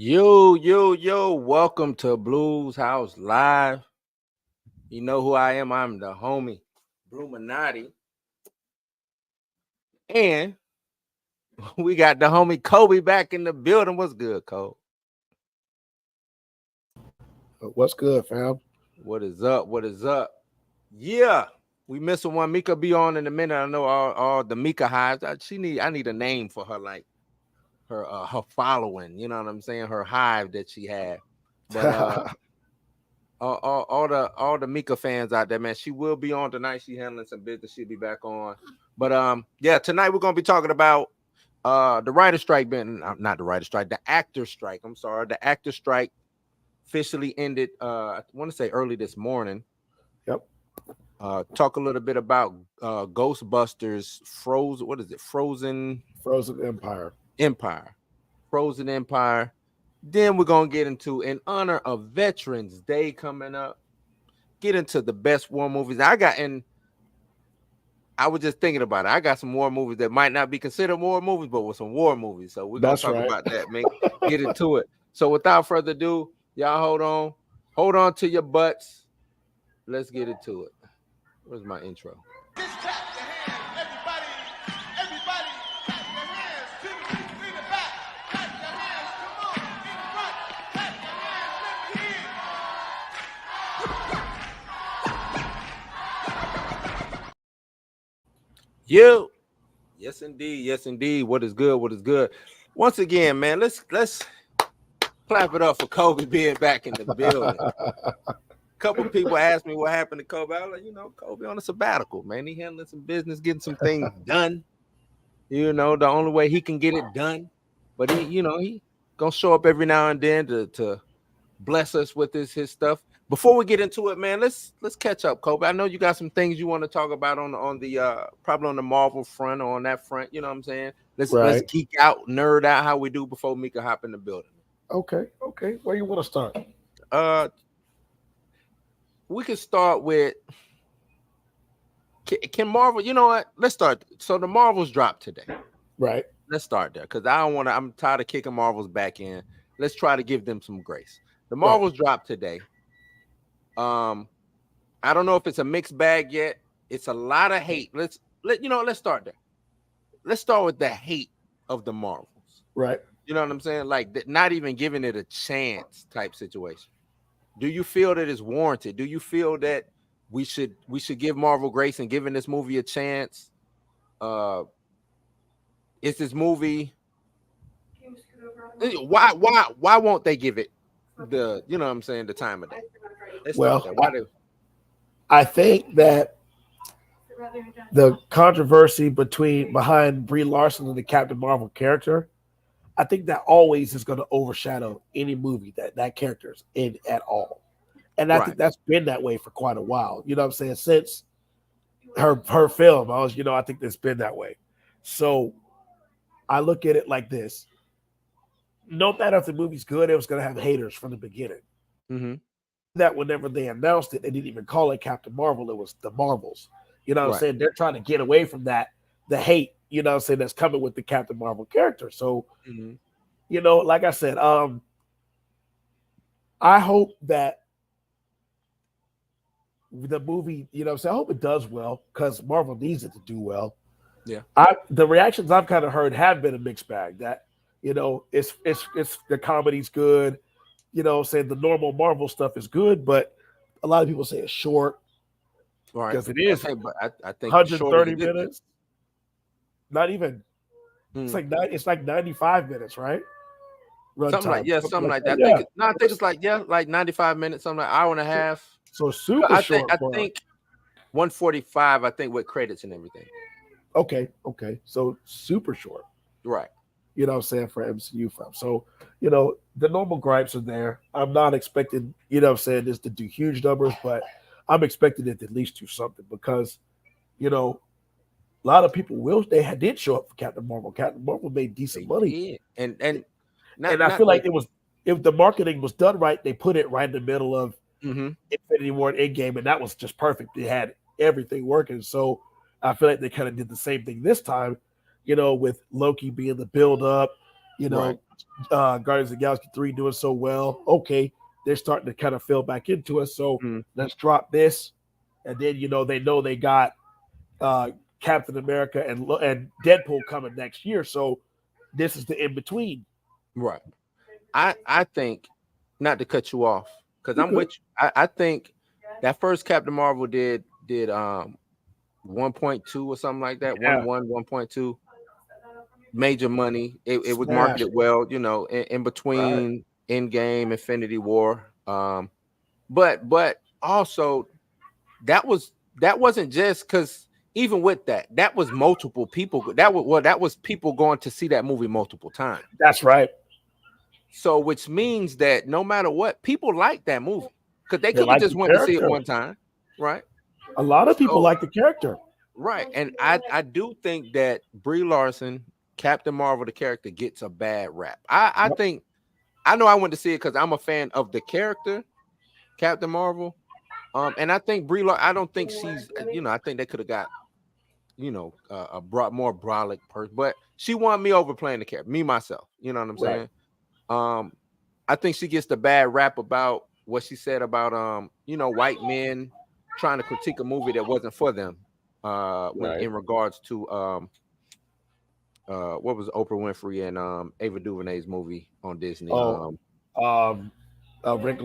Yo, welcome to Blues House Live. You know who I am. I'm the homie, Bluminati. And we got the homie Kobe back in the building. What's good, Cole? What's good, fam? What is up? What is up? Yeah, we missing one. Mika be on in a minute. I know all the Mika hives. I need a name for her, like her following. You know what I'm saying? Her hive that she had. But all the Mika fans out there, man. She will be on tonight. She handling some business. She'll be back on. But yeah, tonight we're gonna be talking about the writer strike been not the writer strike, the actor strike. I'm sorry, the actor strike officially ended I want to say early this morning. Yep. Talk a little bit about Ghostbusters Frozen. What is it? Frozen Empire. Empire. Frozen Empire. Then we're gonna get into in honor of Veterans Day coming up. Get into the best war movies. I was just thinking about it. I got some war movies that might not be considered war movies, but with some war movies. So we're gonna That's talk right. about that, man. Get into it. So without further ado, y'all hold on to your butts. Let's get into it. Where's my intro? Just clap your hands, everybody. Everybody, clap your hands. To the people in the back, clap your hands. Come on, in the front, clap your hands. Let me hear it. You. Yes indeed. What is good? What is good? Once again, man, let's clap it up for Kobe being back in the building. Couple of people asked me what happened to Kobe. I was like, Kobe on a sabbatical, man. He handling some business, getting some things done. The only way he can get it done. But he gonna show up every now and then to bless us with his stuff. Before we get into it, man, let's catch up, Kobe. I know you got some things you want to talk about on the probably on the Marvel front or on that front. You know what I'm saying? Let's geek out, nerd out how we do before Mika hop in the building. Okay. Where you want to start? We can start with can Marvel. You know what? Let's start. So the Marvels dropped today. Right. Let's start there because I don't want to. I'm tired of kicking Marvels back in. Let's try to give them some grace. The Marvels dropped today. I don't know if it's a mixed bag yet. It's a lot of hate. Let's start there. Let's start with the hate of the Marvels. Right. You know what I'm saying? Like not even giving it a chance type situation. Do you feel that it's warranted? Do you feel that we should give Marvel grace and giving this movie a chance? Is this movie why won't they give it the what I'm saying, the time of day? I think that the controversy behind Brie Larson and the Captain Marvel character, I think that always is going to overshadow any movie that character's in at all. And I think that's been that way for quite a while. You know what I'm saying? Since her film, I think it's been that way. So I look at it like this. No matter if the movie's good, it was going to have haters from the beginning. Mm-hmm. That whenever they announced it, they didn't even call it Captain Marvel. It was the Marvels. You know what I'm saying? They're trying to get away from that, the hate, that's coming with the Captain Marvel character. So, like I said, I hope that the movie, I hope it does well because Marvel needs it to do well. Yeah. The reactions I've kind of heard have been a mixed bag. That it's the comedy's good. Saying the normal Marvel stuff is good, but a lot of people say it's short. Right. Because it is. But I think 130 minutes. Not even. It's like 95 minutes, right? Something like that. I think it's like 95 minutes, something like hour and a half. So super short. I think 145. I think with credits and everything. Okay. So super short. Right. You know what I'm saying, for MCU film. So, the normal gripes are there. I'm not expecting, this to do huge numbers, but I'm expecting it to at least do something because, a lot of people did show up for Captain Marvel. Captain Marvel made decent money. And I feel like if the marketing was done right, they put it right in the middle of Infinity War and Endgame, and that was just perfect. They had everything working. So I feel like they kind of did the same thing this time, with Loki being the build up, Guardians of the Galaxy 3 doing so well. Okay, they're starting to kind of fill back into us. So let's drop this. And then, they know they got Captain America and Deadpool coming next year. So this is the in-between. Right. I think, not to cut you off, because I'm good. with you. I think that first Captain Marvel did 1.2 or something like that. Yeah. 1.2 major money. It was Smash. marketed well, in between Endgame, Infinity War. But also that wasn't just because even with that was multiple people. That was people going to see that movie multiple times. That's right. So which means that no matter what, people like that movie because they could have like just the went to see it character. one time, right? A lot of people like the character. Right. And I do think that Brie Larson, Captain Marvel, the character, gets a bad rap. I think, I know I went to see it because I'm a fan of the character, Captain Marvel. And I think Brie Larson, I don't think she's, I think they could have got, a more brolic person, but she won me over playing the character, me, myself. You know what I'm saying? I think she gets the bad rap about what she said about, white men trying to critique a movie that wasn't for them. In regards to what was Oprah Winfrey and Ava DuVernay's movie on Disney? Wrinkle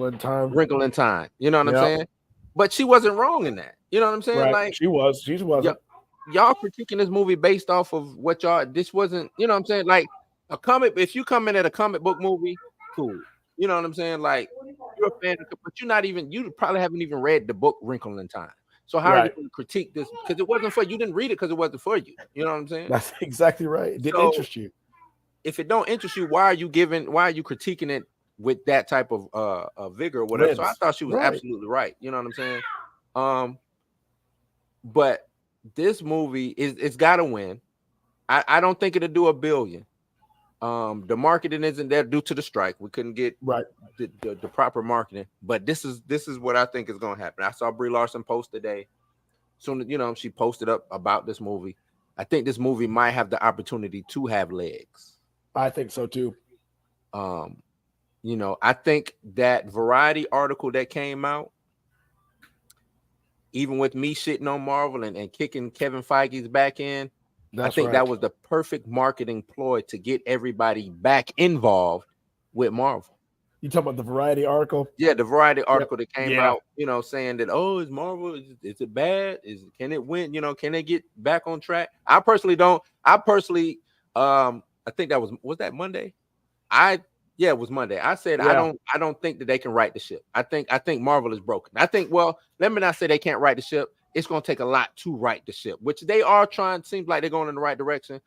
in Time. Wrinkle in Time. You know what I'm saying? But she wasn't wrong in that. You know what I'm saying? Right. Like she wasn't. Y'all critiquing this movie based off of what y'all. This wasn't. You know what I'm saying? Like a comic. If you come in at a comic book movie, cool. You know what I'm saying? Like you're a fan, but you're not even. You probably haven't even read the book Wrinkle in Time. So how are you going to critique this? Because it wasn't for you. Didn't read it because it wasn't for you. You know what I'm saying? That's exactly right. It didn't interest you. If it don't interest you, why are you critiquing it with that type of vigor or whatever? So I thought she was absolutely right. You know what I'm saying? But this movie it's got to win. I don't think it'll do $1 billion. The marketing isn't there due to the strike. We couldn't get the proper marketing, but this is what I think is going to happen. I saw Brie Larson post today. Soon, she posted up about this movie. I think this movie might have the opportunity to have legs. I think so too. I think that Variety article that came out, even with me shitting on Marvel and kicking Kevin Feige's back in, I think that was the perfect marketing ploy to get everybody back involved with Marvel. You talking about the Variety article? Yeah, the Variety article that came out, saying that, is Marvel, is it bad? Can it win? Can they get back on track? I personally don't. I think that was that Monday? It was Monday. I said I don't think that they can right the ship. I think Marvel is broken. Let me not say they can't right the ship. It's going to take a lot to right the ship, which they are trying. Seems like they're going in the right direction.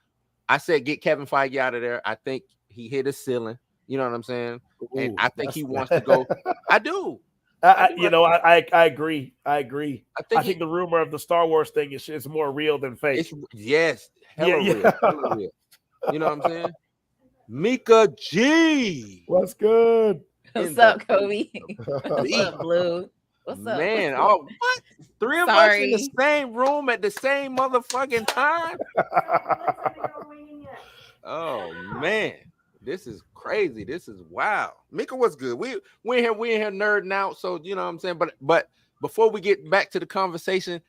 I said get Kevin Feige out of there. I think he hit his ceiling. You know what I'm saying? And I think he wants to go. I do. I agree. I think the rumor of the Star Wars thing is more real than fake. Hella real. You know what I'm saying? Mika G. What's good? What's up, Kobe? What's up, Blue? What's up? Man, what? 3 of us in the same room at the same motherfucking time? Oh, man. This is crazy. This is wild. Mika, what's good? We in here nerding out, so you know what I'm saying? But before we get back to the conversation,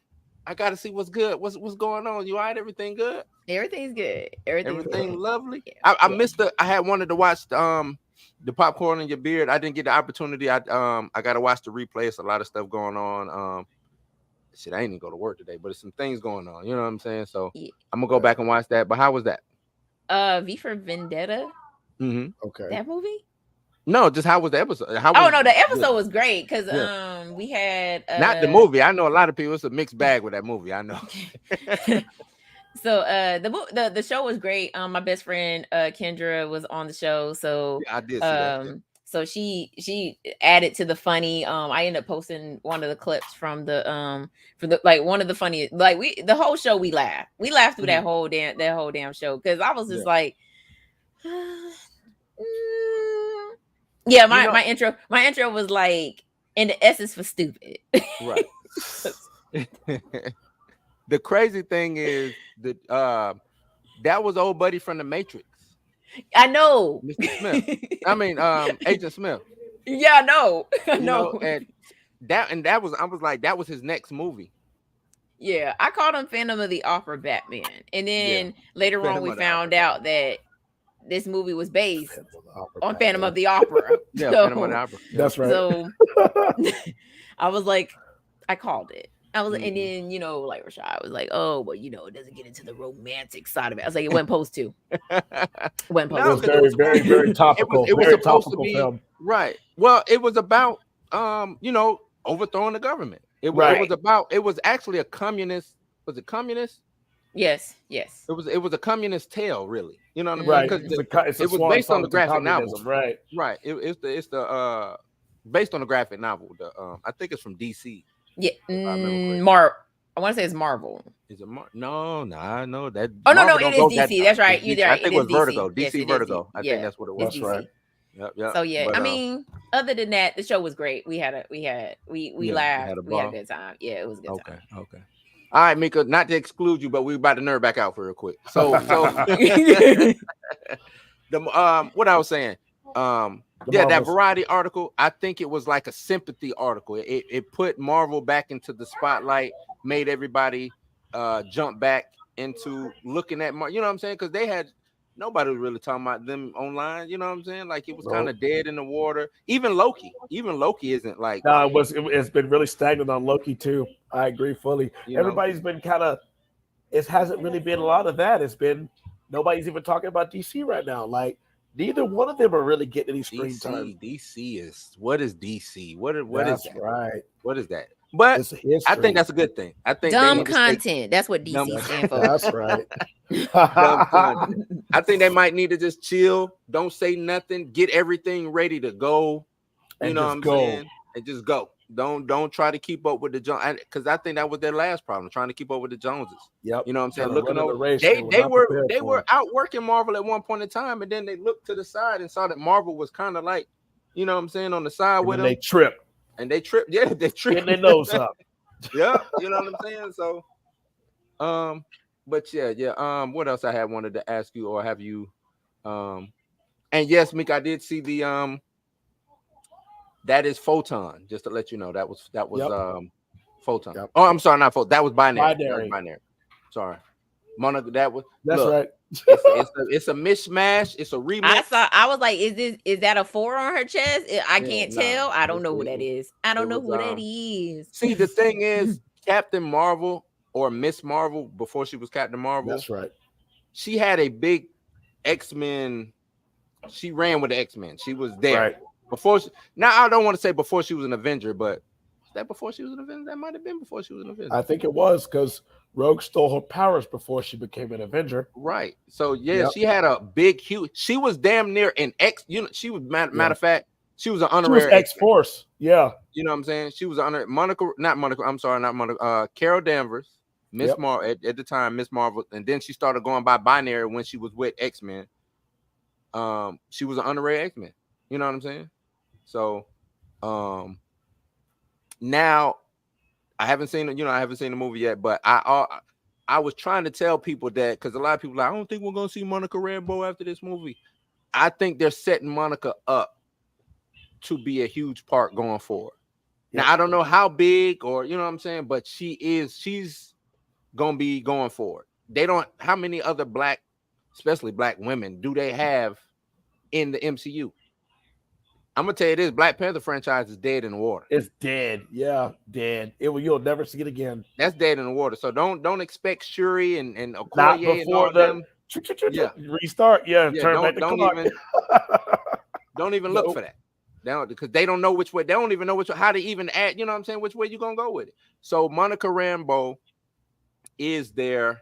I gotta see what's good. What's going on? You all right? Everything good? Everything's good. Everything lovely. Yeah. I missed I had wanted to watch the Popcorn in Your Beard. I didn't get the opportunity. I gotta watch the replay. It's a lot of stuff going on. I ain't even go to work today, but there's some things going on. You know what I'm saying? So I'm gonna go back and watch that. But how was that? V for Vendetta. Mm-hmm. Okay. That movie? No, just how was the episode? The episode was great because we had not the movie. I know a lot of people. It's a mixed bag with that movie. I know. So the show was great. My best friend Kendra was on the show. So I did see that. So she added to the funny. I ended up posting one of the clips from the one of the funniest. Like the whole show we laughed through that whole damn show because I was just like. My intro was like in the essence for stupid. Right. The crazy thing is that that was old buddy from the Matrix. I know. Mr. Smith. I mean, Agent Smith. Yeah, I know. I You know. know, and that was I was like that was his next movie. Yeah, I called him Phantom of the Opera Batman, and then later on Phantom we of the found Opera out that this movie was based Phantom of the Opera on Phantom Batman. of the Opera. Yeah, Phantom of the So, Opera. Yeah. That's right. so I was like, I called it. I was, and Mhm. then like Rashad was like, oh, well, it doesn't get into the romantic side of it. I was like, it wasn't supposed to. It wasn't No, It supposed was to. because very, very, very topical. it was Very supposed to topical be film. right. Well, it was about overthrowing the government. It Right. was actually a communist. Was it communist? Yes. It was a communist tale, really. You know what I mean? Right. Because It's a it was swan based on song the to graphic novel. communism, right? Right. It's the based on the graphic novel. The I think it's from DC. Yeah. I remember correctly. I want to say it's Marvel. Is it no, that. Oh no, Marvel it don't is go DC. that That's far. right. It's You're DC. I right. think It it was is Vertigo. DC. DC Yes, it is Vertigo. I Yeah, think that's what it was. it's That's DC. right. Yep. So yeah, But, I mean, other than that, the show was great. We laughed. we had a We had a ball. good time. Yeah, it was a good time. Okay. All right, Mika. Not to exclude you, but we're about to nerd back out for real quick. So the what I was saying, that Marvels. Variety article. I think it was like a sympathy article. It put Marvel back into the spotlight, made everybody jump back into looking at you know what I'm saying? Because they had nobody was really talking about them online. You know what I'm saying? Like it was kind of dead in the water. Even Loki isn't like. No, it's been really stagnant on Loki too. I agree fully. Everybody's been kind of. It hasn't really been a lot of that. It's been nobody's even talking about DC right now. Like neither one of them are really getting any screen time. DC is what is DC? What That's is that? right. What is that? But It's a history. I think that's a good thing. I think dumb content. That's what dumb- DC stand for. That's right. dumb content. I think they might need to just chill, don't say nothing, get everything ready to go. You And know just what I'm go. saying? And just go. Don't try to keep up with the Jones, because I think that was their last problem, trying to keep up with the Joneses. Yep. You know what I'm saying? Trying to Looking run in over, the race they not were prepared they for. were outworking Marvel at one point in time, and then they looked to the side and saw that Marvel was kind of like, you know what I'm saying, on the side And with then them. they trip. And they tripped. Yeah, they tripped. Getting their nose up. Yeah, you know what I'm saying. So, but yeah. What else I had wanted to ask you, or have you, and yes, Mick, I did see the that is Photon. Just to let you know, that was Yep. Photon. Yep. Oh, I'm sorry, not Photon. That was Binary. That Binary. was Binary. Sorry, Monica. That was. That's look, right. It's a mishmash. It's a remix. I was like, is that a 4 on her chest? I can't nah. tell. I don't know who that is. I don't it know was, who that is. See, the thing is, Captain Marvel or Miss Marvel before she was Captain Marvel. That's right. She had a big X-Men. She ran with the X-Men. She was there Right. before. Now I don't want to say before she was an Avenger, but is that before she was an Avenger? That might have been before she was an Avenger. I think it was because Rogue stole her powers before she became an Avenger. Right. So yeah, Yep. she had a big, huge. She was damn near an X. You know, she was matter of fact. She was an She was honorary X-Force. Yeah. You know what I'm saying? She was an honorary not Monica. I'm sorry, not Monica. Carol Danvers, Miss Yep. Marvel at the time, Miss Marvel, and then she started going by Binary when she was with X-Men. She was an honorary X-Men. You know what I'm saying? So, now I haven't seen the movie yet, but I was trying to tell people that because a lot of people are like, I don't think we're gonna see Monica Rambeau after this movie. I think they're setting Monica up to be a huge part going forward. Yep. Now I don't know how big or you know what I'm saying, but she's gonna be going forward. They don't how many other black, especially black women, do they have in the MCU? I'm gonna tell you this: Black Panther franchise is dead in the water. It's dead. Yeah, dead. You'll never see it again. That's dead in the water. So don't expect Shuri and Not Okoye and all before them. the restart. Yeah, Yeah, turn back the don't clock. don't even look Nope. for that. Because they don't know which way. They don't even know how to even add. You know what I'm saying? Which way you gonna go with it? So Monica Rambeau is there.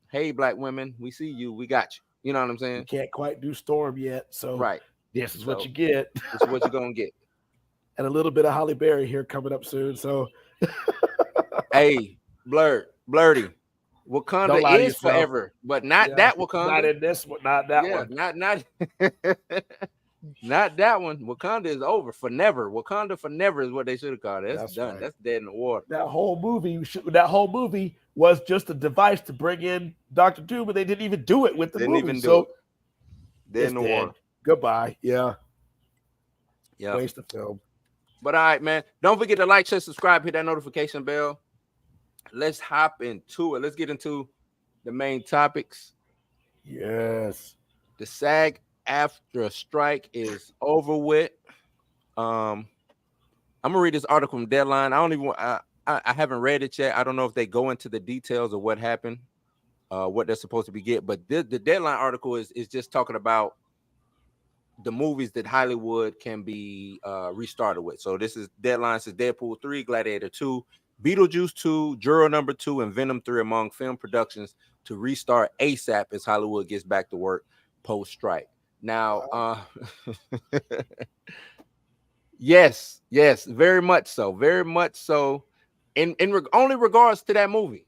Hey, black women, we see you. We got you. You know what I'm You saying? can't quite do Storm yet, so Right. this is So- what you get. This is what you're gonna get. And a little bit of Holly Berry here coming up soon. So Hey, blurdy. Don't lie Wakanda to is yourself. forever, but not yeah, that Wakanda. not in this one, not that one. Not not that one. Wakanda is over for never. Wakanda for never is what they should have called it. That's done. right. That's dead in the water. That whole movie was just a device to bring in Dr. Doom, but they didn't even do it with the Didn't movie. even do So it. Dead It's in the dead. water. Goodbye. Yeah. Yeah. Waste of film. But all right, man. Don't forget to like, share, subscribe, hit that notification bell. Let's hop into it. Let's get into the main topics. Yes. The SAG after strike is over with. I'm gonna read this article from Deadline. I don't even. I haven't read it yet. I don't know if they go into the details of what happened, what they're supposed to be get. But the Deadline article is just talking about the movies that Hollywood can be restarted with. So this is Deadline says Deadpool 3, Gladiator 2, Beetlejuice 2, Juror Number 2, and Venom 3 among film productions to restart ASAP as Hollywood gets back to work post-strike. Now, yes, very much so. Very much so. In only regards to that movie.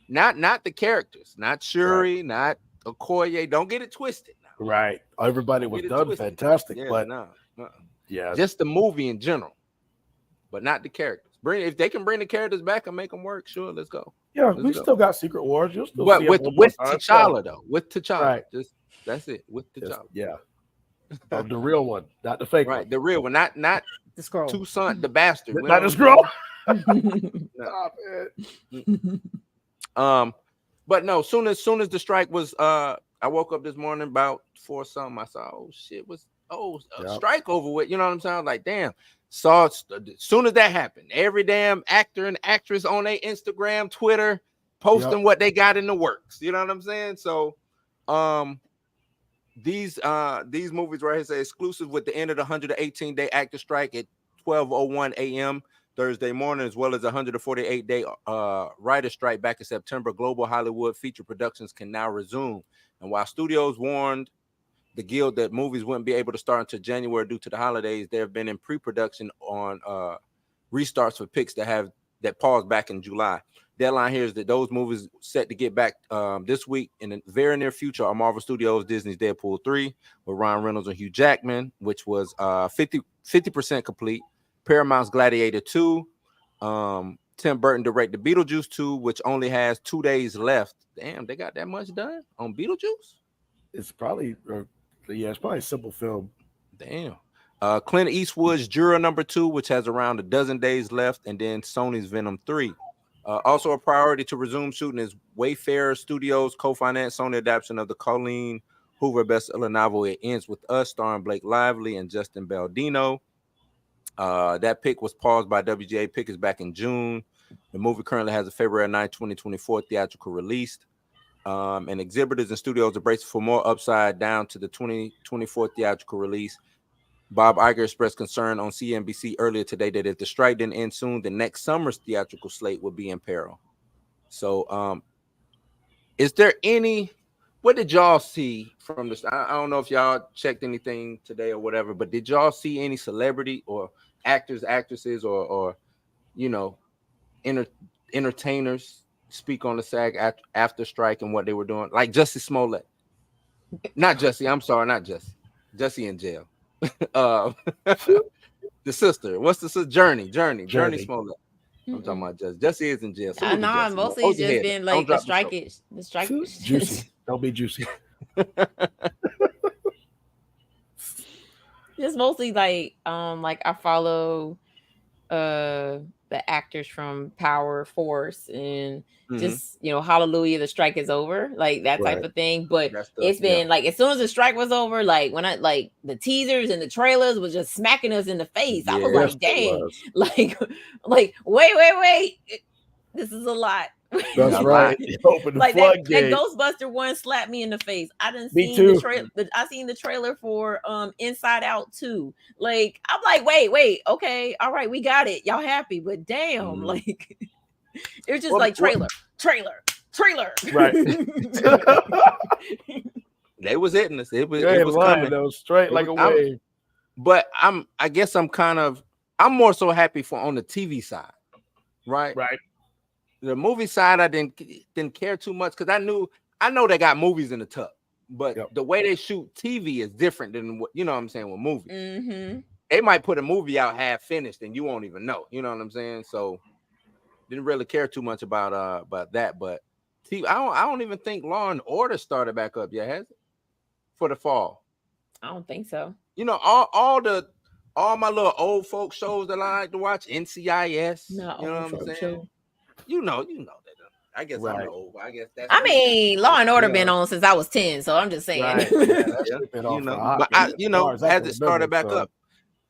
Not the characters, not Shuri, not Okoye. Don't get it twisted. Right. Everybody was done fantastic, Yeah, but no. yeah, Just the movie in general, but not the characters. If they can bring the characters back and make them work, sure, let's go. yeah, we still got Secret Wars. You'll still But see with them one more time, T'Challa though, with T'Challa, Right. just that's it. With T'Challa, yeah, the real one, not the fake right? one. The real one, not The scroll. two son, the bastard, Not the scroll. No. Stop it. But no, soon as the strike was, I woke up this morning about 4 something. I saw, oh shit, strike over with. You know what I'm saying? Like, damn. Saw it, as soon as that happened, every damn actor and actress on their Instagram, Twitter, posting what they got in the works. You know what I'm saying? So, these movies right here say exclusive with the end of the 118-day actor strike at 12:01 a.m. Thursday morning, as well as a 148-day writer strike back in September. Global Hollywood feature productions can now resume. And while studios warned the Guild that movies wouldn't be able to start until January due to the holidays, they have been in pre-production on restarts for picks that paused back in July. Deadline here is that those movies set to get back this week in the very near future are Marvel Studios' Disney's Deadpool 3 with Ryan Reynolds and Hugh Jackman, which was 50% complete. Paramount's Gladiator 2. Tim Burton directed Beetlejuice 2, which only has 2 days left. Damn, they got that much done on Beetlejuice? It's probably it's probably a simple film. Damn. Clint Eastwood's Juror Number 2, which has around a dozen days left, and then Sony's Venom 3. Also a priority to resume shooting is Wayfarer Studios co-financed Sony adaptation of the Colleen Hoover bestseller novel It Ends With Us, starring Blake Lively and Justin Baldino. That pick was paused by WGA Pickers back in June. The movie currently has a February 9, 2024 theatrical release. And exhibitors and studios are bracing for more upside down to the 2024 theatrical release. Bob Iger expressed concern on CNBC earlier today that if the strike didn't end soon, the next summer's theatrical slate would be in peril. So, is there what did y'all see from this? I don't know if y'all checked anything today or whatever, but did y'all see any celebrity or actors, actresses, or entertainers speak on the SAG after strike and what they were doing? Like Jussie Smollett. Not Jussie. I'm sorry, not Jussie. Jussie in jail. The sister. What's the sister? Journey Smollett. I'm talking about Jussie is in jail. So Nah, mostly it's just been like the strike. The strike. Juicy. Don't be juicy. Just mostly like I follow the actors from Power Force and just Hallelujah, the strike is over, like that type of thing. But it's been like as soon as the strike was over, like when I like the teasers and the trailers was just smacking us in the face. I was like, dang, like wait, this is a lot. That's right. Open the like that floodgate. Ghostbuster one slapped me in the face. I didn't Me see too. the trailer. I seen the trailer for Inside Out 2. Like I'm like, wait, okay, all right, we got it. Y'all happy, but damn, like it was just like trailer. Right. They was hitting us. It was coming. That was straight like a wave. But I guess I'm more so happy for on the TV side, right? Right. The movie side, I didn't care too much because I know they got movies in the tub, but the way they shoot TV is different than what what I'm saying with movies. Mm-hmm. They might put a movie out half finished and you won't even know. You know what I'm saying? So didn't really care too much about that. But TV, I don't even think Law and Order started back up yet, has it? for the fall? I don't think so. You know, all my little old folk shows that I like to watch, NCIS. Not You know old what I'm folk saying? show. You know that. I guess I'm the Right. old. I guess that's I me. mean, Law and Order You been know, on since I was 10, so I'm just saying. Right. Yeah, that yeah, shit been you on for know. a hot But minute, as far as I has can it remember. started back So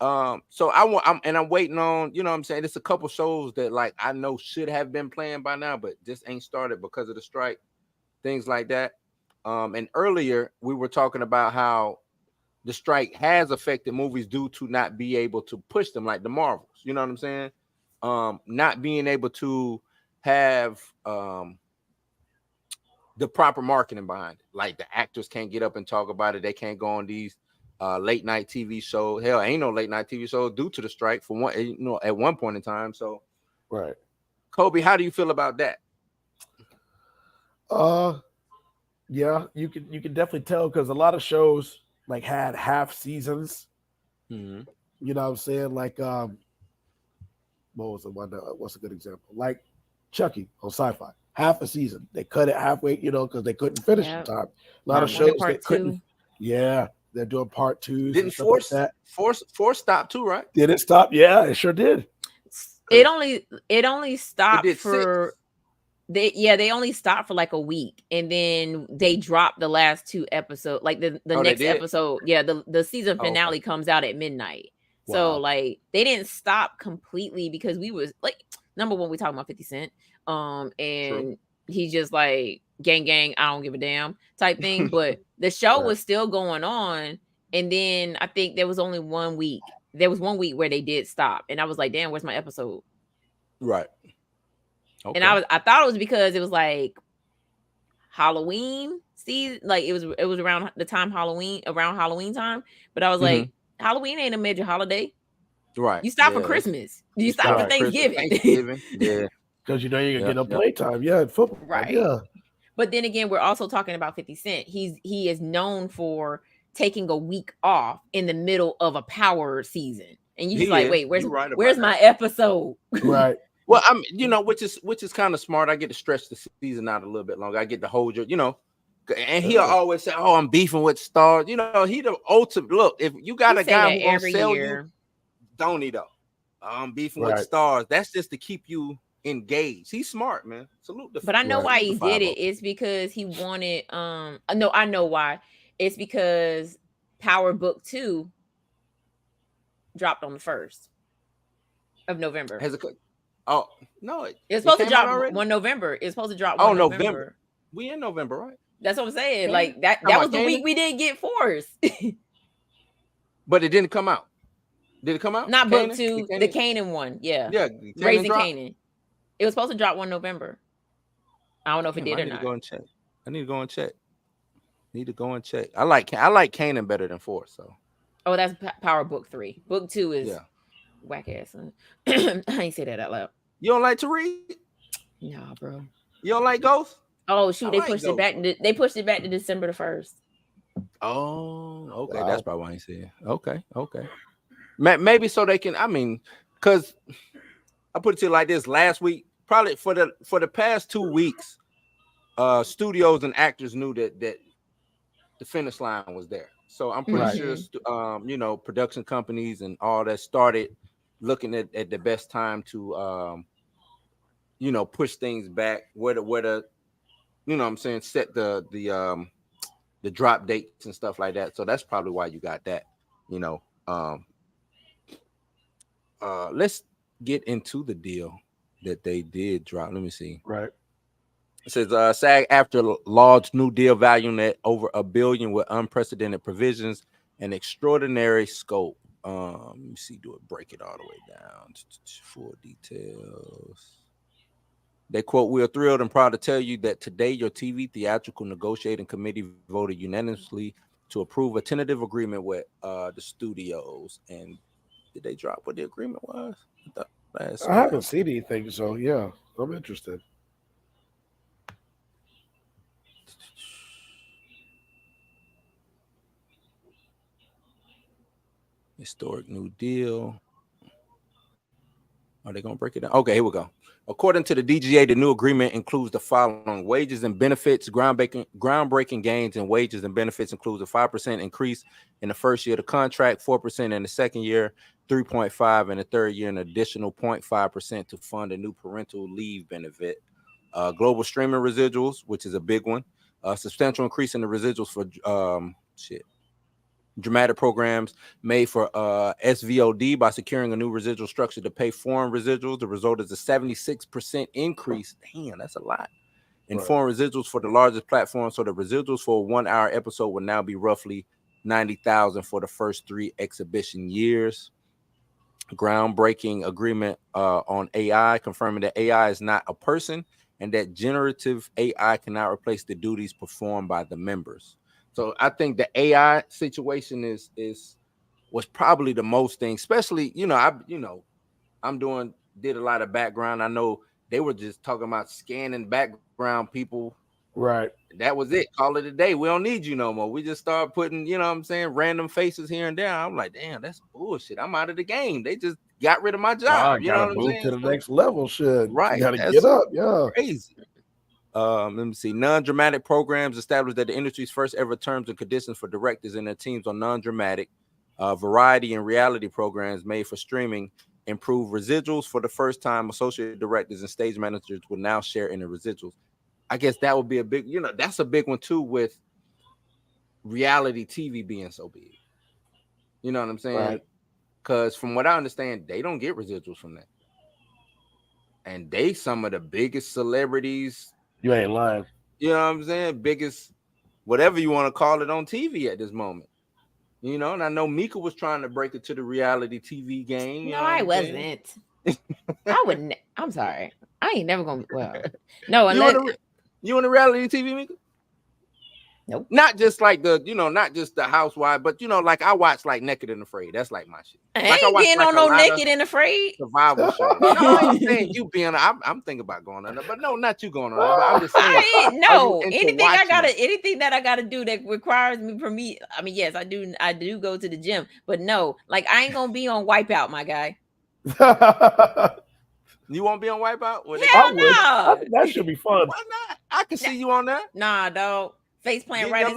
up? So I'm waiting on, you know what I'm saying? It's a couple shows that like I know should have been playing by now, but just ain't started because of the strike, things like that. And earlier we were talking about how the strike has affected movies due to not be able to push them like the Marvels. You know what I'm saying? Not being able to have the proper marketing behind it. Like the actors can't get up and talk about it. They can't go on these late night TV shows. Hell, ain't no late night TV shows due to the strike for one, you know, at one point in time. So, right. Kobe, how do you feel about that? Uh yeah, you can definitely tell because a lot of shows like had half seasons. Mm-hmm. You know what I'm saying? Like what was the one what's a good example? Like Chucky on sci-fi. Half a season. They cut it halfway, because they couldn't finish in Yeah. time. A lot of Mhm. Wanted shows part that couldn't. two. Yeah, they're doing part twos and Didn't stuff like that. Force stop too, right? Did it stop? Yeah, it sure did. It 'Cause only it stopped did for 6. they only stopped for like a week, and then they dropped the last two episodes. Like the Oh, they next did. episode, yeah, the season Oh, okay. finale comes out at midnight. So Wow. like they didn't stop completely because we was like, number one, we talking about 50 Cent. True. And he's just like gang gang, I don't give a damn type thing. But the show Right. was still going on. And then I think there was only 1 week. There was 1 week where they did stop. And I was like, damn, where's my episode? Right. And Okay. I thought it was because it was like Halloween season, like it was around the time around Halloween time. But I was Mhm. like, Halloween ain't a major holiday. Right. You stop for Yeah. Christmas. You You stop stop for for Right. Christmas, Thanksgiving. Thanksgiving. Yeah. Because you're gonna Yeah. get no Yeah. playtime. Yeah, in football. Right. Yeah. But then again, we're also talking about 50 Cent. He is known for taking a week off in the middle of a power season. And you just He like, is. wait, You're right about where's that. my episode? Right. Well, I'm, which is kind of smart. I get to stretch the season out a little bit longer. I get to hold your, and he'll Yeah. always say, "Oh, I'm beefing with stars." He the ultimate. Look, if you got He a say guy that who gonna every sell you, year. don't he though? I'm beefing with Right. stars. That's just to keep you engaged. He's smart, man. Salute the. But I know Right. why Salute he the did 50. it. It's because he wanted no, I know why. It's because Power Book 2 dropped on the 1st of November. Has it? Oh no, It's it supposed to came out drop already. 1 November. It's supposed to drop Oh, 1 November. November. We in November, right? That's what I'm saying. Kanan? Like that Talking was about the week Kanan? we didn't get Force. But it didn't come out. Did it come out? Not Book Kanan? 2, the Kanan one. Yeah. Yeah, Kanan Raising dropped. Kanan. It was supposed to drop 1 November. I don't know if it Damn, did I or need to not. go and check. I need to go and check. Need to go and check. I like Kanan better than Force. So Oh, that's Power Book 3. Book 2 is yeah. whack ass. I ain't say that out loud. You don't like to read? Nah, bro. You don't like Ghost? Oh I shoot, they like pushed it Ghost. back. They pushed it back to December the 1st. Oh, okay. Wow. That's probably why I ain't see it. Okay, okay. Maybe so they can. I mean, because I put it to you like this: last week, probably for the past 2 weeks, studios and actors knew that the finish line was there. So I'm pretty Right. sure, production companies and all that started looking at the best time to, push things back. Where the what I'm saying, set the drop dates and stuff like that. So that's probably why you got that. You know, let's get into the deal that they did drop. Let me see. Right. It says SAG after launched new deal valuing at over $1 billion with unprecedented provisions and extraordinary scope. Let me see, break it all the way down. Full details. They quote, "We are thrilled and proud to tell you that today your TV theatrical negotiating committee voted unanimously to approve a tentative agreement with the studios." And did they drop what the agreement was? I haven't seen anything, so yeah, I'm interested. Historic new deal. Are they gonna break it down? Okay, here we go. According to the DGA, the new agreement includes the following: wages and benefits. Groundbreaking gains in wages and benefits includes a 5% increase in the first year of the contract, 4% in the second year, 3.5% in the third year, and an additional 0.5% to fund a new parental leave benefit. Global streaming residuals, which is a big one. Substantial increase in the residuals for dramatic programs made for SVOD by securing a new residual structure to pay foreign residuals. The result is a 76% increase. Damn, that's a lot. In foreign residuals for the largest platform. So the residuals for a 1 hour episode will now be roughly 90,000 for the first 3 exhibition years. Groundbreaking agreement on AI, confirming that AI is not a person and that generative AI cannot replace the duties performed by the members. So I think the AI situation was probably the most thing, especially, did a lot of background. I know they were just talking about scanning background people. Right. That was it. Call it a day. We don't need you no more. We just start putting, random faces here and there. I'm like, damn, that's bullshit. I'm out of the game. They just got rid of my job. You know what I'm saying? To the next level, shit. Right. You gotta get up. Yeah. Crazy. Let me see. Non-dramatic programs established that the industry's first ever terms and conditions for directors and their teams on non-dramatic variety and reality programs made for streaming improve residuals. For the first time, associate directors and stage managers will now share in the residuals. I guess that would be a big, that's a big one too, with reality TV being so big. You know what I'm saying? Because from what I understand, they don't get residuals from that. And they some of the biggest celebrities. You ain't lying. You know what I'm saying? Biggest, whatever you want to call it, on TV at this moment. And I know Mika was trying to break it to the reality TV game. No, I wasn't. I wouldn't. I'm sorry. I ain't never gonna. Well, no, unless you on the reality TV, Mika? Nope. Not just like not just the housewife, but like I watch like Naked and Afraid. That's like my shit. I like ain't getting on no Naked and Afraid survival show. No, I ain't saying you being. I'm thinking about going on there, but no, not you going on there. But I'm just saying. Anything that I gotta do that requires me from me. I mean, yes, I do go to the gym, but no, like I ain't gonna be on Wipeout, my guy. You won't be on Wipeout? Hell no. That should be fun. Why not? I can see you on that. Nah, dog. Face plant right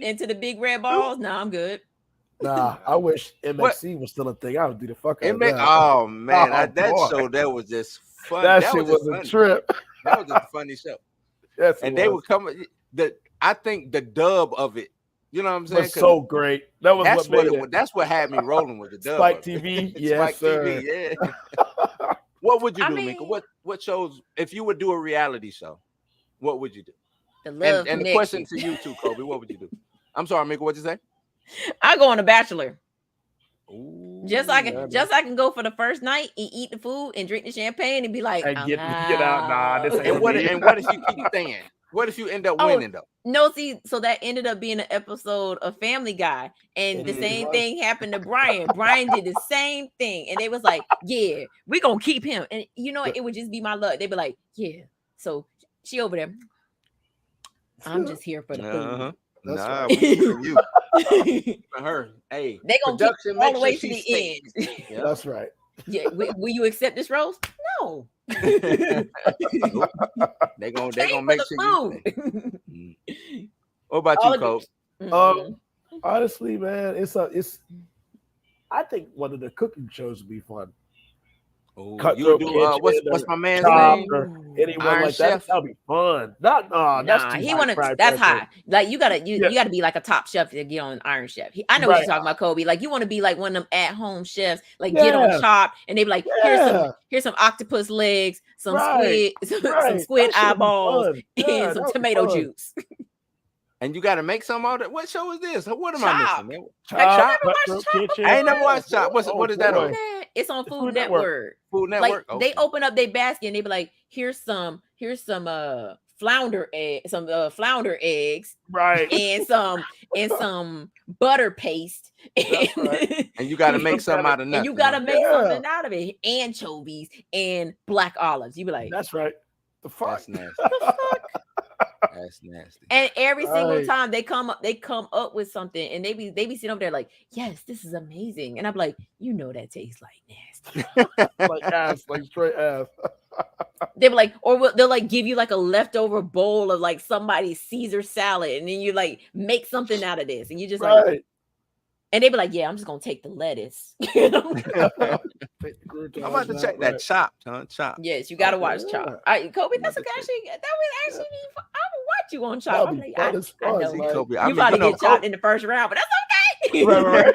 into the big red balls. Nah, I'm good. Nah, I wish MXC was still a thing. I would do the fuck out of that. Oh man, that show that was just fun. That shit was a trip. That was just a funny show. Yes, and they would come. I think the dub of it. You know what I'm saying? Was so great. That's what had me rolling with the dub. Spike TV, yes, Spike TV, yeah. What would you do, Mika? What shows, if you would do a reality show, what would you do? And the question to you too, Kobe, what would you do? I'm sorry, Mika, what'd you say? I go on a Bachelor. Ooh, just I can go for the first night and eat the food and drink the champagne and be like, and get out. Nah, this ain't and what if you keep staying? What if you end up winning though? No, see, so that ended up being an episode of Family Guy, and the same thing happened to Brian. Brian did the same thing, and they was like, "Yeah, we gonna keep him." And it would just be my luck. They'd be like, "Yeah." So she over there. I'm just here for the food. Nah, you. Her. Hey, they gonna keep all the way to the end. Yeah. That's right. Yeah, will you accept this rose? No. They gonna make sure you. What about you, Coach? Honestly, man, it's. I think one of the cooking shows would be fun. You do what's my man's name? Anyone Iron like Chef? that'll be fun. That's he wanna. That's high. Like you gotta be like a top chef to get on Iron Chef. I know what you're talking about, Kobe. Like you want to be like one of them at home chefs. Like get on Chopped, and they be like, here's some octopus legs, some squid, some squid eyeballs, and some tomato juice. And you got to make some of that. What show is this? What am Chopped. I missing? Chopped. I ain't never watched Chopped. What is that on? It's on Food Network. Food Network. Like they open up their basket and they be like, here's some flounder eggs, right, and some butter paste, and you got to make something out of nothing. And you got to make something out of it. Anchovies and black olives. You be like, that's right. The fuck. That's nasty. That's nasty. And every single time they come up with something, and they be sitting over there like, yes, this is amazing. And I'm like, that tastes like nasty. Like ass, like straight ass. They be like, they'll like give you like a leftover bowl of like somebody's Caesar salad, and then you like make something out of this, and you just like, Right. and they be like, yeah, I'm just gonna take the lettuce. You know? Take the I'm about to croutons check out, that right. Chopped, huh? Chopped. Yes, you gotta Okay. watch Yeah. Chop. Kobe, I'm that's about a to check. actually that would actually be. I would watch you on Chop. That'd I'm be like, fun as I fun. know See, Like, Kobe. I you mean, probably you know, get chopped in the first round, but that's okay. right, right.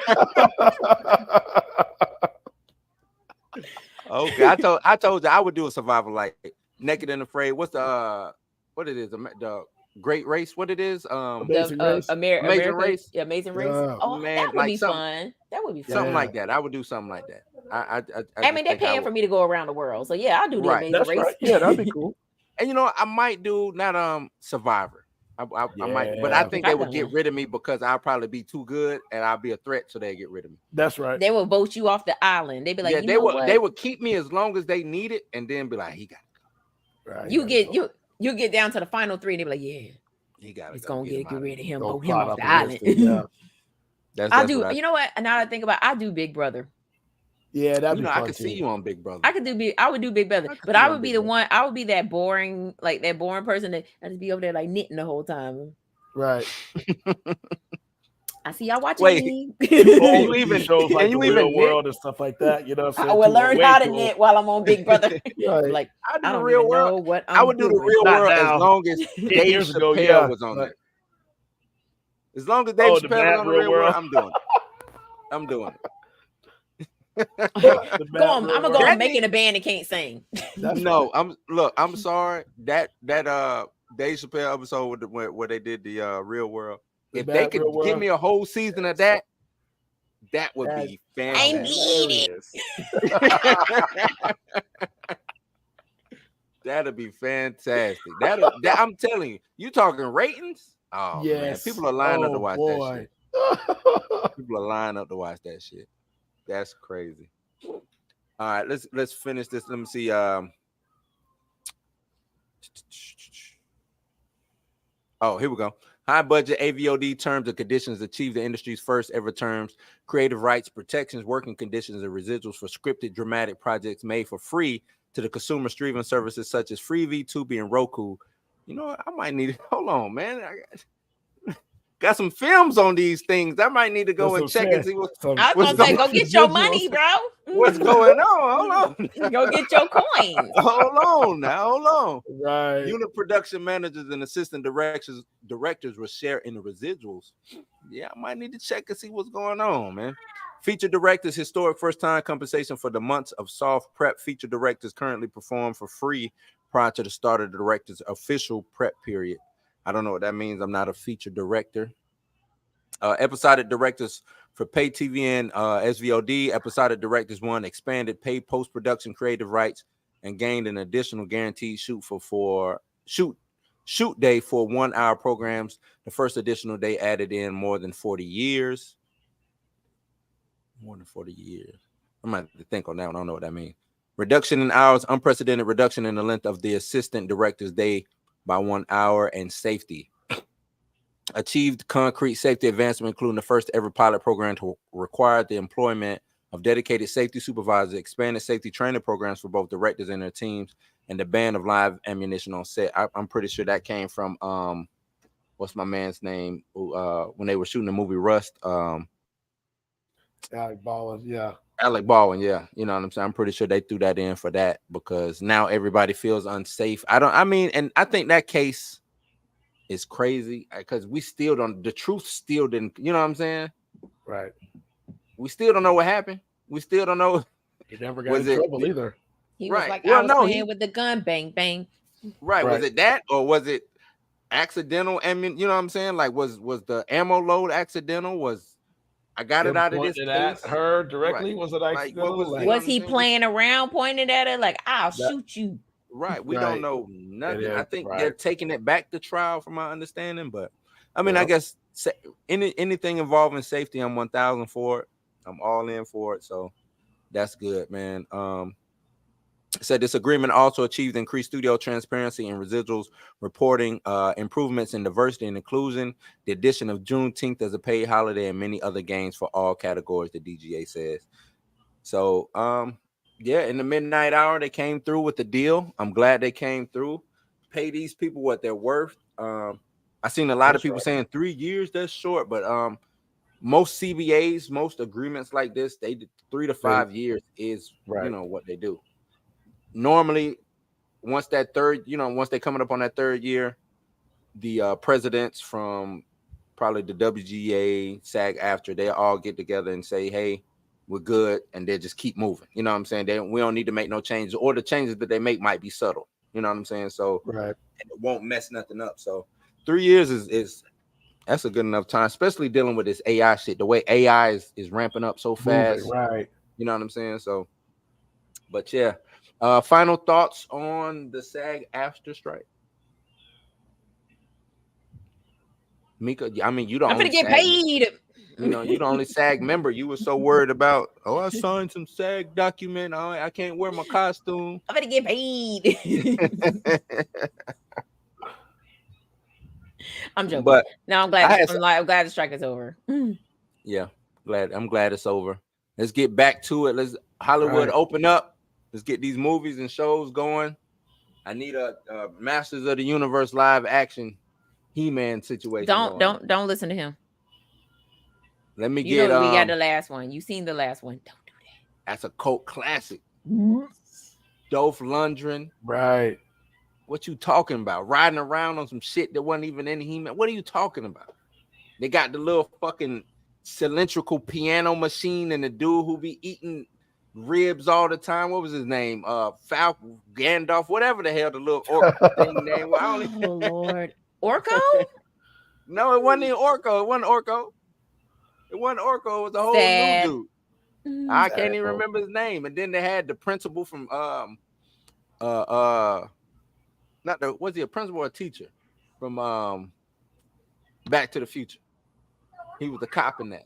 okay. I told you I would do a survival like Naked and Afraid. What's the what it is? The Great Race. What it is? Amazing Race. Amazing America, Race. yeah, Amazing Race. Yeah. Oh, Man, that would like be something, fun. That would be fun. something Yeah. like that. I would do something like that. I I just mean, they're think I paying would. for me to go around the world, so yeah, I'll do the Right. Amazing That's Race. right. Yeah, that'd be cool. And you know, I might do not Survivor. I might, but I Yeah. think If I they would done get one. rid of me because I'll probably be too good and I'll be a threat, so they get rid of me. That's right. They will vote you off the island. They'd be like, Yeah, you they know would what? they would keep me as long as they need it, and then be like, he got Right. You gotta get go. you get down to the final three, and they be like, yeah, he got it's gonna get rid of him, Go vote him climb off up the against island. it, yeah. That's I what do. I, You know what? Now that I think about it, I do Big Brother. Yeah, that'd you be know, I fun could see too. you on Big Brother. I could do big. I would do Big Brother, I could but see I on would be Big the Brother. one. I would be that boring, like that boring person that I just be over there like knitting the whole time. Right. I see y'all watching Wait. me. Bold, you even- shows like and you the even real knit? world and stuff like that. You know what I'm I saying? will People are learn way how to too knit while I'm on Big Brother. Right. Like I do I the don't real even know world. what I would do the doing. real Not world now. as long as 10 Dave years ago, Chappelle yeah, was on but- there. As long as Dave Oh, the Chappelle Mad was on the Real real world, World. I'm doing it. I'm doing it. The Go on, Mad I'm Real gonna go World. on making a band and can't sing. That's No, I'm sorry. That Dave Chappelle episode with where they did the real world. The If they Mad could Real give World. me a whole season of that, that would That's be I'm fantastic. bleeding. That'd be fantastic. I'm telling you, you talking ratings? Oh man, Yes. people are lining up to Oh, watch boy. that shit. People are lining up to watch that shit. That's crazy. All right, let's finish this. Let me see. Oh, here we go. High budget AVOD terms and conditions achieve the industry's first ever terms, creative rights, protections, working conditions, and residuals for scripted dramatic projects made for free to the consumer streaming services such as Freevee, Tubi, and Roku. You know what? I might need it. Hold on, man. I got some films on these things. I might need to go and That's what I'm check and saying. see what, Some- I was What's gonna say, going- go get your money, bro. what's going on. Hold on. Go get your coins. Hold on now. Hold on. Right. Unit production managers and assistant directors will share in the residuals. Yeah, I might need to check and see what's going on, man. Feature directors, historic first-time compensation for the months of soft prep. Feature directors currently perform for free prior to the start of the director's official prep period. I don't know what that means. I'm not a feature director. Episodic directors for pay TV and SVOD. Episodic directors won expanded pay post-production creative rights and gained an additional guaranteed shoot day for 1 hour programs. The first additional day added in more than 40 years. More than 40 years. I might have to think on that one. I don't know what that means. Reduction in hours, unprecedented reduction in the length of the assistant director's day by 1 hour, and safety. Achieved concrete safety advancement, including the first ever pilot program to require the employment of dedicated safety supervisors, expanded safety training programs for both directors and their teams, and the ban of live ammunition on set. I'm pretty sure that came from what's my man's name? When they were shooting the movie Rust. Alec Baldwin, yeah. Alec Baldwin, yeah. You know what I'm saying? I'm pretty sure they threw that in for that because now everybody feels unsafe. And I think that case is crazy because we still don't, the truth still didn't, you know what I'm saying? Right. We still don't know what happened. We still don't know. He never got Was in it- trouble either. He Right. was like, Well, I was no, playing he- with the gun, bang, bang. Right. Right. Was it that or was it accidental? I mean, you know what I'm saying? Like, was the ammo load accidental? Was I got Him it out of this pointing at case? her directly. Right. Was it Like, accidental? what was Like, You know Was what I'm he saying? playing around, pointing at her like, I'll That- shoot you? Right. We Right. don't know nothing. is, I think right. they're taking it back to trial from my understanding. But I mean, I Well. guess anything involving safety, I'm 1,000 for it. I'm all in for it. So that's good, man. It said this agreement also achieved increased studio transparency and residuals reporting, improvements in diversity and inclusion, the addition of Juneteenth as a paid holiday, and many other gains for all categories, the DGA says. So Yeah, in the midnight hour, they came through with the deal. I'm glad they came through. Pay these people what they're worth. I seen a lot of That's people right. saying 3 years, that's short, but most CBAs, most agreements like this, they did 3 to 5 years is Right. what they do. Normally, once that third, once they coming up on that third year, the presidents from probably the WGA, SAG after, they all get together and say, hey, we're good, and they just keep moving. You know what I'm saying? We don't need to make no changes, or the changes that they make might be subtle. You know what I'm saying? So Right. it won't mess nothing up. So 3 years is that's a good enough time, especially dealing with this AI shit. The way AI is ramping up so Moving. fast. Right. You know what I'm saying? So, but yeah. Final thoughts on the SAG after strike, Mika. I mean, you the I'm only gonna get SAG. paid. You the only SAG member. You were so worried about. Oh, I signed some SAG document. Oh, I can't wear my costume. I'm gonna get paid. I'm joking. But No, I'm I glad. had, I'm glad the strike is over. yeah, I'm glad it's over. Let's get back to it. Let's Hollywood Right. open up. Let's get these movies and shows going. I need a Masters of the Universe live action He-Man situation Don't going. don't don't listen to him. Let me You get know we got the last one. You seen the last one. Don't do that's a cult classic. that. Dolph Lundgren. Right. What you talking about? Riding around on some shit that wasn't even in He-Man. What are you talking about? They got the little fucking cylindrical piano machine and the dude who be eating ribs all the time. What was his name? Falcon, Gandalf, whatever the hell the little orc thing name was. I don't even... Oh Lord, Orko. No, it wasn't even Orko. It wasn't Orko. It wasn't Orko. It was a whole Sad. new dude. I Sad, can't even bro. remember his name. And then they had the principal from not the was he a principal or a teacher from Back to the Future? He was a cop in that.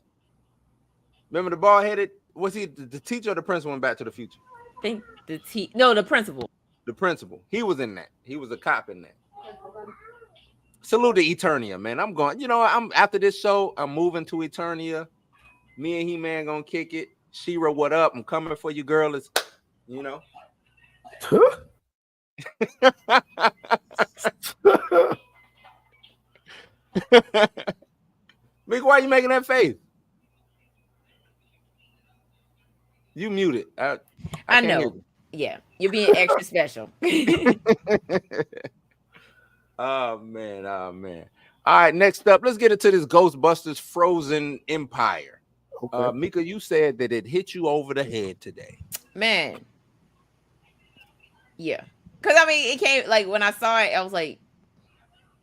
Remember the bald headed? Was he the teacher or the principal in Back to the Future? Think the principal. The principal. He was in that. He was a cop in that. Salute to Eternia, man. I'm going. I'm after this show. I'm moving to Eternia. Me and He-Man gonna kick it. She-Ra, what up? I'm coming for you, girl. It's Mick, why are you making that face? You muted. I I can't know. hear you. Yeah, you're being extra special. Oh man. All right, next up, let's get into this Ghostbusters Frozen Empire. Okay. Mika, you said that it hit you over the head today. Man. Yeah. Cause I mean it came like when I saw it, I was like,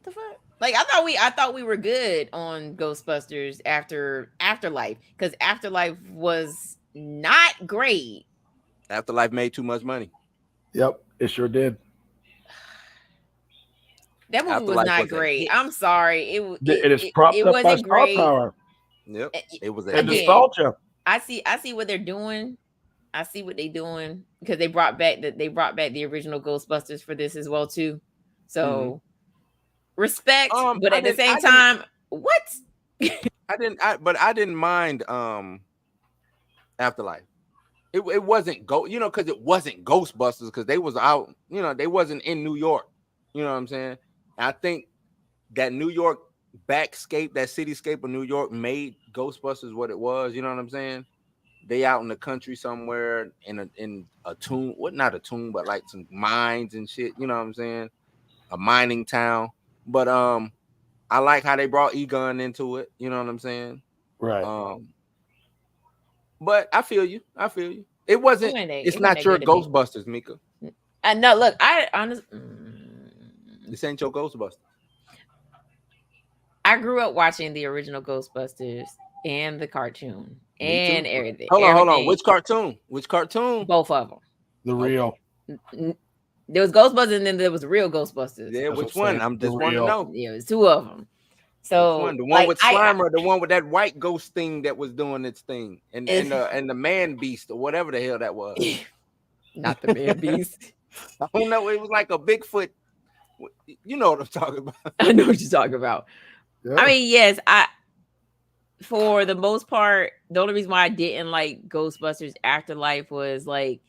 the fuck? Like I thought we were good on Ghostbusters after Afterlife. Because Afterlife was not great. Afterlife made too much money. Yep. It sure did. That movie was Afterlife not was a great. hit. I'm sorry. It is propped up by wasn't star great. power Yep. It was a and hit. Again, nostalgia. I see what they're doing. I see what they're doing because they brought back the original Ghostbusters for this as well too. So respect, but I at the didn't- same I didn't- time, what? I didn't mind Afterlife. It wasn't because it wasn't Ghostbusters because they was out, they wasn't in New York. You know what I'm saying? And I think that New York backscape, that cityscape of New York made Ghostbusters what it was. You know what I'm saying? They out in the country somewhere in a tomb, not a tomb, but like some mines and shit. You know what I'm saying? A mining town. But I like how they brought Egon into it. You know what I'm saying? Right. But I feel you. It wasn't. It's not your Ghostbusters, Mika. No, look, I honestly, This ain't your Ghostbusters. I grew up watching the original Ghostbusters and the cartoon and everything. Hold on. Which cartoon? Both of them. The real. There was Ghostbusters and then there was the real Ghostbusters. Yeah, That's which what I'm one? saying. I'm just The wanting to real. know. Yeah, it was two of them. So The one like, with Slimer, the one with that white ghost thing that was doing its thing, and the man beast or whatever the hell that was. Not the man beast. I don't know. It was like a Bigfoot. You know what I'm talking about. I know what you're talking about. Yeah. I mean, yes, for the most part, the only reason why I didn't like Ghostbusters Afterlife was like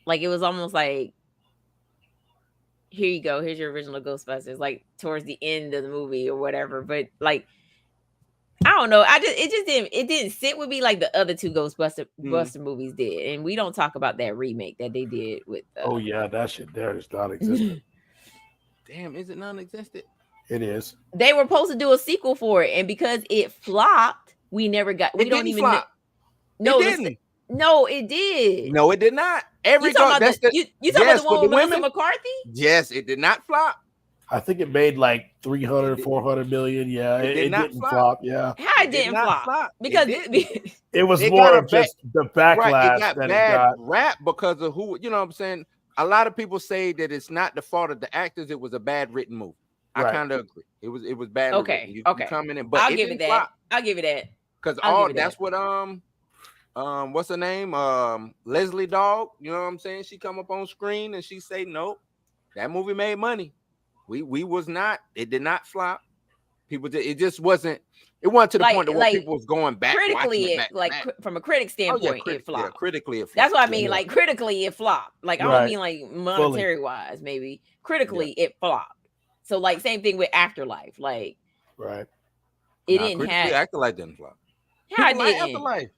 Like it was almost like, here you go, here's your original Ghostbusters, like towards the end of the movie or whatever. But like, I don't know. It didn't sit with me like the other two Buster movies did. And we don't talk about that remake that they did with Oh yeah, that shit there is non-existent. Damn, is it non-existent? It is. They were supposed to do a sequel for it, and because it flopped, we never got. We It don't didn't even flop. know. No, It didn't. no, it did. No, it did not. Every You talking about that's you talking yes, about the one with with the Melissa women? McCarthy? Yes, it did not flop. I think it made like 300, It did- 400 million. Yeah, it it, did not didn't flop. flop. Yeah, How it It did didn't not flop? flop. Because it was It more got a of just the Right, backlash it got that bad it got. rap because of who, you know what I'm saying? A lot of people say that it's not the fault of the actors, it was a bad written movie. I Right. kind of agree. It was badly Okay, written. You okay. coming in, but I'll it give it didn't that. flop I'll give it that. because I'll all give it that's that. what what's her name? Leslie Dog, you know what I'm saying? She come up on screen and she say, nope, that movie made money. We was not, it did not flop. People did, it just wasn't, it wasn't to the point where people was going back critically, watching it back to like back. From a critic standpoint, it flopped. Yeah, critically it flopped. That's what I mean. Yeah. Like critically, it flopped. Like I Right. don't mean like monetary wise, maybe critically it flopped. So like same thing with Afterlife. Like Right. it didn't have. Afterlife didn't flop. How People like didn't? Afterlife.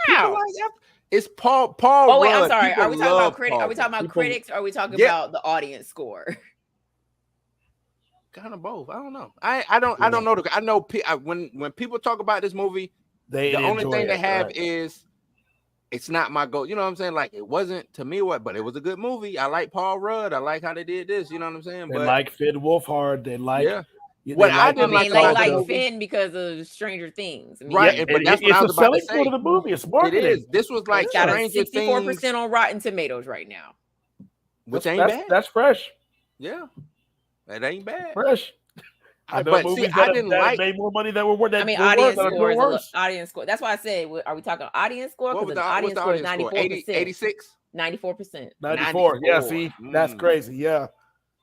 How? People like it's Paul. Oh wait, Rudd. I'm sorry. People Are we talking love about critics? Paul Are we talking Rudd. about critics? Or are we talking Yeah. about the audience score? Kind of both. I don't know. I don't know. I know when people talk about this movie, They the only enjoy thing it, they have right. is it's not my goal. You know what I'm saying? Like it wasn't to me but it was a good movie. I like Paul Rudd. I like how they did this. You know what I'm saying? They But like Finn Wolfhard. They like. yeah. They What I like didn't I mean, like they about the like movie- Finn because of Stranger Things. I mean, Right, Yeah, but that's what it's I a was about to selling say. point of the movie. It's It marketing. is. This was like it's got a Stranger 64% Things, on Rotten Tomatoes right now. which that's, ain't bad. That's fresh. Yeah, that ain't bad. Fresh. I know But movies see, I didn't that like. made more money that were worth. I mean, were audience that are score doing is a worse. audience score. That's why I said, are we talking audience score? What was Because the audience score is audience score? 94%. 86? 94%. 94. Yeah, see, that's crazy. Yeah,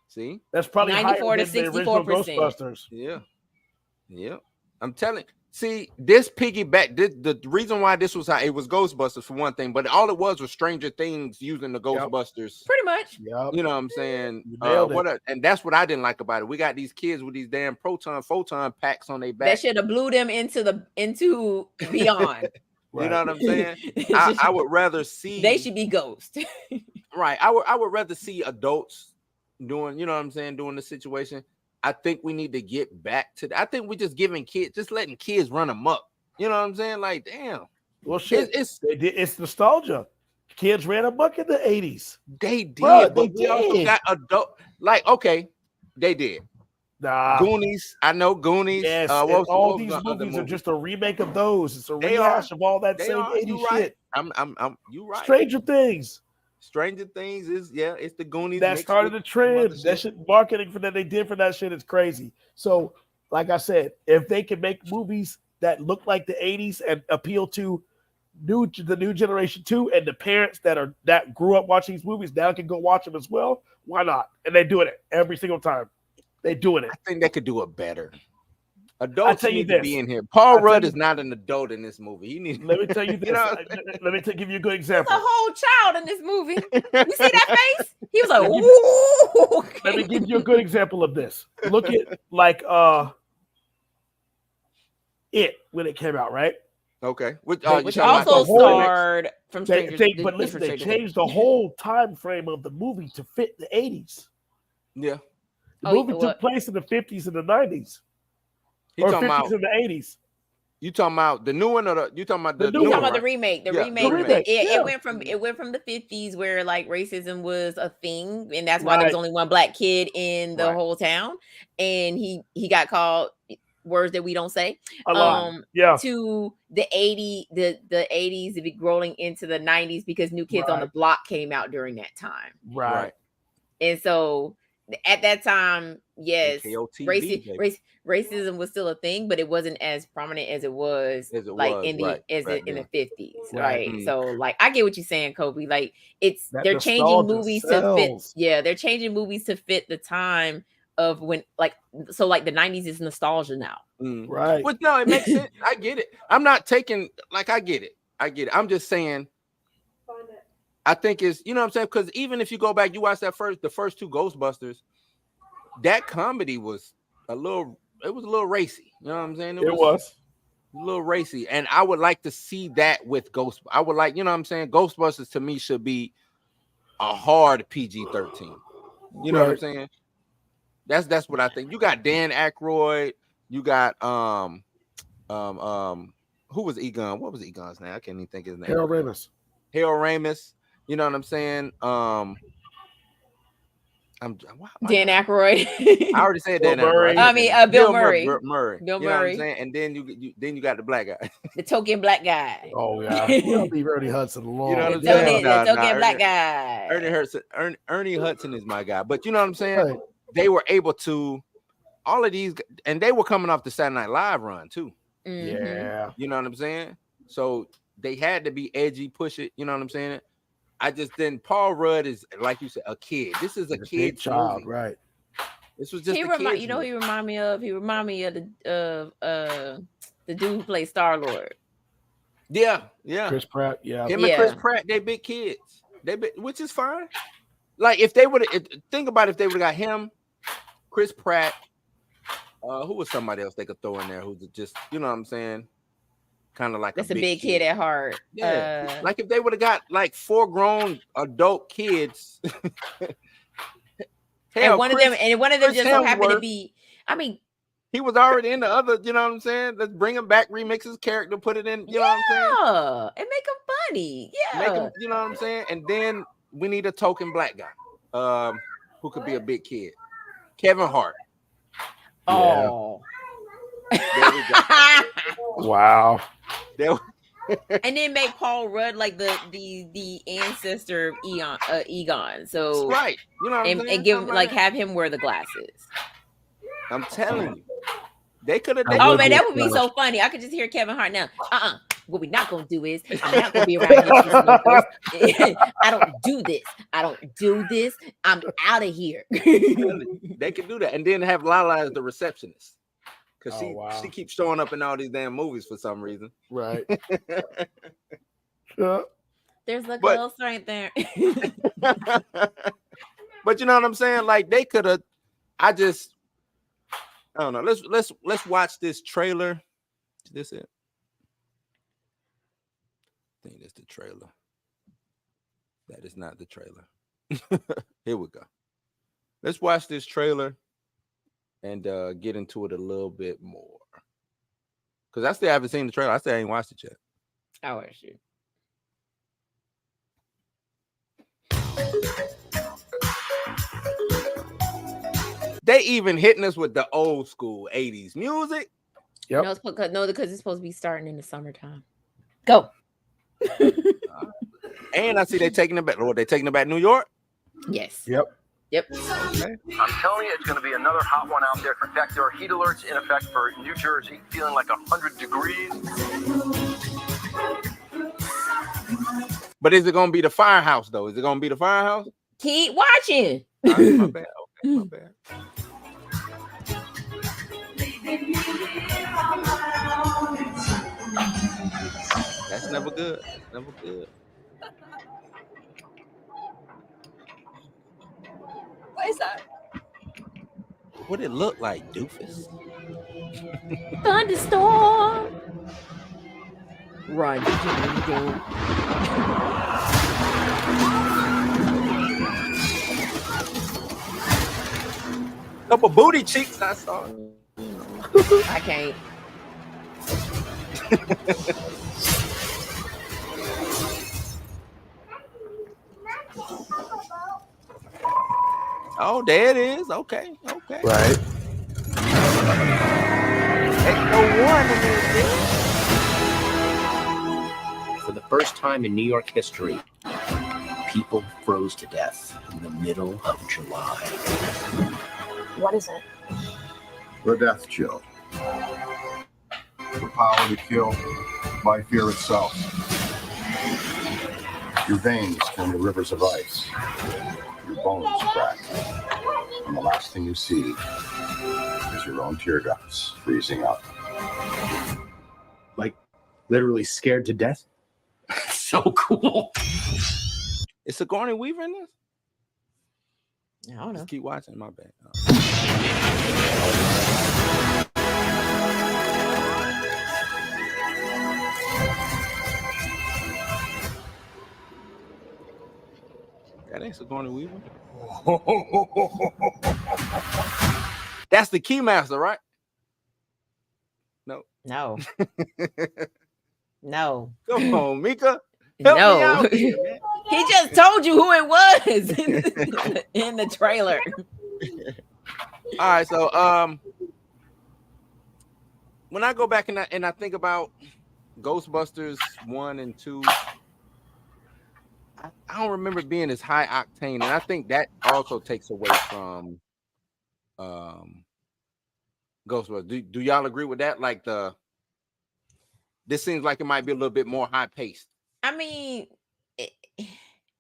See, that's probably 94 higher to than the original 64%. Ghostbusters. yeah. I'm telling. See, this piggyback. The reason why this was how it was Ghostbusters for one thing, but all it was Stranger Things using the Ghostbusters. Pretty much. Yeah, You know what I'm saying? You nailed it. And that's what I didn't like about it. We got these kids with these damn photon packs on their back. That should have blew them into beyond. You know what I'm saying? I would rather see. They should be ghost. Right. I would rather see adults doing, you know what I'm saying, doing the situation. I think we need to get back to I think we're just giving kids, just letting kids run amok. You know what I'm saying? Like, damn. Well, shit, it's nostalgia. Kids ran amok in the 80s. They did, Bruh, but we also got adult. Like, okay, they did. Nah. Goonies. I know Goonies. Yes, all these movies are just a remake of those. It's a rehash of all that same 80s shit. You right. Stranger Things. Stranger Things is it's the Goonies. That started a trend. That shit, marketing for that they did for that shit is crazy. So, like I said, if they can make movies that look like the 80s and appeal to the new generation too, and the parents that grew up watching these movies now can go watch them as well, why not? And they're doing it every single time. They're doing it. I think they could do it better. Adults need to be in here. Paul Rudd is not an adult in this movie. He needs. Let me tell you this. Let me give you a good example. There's a whole child in this movie. You see that face? He was like, "Ooh." Let me give you a good example of this. Look at like It when it came out, right? Okay. Which also starred from Stranger Things. But listen, they changed the whole time frame of the movie to fit the 80s. Yeah. The movie took place in the 50s and the 90s. Or 50s and the 80s. You talking about the new one, or you talking about the new one? You talking about the remake? The remake. Yeah. It went from the 50s where like racism was a thing, and that's why there was only one black kid in the whole town, and he got called words that we don't say. To the 80s, rolling into the 90s because New Kids on the Block came out during that time. Right. And so at that time, yes, racism was still a thing, but it wasn't as prominent as it was in the 50s, right? Mm-hmm. So like I get what you're saying, Kobe. Like they're changing movies to fit. Yeah, they're changing movies to fit the time of when the 90s is nostalgia now. Right. But no, it makes sense. I get it. I'm not taking I get it. I'm just saying I think it's, you know what I'm saying? Because even if you go back, you watch the first two Ghostbusters, that comedy was it was a little racy. You know what I'm saying? It was. A little racy. And I would like to see that with I would like, you know what I'm saying? Ghostbusters to me should be a hard PG-13. You know what I'm saying? That's what I think. You got Dan Aykroyd, you got who was Egon? What was Egon's name? I can't even think his name. Harold Ramis. You know what I'm saying? Dan Aykroyd. I already said Dan Murray. Aykroyd. I mean, Bill Murray. Bill Bill Murray. You know what I'm saying? And then you got the black guy. The token black guy. Oh yeah, we'll leave Ernie Hudson alone. You know what I'm The saying? token black guy. Ernie Hudson is my guy. But you know what I'm saying? Right. They were able to all of these, and they were coming off the Saturday Night Live run too. Mhm. Yeah. You know what I'm saying? So they had to be edgy, push it. You know what I'm saying? I just didn't. Paul Rudd is, like you said, a kid. This is a kid child, movie. right? This was just He remind me of the dude who plays Star-Lord. Yeah. Chris Pratt, yeah. Him and Chris Pratt, they big kids. Which is fine. Like if they would think about if they would have got him, Chris Pratt, who was somebody else they could throw in there who's just, you know what I'm saying? Kind of like that's a big kid at heart. Yeah. Like if they would have got like 4 grown adult kids. Hell, and one of them just so happened to Hemsworth, be, I mean, he was already in the other, you know what I'm saying? Let's bring him back, remix his character, put it in, you know what I'm saying? Yeah, and make him funny. Yeah. Make him, you know what I'm saying? And then we need a token black guy. Who could be a big kid. Kevin Hart. Oh. There we go. Wow. And then make Paul Rudd like the ancestor of Egon. So right. You know what I'm saying? And give him like have him wear the glasses. I'm telling you. They could have. Oh man, that would be so funny. I could just hear Kevin Hart now. What we're not gonna do is I'm not gonna be around here. I don't do this. I don't do this. I'm out of here. They could do that, and then have Lala as the receptionist because she keeps showing up in all these damn movies for some reason. Right. Yeah. There's a ghost right there. But you know what I'm saying? Like they could have. I don't know. Let's watch this trailer. Is this it? I think that's the trailer. That is not the trailer. Here we go. Let's watch this trailer and get into it a little bit more. Because I still haven't seen the trailer. I still ain't watched it yet. I watched it. They even hitting us with the old school 80s music. Yep. No, because it's supposed to be starting in the summertime. Go. And I see they taking it back. Lord, they taking it back to New York? Yes. Yep. Okay. I'm telling you, it's going to be another hot one out there. In fact, there are heat alerts in effect for New Jersey, feeling like 100 degrees. But is it going to be the firehouse, though? Is it going to be the firehouse? Keep watching. My bad. Okay, my bad. That's never good. That's never good. What is that? What it look like, doofus? Thunderstorm. Run. Couple booty cheeks I saw. I can't. Oh, there it is. Okay. Right. For the first time in New York history, people froze to death in the middle of July. What is it? The death chill. The power to kill by fear itself. Your veins turn to rivers of ice. Your bones crack. And the last thing you see is your own teardrops freezing up. Like, literally scared to death? So cool. Is Sigourney Weaver in this? I don't know. Just keep watching. My bad. That ain't Sigourney Weaver. That's the Keymaster, right? No. No. No. Come on, Mika. Help me No. out here, man. He just told you who it was in the trailer. All right, so when I go back and I think about Ghostbusters 1 and 2, I don't remember it being as high octane, and I think that also takes away from Ghostbusters. Do y'all agree with that? Like this seems like it might be a little bit more high paced. I mean,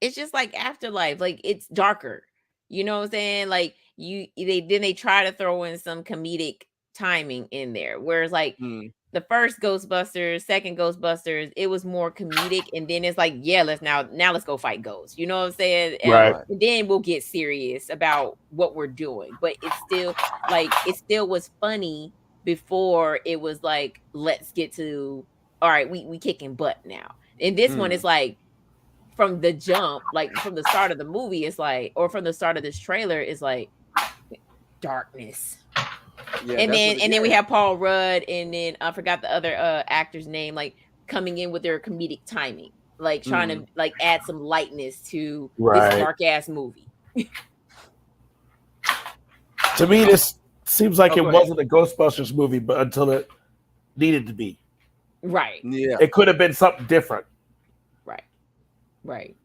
it's just like Afterlife, like it's darker. You know what I'm saying? Like they try to throw in some comedic timing in there, whereas like the first Ghostbusters, second Ghostbusters, it was more comedic, and then it's like, yeah, let's go fight ghosts. You know what I'm saying? Right. And then we'll get serious about what we're doing. But it's still like it still was funny before it was like, let's get to all right, we kicking butt now. And this one is like from the jump, like from the start of the movie, it's like, or from the start of this trailer, it's like darkness. Yeah, and then we have Paul Rudd, and then I forgot the other actor's name, like coming in with their comedic timing, like trying to like add some lightness to this dark ass movie. To me, this seems like it wasn't a Ghostbusters movie, but until it needed to be. Right. Yeah. It could have been something different. Right.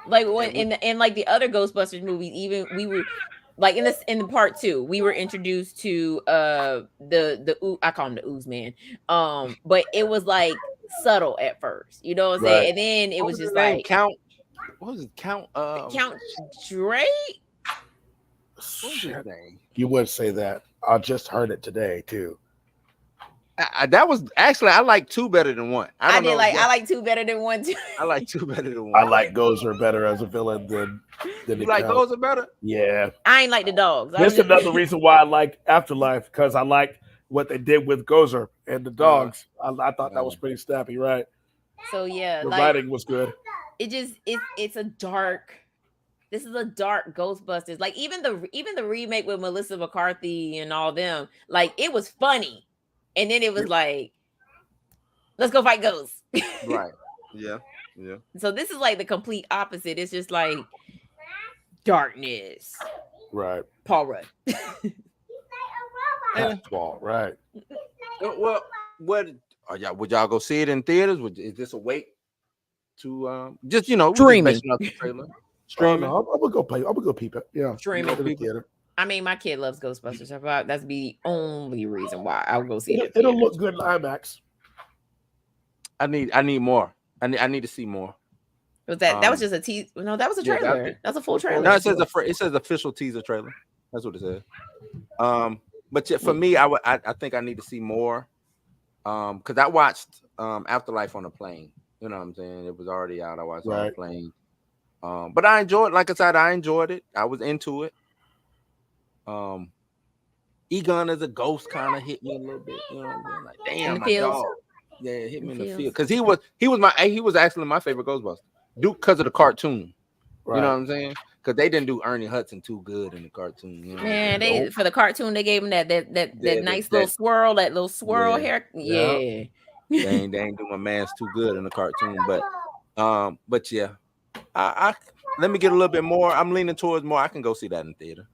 Like when in like the other Ghostbusters movies, even we were like in the part 2, we were introduced to the I call him the ooze man. But it was like subtle at first, you know what I'm saying? And then it was just like Count. What was it? Count Drake? What was his name? You would say that. I just heard it today too. That was actually I like 2 better than 1. I like 2 better than 1 too. I like 2 better than 1. I like Gozer better as a villain than you like Gozer better? Yeah. I ain't like the dogs. That's another reason why I like Afterlife, because I like what they did with Gozer and the dogs. I thought that was pretty snappy, right? So yeah, the like, writing was good. It's a dark. This is a dark Ghostbusters. Like even the remake with Melissa McCarthy and all them, like it was funny. And then it was like, let's go fight ghosts. Right. Yeah. So this is like the complete opposite. It's just like darkness. Right. Paul Rudd. Paul, right. Well, would y'all go see it in theaters? Is this a wait to just streaming? Streaming. I'm gonna go play. I'm gonna go peep it. Yeah. Streaming. I mean, my kid loves Ghostbusters. So that's the only reason why I'll go see it. It'll look good in IMAX. I need more. I need to see more. Was that was just a tease? No, that was a trailer. That's a full trailer. No, it says official teaser trailer. That's what it says. But for me, I think I need to see more. Because I watched Afterlife on a plane. You know what I'm saying? It was already out. I watched it on a plane. But I enjoyed. Like I said, I enjoyed it. I was into it. Egon as a ghost kind of hit me a little bit. You know what I'm saying? Like, damn, my dog. Yeah, it hit me in the field because he was actually my favorite Ghostbuster, because of the cartoon. Right. You know what I'm saying? Because they didn't do Ernie Hudson too good in the cartoon. You know? Man, for the cartoon they gave him that nice little swirl, that little swirl hair. Yeah, they ain't do my man's too good in the cartoon, but yeah, I let me get a little bit more. I'm leaning towards more. I can go see that in theater.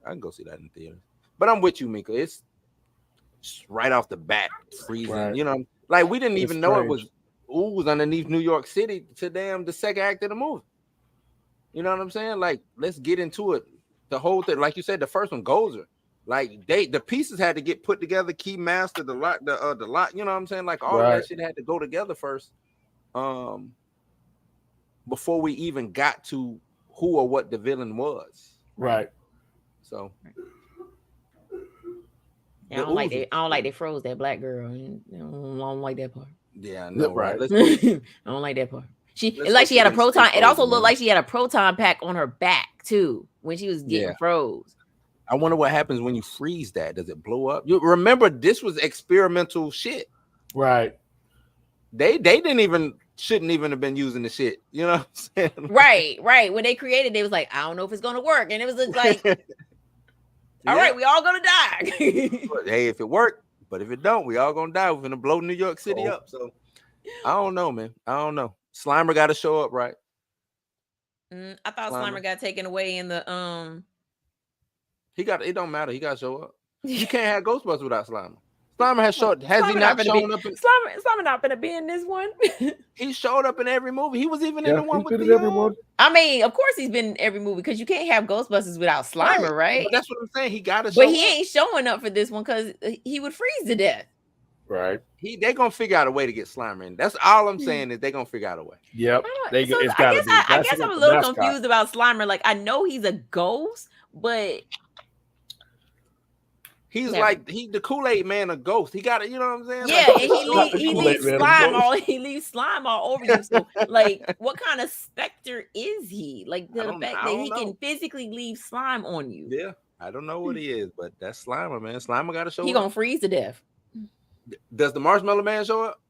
But I'm with you, Mika. It's right off the bat freezing. Right. You know, like we didn't even know it was ooze underneath New York City to the second act of the movie. You know what I'm saying? Like, let's get into it. The whole thing, like you said, the first one, Gozer. Like the pieces had to get put together. Keymaster, the lot. You know what I'm saying? Like all that shit had to go together first, before we even got to who or what the villain was. Right. So. I don't like they froze that black girl. I don't like that part. Yeah, I know, right? I don't like that part. It's Let's like hope she had a didn't stay proton. It also frozen, looked man. like she had a proton pack on her back too when she was getting Yeah. froze. I wonder what happens when you freeze that. Does it blow up? You remember this was experimental shit. Right. They shouldn't even have been using the shit. You know what I'm saying? Right. When they created it, it was like, I don't know if it's gonna work. And it was just like, all right, we all gonna die. Hey, if it worked, but if it don't, we all gonna die. We're gonna blow New York City Oh. up. So I don't know, man. I don't know. Slimer got to show up, right? I thought Slimer got taken away in the He got it. Don't matter. He got to show up. You can't have Ghostbusters without Slimer. Slimer has showed. Has he not shown up? Slimer not gonna be in this one. He showed up in every movie. He was even in the one he's with been the in everyone. I mean, of course he's been in every movie because you can't have Ghostbusters without Slimer, right? But that's what I'm saying. He got to show But up. he ain't showing up for this one because he would freeze to death. Right. They're gonna figure out a way to get Slimer in. That's all I'm saying is they're gonna figure out a way. Yep. It's I gotta guess be. I guess I'm a little confused about Slimer. Like I know he's a ghost, but he's like the Kool-Aid man, a ghost. He got it. You know what I'm saying? Yeah, like, and he leaves slime all over you. So like, what kind of specter is he? Like the fact that he can physically leave slime on you. Yeah, I don't know what he is, but that's Slimer, man. Slimer got to show up. He gonna freeze to death. Does the Marshmallow Man show up?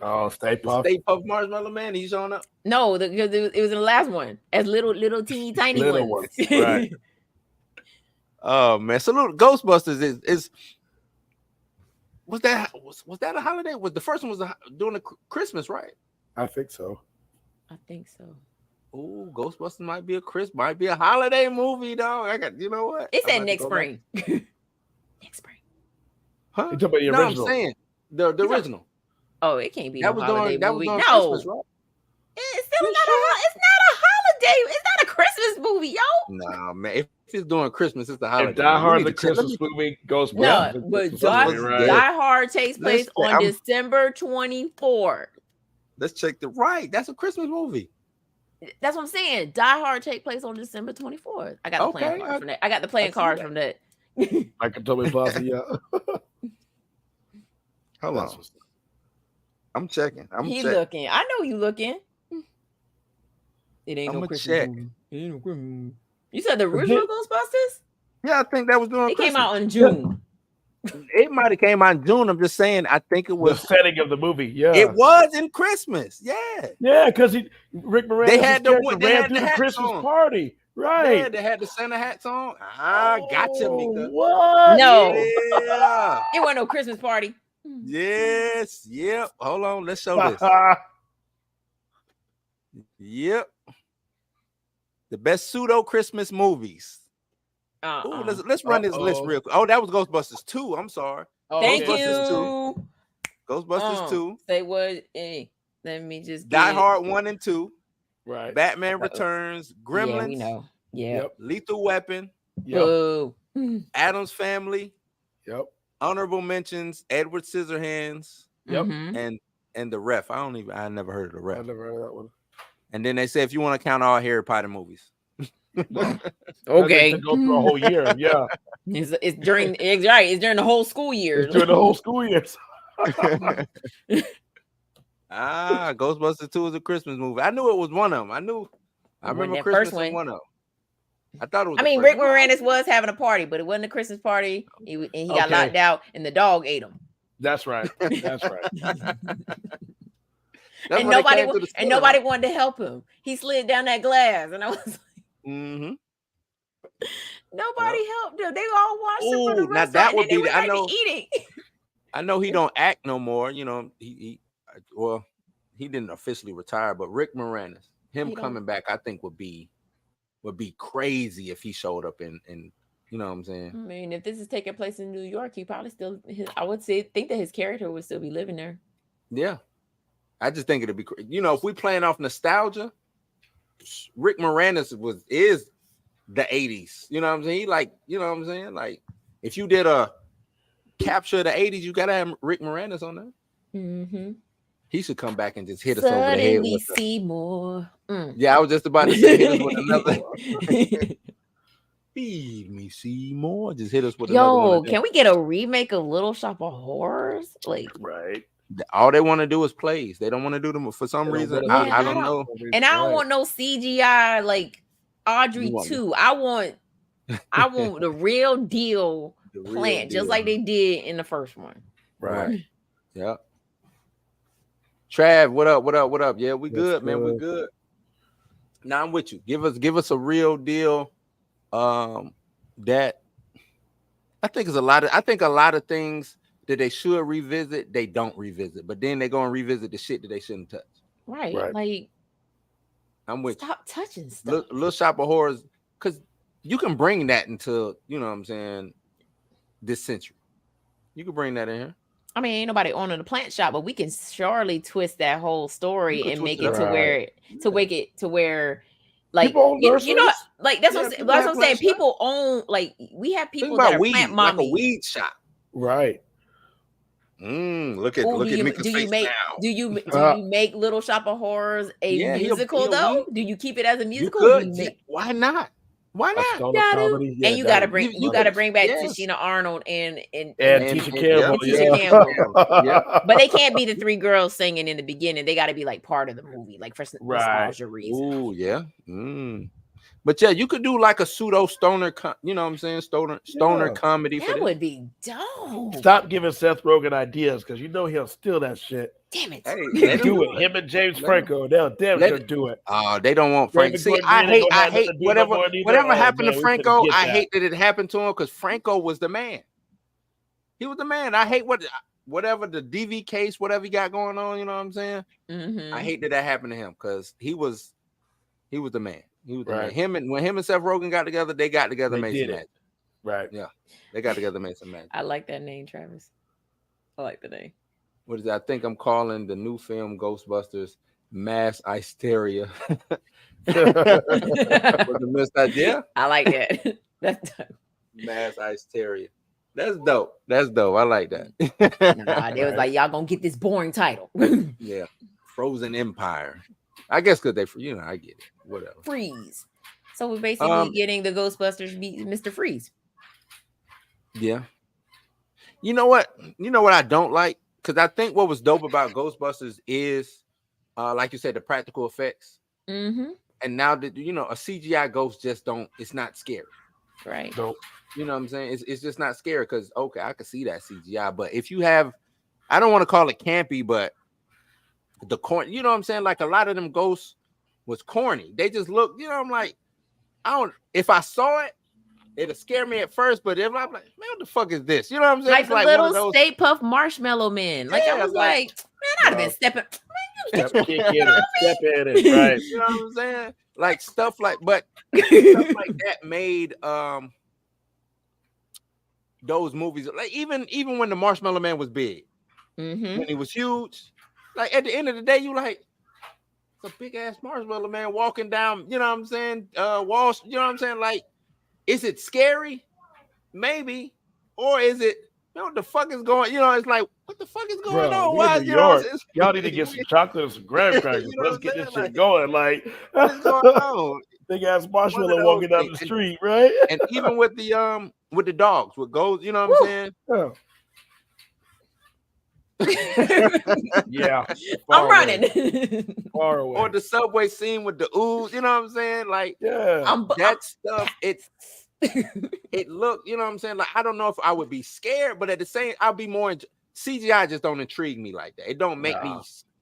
Oh, Stay Puft. Stay Puft Marshmallow Man. He's showing up. No, because it was in the last one as little teeny tiny Little ones. Right. Oh man, salute Ghostbusters is was that a holiday? Was the first one was during the Christmas, right? I think so. I think so. Oh, Ghostbusters might be a holiday movie, dog. I got, you know what? It said next spring. Next spring. Huh? You talking about the No, original? I'm saying the original. Oh, it can't be That no was holiday during movie. Christmas, No, right? it's still not a holiday. It's not a Christmas movie, yo. Nah, man. If it's during Christmas, it's the holiday. If Die Hard You the need to check- Christmas movie, Ghostbusters. No, the but Christmas Die movie, right? Hard takes place Let's- on December 24th. Let's check the right. That's a Christmas movie. That's what I'm saying. Die Hard take place on December 24th. I got the playing card from that. I got the playing card from that. Like Tommy Plaza, yeah. Hold on. I'm checking. He looking. I know you looking. It ain't I'm no gonna Christmas check. movie. It ain't no Christmas movie. You said the original Ghostbusters? Yeah, I think that was during It Christmas. came out in June. It might have came out in June. I'm just saying. I think it The was. setting of the movie, yeah. It was in Christmas. Yeah. Yeah, because Rick Moranis They had the ran through the hats Christmas on. party. Right. Yeah, they had the Santa hats on. Ah, gotcha, Mika. What? No. Yeah. It wasn't no Christmas party. Yes. Yep. Hold on. Let's show this. Yep. The best pseudo Christmas movies. Ooh, let's run this list real quick. Oh, that was Ghostbusters 2. I'm sorry. Thank Ghostbusters you. 2. Ghostbusters 2. Say what? Hey, let me just Die Hard 1 and 2. Right. Batman Returns. Gremlins. Yeah, we know. Yeah. Yep. Lethal Weapon. Yep. Boo. Adam's Family. Yep. Honorable mentions. Edward Scissorhands. Yep. Mhm. And the Ref. I never heard of the I Ref. never heard of that one. And then they say if you want to count all Harry Potter movies. Okay. To go through a whole year. Yeah. It's during it's during the whole school year. It's during the whole school year. Ghostbusters 2 is a Christmas movie. I knew it was one of them. I remember that Christmas first one. in one of them. I thought it was. I mean, Rick Moranis was having a party, but it wasn't a Christmas party. He got Okay. locked out, and the dog ate him. That's right. That's right. And nobody wanted to help him. He slid down that glass, and I was like, Mm-hmm. nobody helped him. They all watched him from the Ooh, now restaurant. that would and then be they the- went I back know- to eating. I know he don't act no more. You know, he didn't officially retire, but Rick Moranis, him He don't- coming back, I think would be crazy if he showed up in you know what I'm saying? I mean, if this is taking place in New York, he probably still. I would think that his character would still be living there. Yeah. I just think it'd be, if we playing off nostalgia, Rick Moranis is the 80s. You know what I'm saying? He like, you know what I'm saying? Like, if you did a capture of the 80s, you gotta have Rick Moranis on there. Mm-hmm. He should come back and just hit us over the head. Suddenly With the, see more. yeah, I was just about to say hit us with another. Feed me, Seymour. Just hit us with another one. Yo, can we get a remake of Little Shop of Horrors? Like, Right. All they want to do is plays. They don't want to do them for some reason. Yeah, I I don't know. And I don't want no CGI like Audrey You want- 2. I want the real deal The real plant, just deal. like they did in the first one. Right. Yeah. Trav, what up? What up? What up? Yeah, we That's good, man. We good. good. Now I'm with you. Give us a real deal. That I think a lot of things that they should revisit, they don't revisit, but then they're gonna revisit the shit that they shouldn't touch. Right. Right. Like I'm with stop touching stuff. you. Little Shop of Horrors, because you can bring that into, you know what I'm saying, this century. You can bring that in here. I mean, ain't nobody owning the plant shop, but we can surely twist that whole story You can and twist make it it to up. where like People own you know nurseries. like that's Yeah, what people that's have what I'm saying. plant shops. People own like we have Think people that about are weed, plant like a mommies. weed shop. Right. Look at Ooh, look do at you Mika's face make now. do you make Little Shop of Horrors a Yeah, he a musical though? weed. Do you keep it as a You musical? Or do could. you make Why not? Why A not? stoner gotta- comedy. Yeah, and you that gotta would bring be you funny. gotta bring back Yes. Tashina Arnold and And and- Tisha and- Campbell. yeah. Tisha Yeah. Campbell. Yeah. But they can't be the three girls singing in the beginning. They got to be like part of the movie, like for Right. nostalgia reasons. Ooh, yeah. But yeah, you could do like a pseudo stoner, you know what I'm saying? Stoner Yeah. comedy for That this. would be dope. Stop giving Seth Rogen ideas because you know he'll steal that shit. Damn it. Hey, He let can him do it. Him and James Let Franco, they'll damn let sure it- do it. They don't want Frank. David See, Gordon I Green hate ain't gonna have nothing to do no whatever more neither. whatever Oh, happened man, to we Franco. finna get I that. hate that it happened to him because Franco was the man. He was the man. I hate whatever the DV case, whatever he got going on. You know what I'm saying? Mhm. I hate that happened to him because he was the man. He was the Right. man. When him and Seth Rogen got together, they got together, They made did some it. magic. Right. Yeah, they got together, made some magic. I like that name, Travis. I like the name. What is that? I think I'm calling the new film Ghostbusters Mass Hysteria. Was a missed idea? I like that. That's dope. Mass Hysteria. That's dope. That's dope. I like that. Nah, they was like, y'all gonna get this boring title. Yeah. Frozen Empire. I guess because they, I get it. Whatever. Freeze. So we're basically getting the Ghostbusters beat Mr. Freeze. Yeah. You know what? I don't like? Because I think what was dope about Ghostbusters is, like you said, the practical effects. Mm-hmm. And now that a CGI ghost just don't. It's not scary. Right. Nope. You know what I'm saying? It's just not scary because okay, I can see that CGI. But if you have, I don't want to call it campy, but the corn, you know what I'm saying? Like a lot of them ghosts was corny. They just look, I'm like, if I saw it, it'll scare me at first, but if I'm like, man, what the fuck is this? You know what I'm saying? Like It's the like one of little those- Stay Puft Marshmallow Man. Like I Yeah, was like- like, man, I'd have been stepping. Step in it. Right. You know what I'm saying? Like stuff like that made those movies like even when the Marshmallow Man was big, Mm-hmm. when he was huge, like at the end of the day, you like it's a big ass Marshmallow Man walking down, you know what I'm saying? Walls, you know what I'm saying? Like, is it scary? Maybe, or is it? What the fuck is going? It's like what the fuck is going Bro, on? we Why in New you know, York. Y'all need to get some chocolate and some graham crackers. You know what Let's I'm get saying? this shit Like, going. Like, what is going on? big ass marshmallow One of walking those down the things. street, right? And even with the dogs, with goes, you know what I'm saying? Yeah. Yeah. I'm Far running. away. Far away. Or the subway scene with the ooze, you know what I'm saying? Like yeah. that stuff, it looked, you know what I'm saying? Like I don't know if I would be scared, but at the same, I'll be more CGI just don't intrigue me like that. It don't make me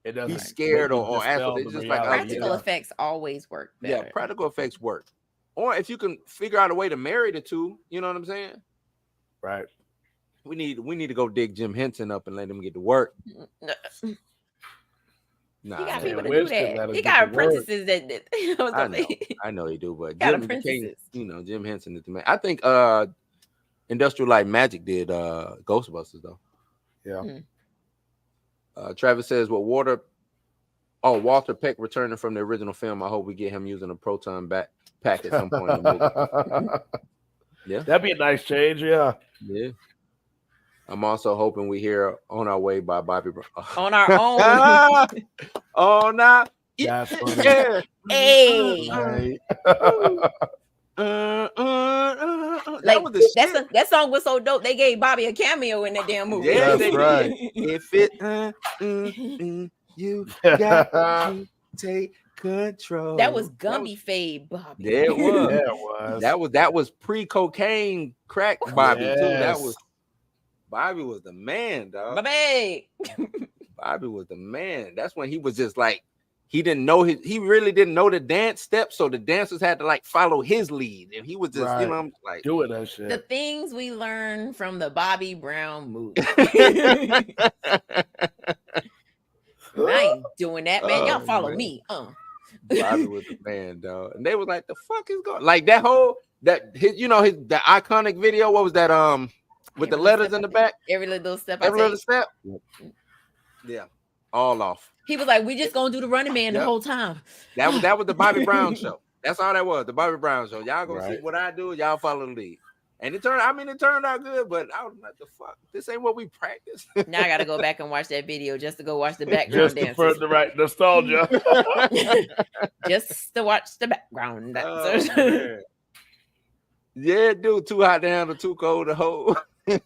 It doesn't be scared make you or ask dispel for it. It's the just like reality. Practical Yeah. effects always work better. yeah, practical effects work. Or if you can figure out a way to marry the two, you know what I'm saying? Right. We need to go dig Jim Henson up and let him get to work. Nah, He got man. people to do Winston let that. him He get got to work. apprentices that I know he do, but Got Jim apprentices. Jim Henson is the man. I think Industrial Light Magic did Ghostbusters though. Yeah. Travis says, Walter Peck returning from the original film. I hope we get him using a proton pack at some point in the movie. Yeah. That'd be a nice change. Yeah. Yeah. I'm also hoping we hear "On Our Way" by Bobby Brown. on our own. Oh, now. That's funny. Yeah. Hey. Right. Like was the shit. that song was so dope. They gave Bobby a cameo in that damn movie. Yeah, That's they right. did. If it you got to take control. That was Gumby Fade Bobby. Yeah, it was. Yeah, it was. That was pre-cocaine crack Bobby too. That Yes. was Bobby was the man, dog. Bobby. Bobby was the man. That's when he was just like he really didn't know the dance steps, so the dancers had to like follow his lead, and he was just Right. you know like Doing that shit. The things we learned from the Bobby Brown movie. I ain't doing that, man. Y'all Oh, follow man. me. Bobby was the man, dog. And they was like, the fuck is going like that whole the iconic video. What was that? With the Every letters step in the I back, Every little step I every little take. step. Yeah, all off. He was like, we just gonna do the Running Man the Yep. whole time. That was the Bobby Brown show. That's all that was. The Bobby Brown show. Y'all gonna see Right. what I do. Y'all follow the lead. And it turned out good, but I was like, the fuck, this ain't what we practice. Now I gotta go back and watch that video just to go watch the background Just for dancers. the right nostalgia. Just to watch the background Oh, dancers. man. Yeah, dude, too hot to handle, too cold to hold. Call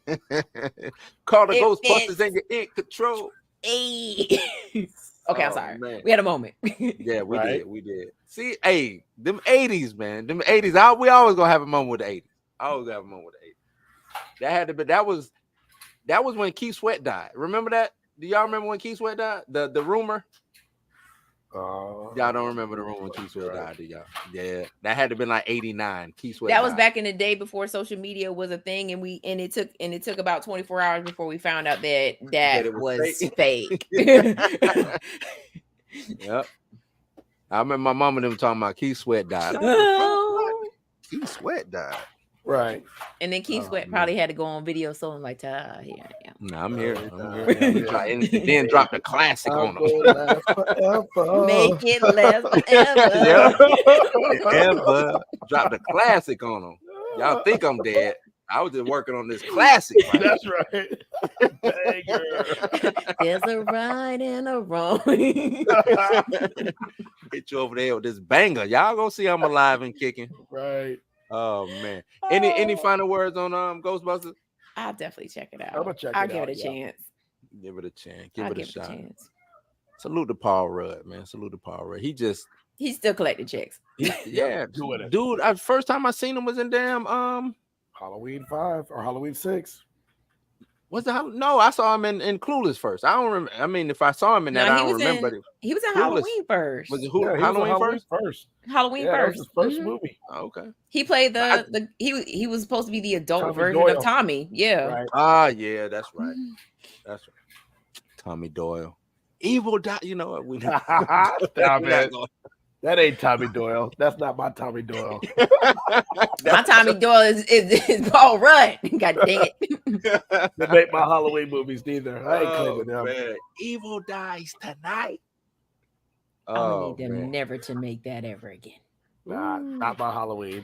the It Ghostbusters fits. and you're in control. Hey. Okay, I'm Oh, sorry. man. We had a moment. Yeah, we Right. did. See, hey, them 80s, man. Them 80s. We always gonna have a moment with the 80s. Always have a moment with the 80s. That had to be that was when Keith Sweat died. Remember that? Do y'all remember when Keith Sweat died? The rumor? Y'all don't remember the rumor when Keith Sweat died, do y'all? Yeah, that had to been like 89. Keith Sweat That was died. back in the day before social media was a thing, and it took about 24 hours before we found out that it was was fake. Yep. I remember my mom and them talking about Keith Sweat died. I'm like, Oh. Keith Sweat died. Right. And then Keith Oh, Sweat man. probably had to go on video, so I'm like, here I am. Nah, I'm here. yeah, yeah. And then drop the classic on them. Make it last forever. Ever drop the classic on them. Y'all think I'm dead. I was just working on this classic. Right? That's right. Banger. There's a right and a wrong. Hit you over there with this banger. Y'all gonna see I'm alive and kicking. Right. Oh man. Any final words on Ghostbusters? I'll definitely check it out. I'm gonna check I'll it give out, it a yeah. chance. Give it a chance. Give I'll it a give it a shot. chance. Salute to Paul Rudd, man. Salute to Paul Rudd. He just He's still collecting checks. yeah, Doing it. dude. First time I seen him was in damn Halloween 5 or Halloween 6. no, I saw him in Clueless first. I don't remember. I mean, if I saw him in that, No, I he don't was remember. He was in Clueless. Halloween first. Was it Yeah, he was in Halloween first? Halloween Yeah, that was first. his first Mhm. movie. Oh, okay. He played I- he was supposed to be the adult Tommy version Doyle. of Tommy. Yeah. Right. Ah, yeah, that's right. That's right. Tommy Doyle. Evil die. You know what? We Stop we're not it. going- That ain't Tommy Doyle. That's not my Tommy Doyle. My Tommy Doyle is Paul Rudd. God dang it. They make my Halloween movies neither. I ain't claiming them. man. Evil dies tonight. I'm gonna Oh, need them man. never to make that ever again. Nah, not my Halloween.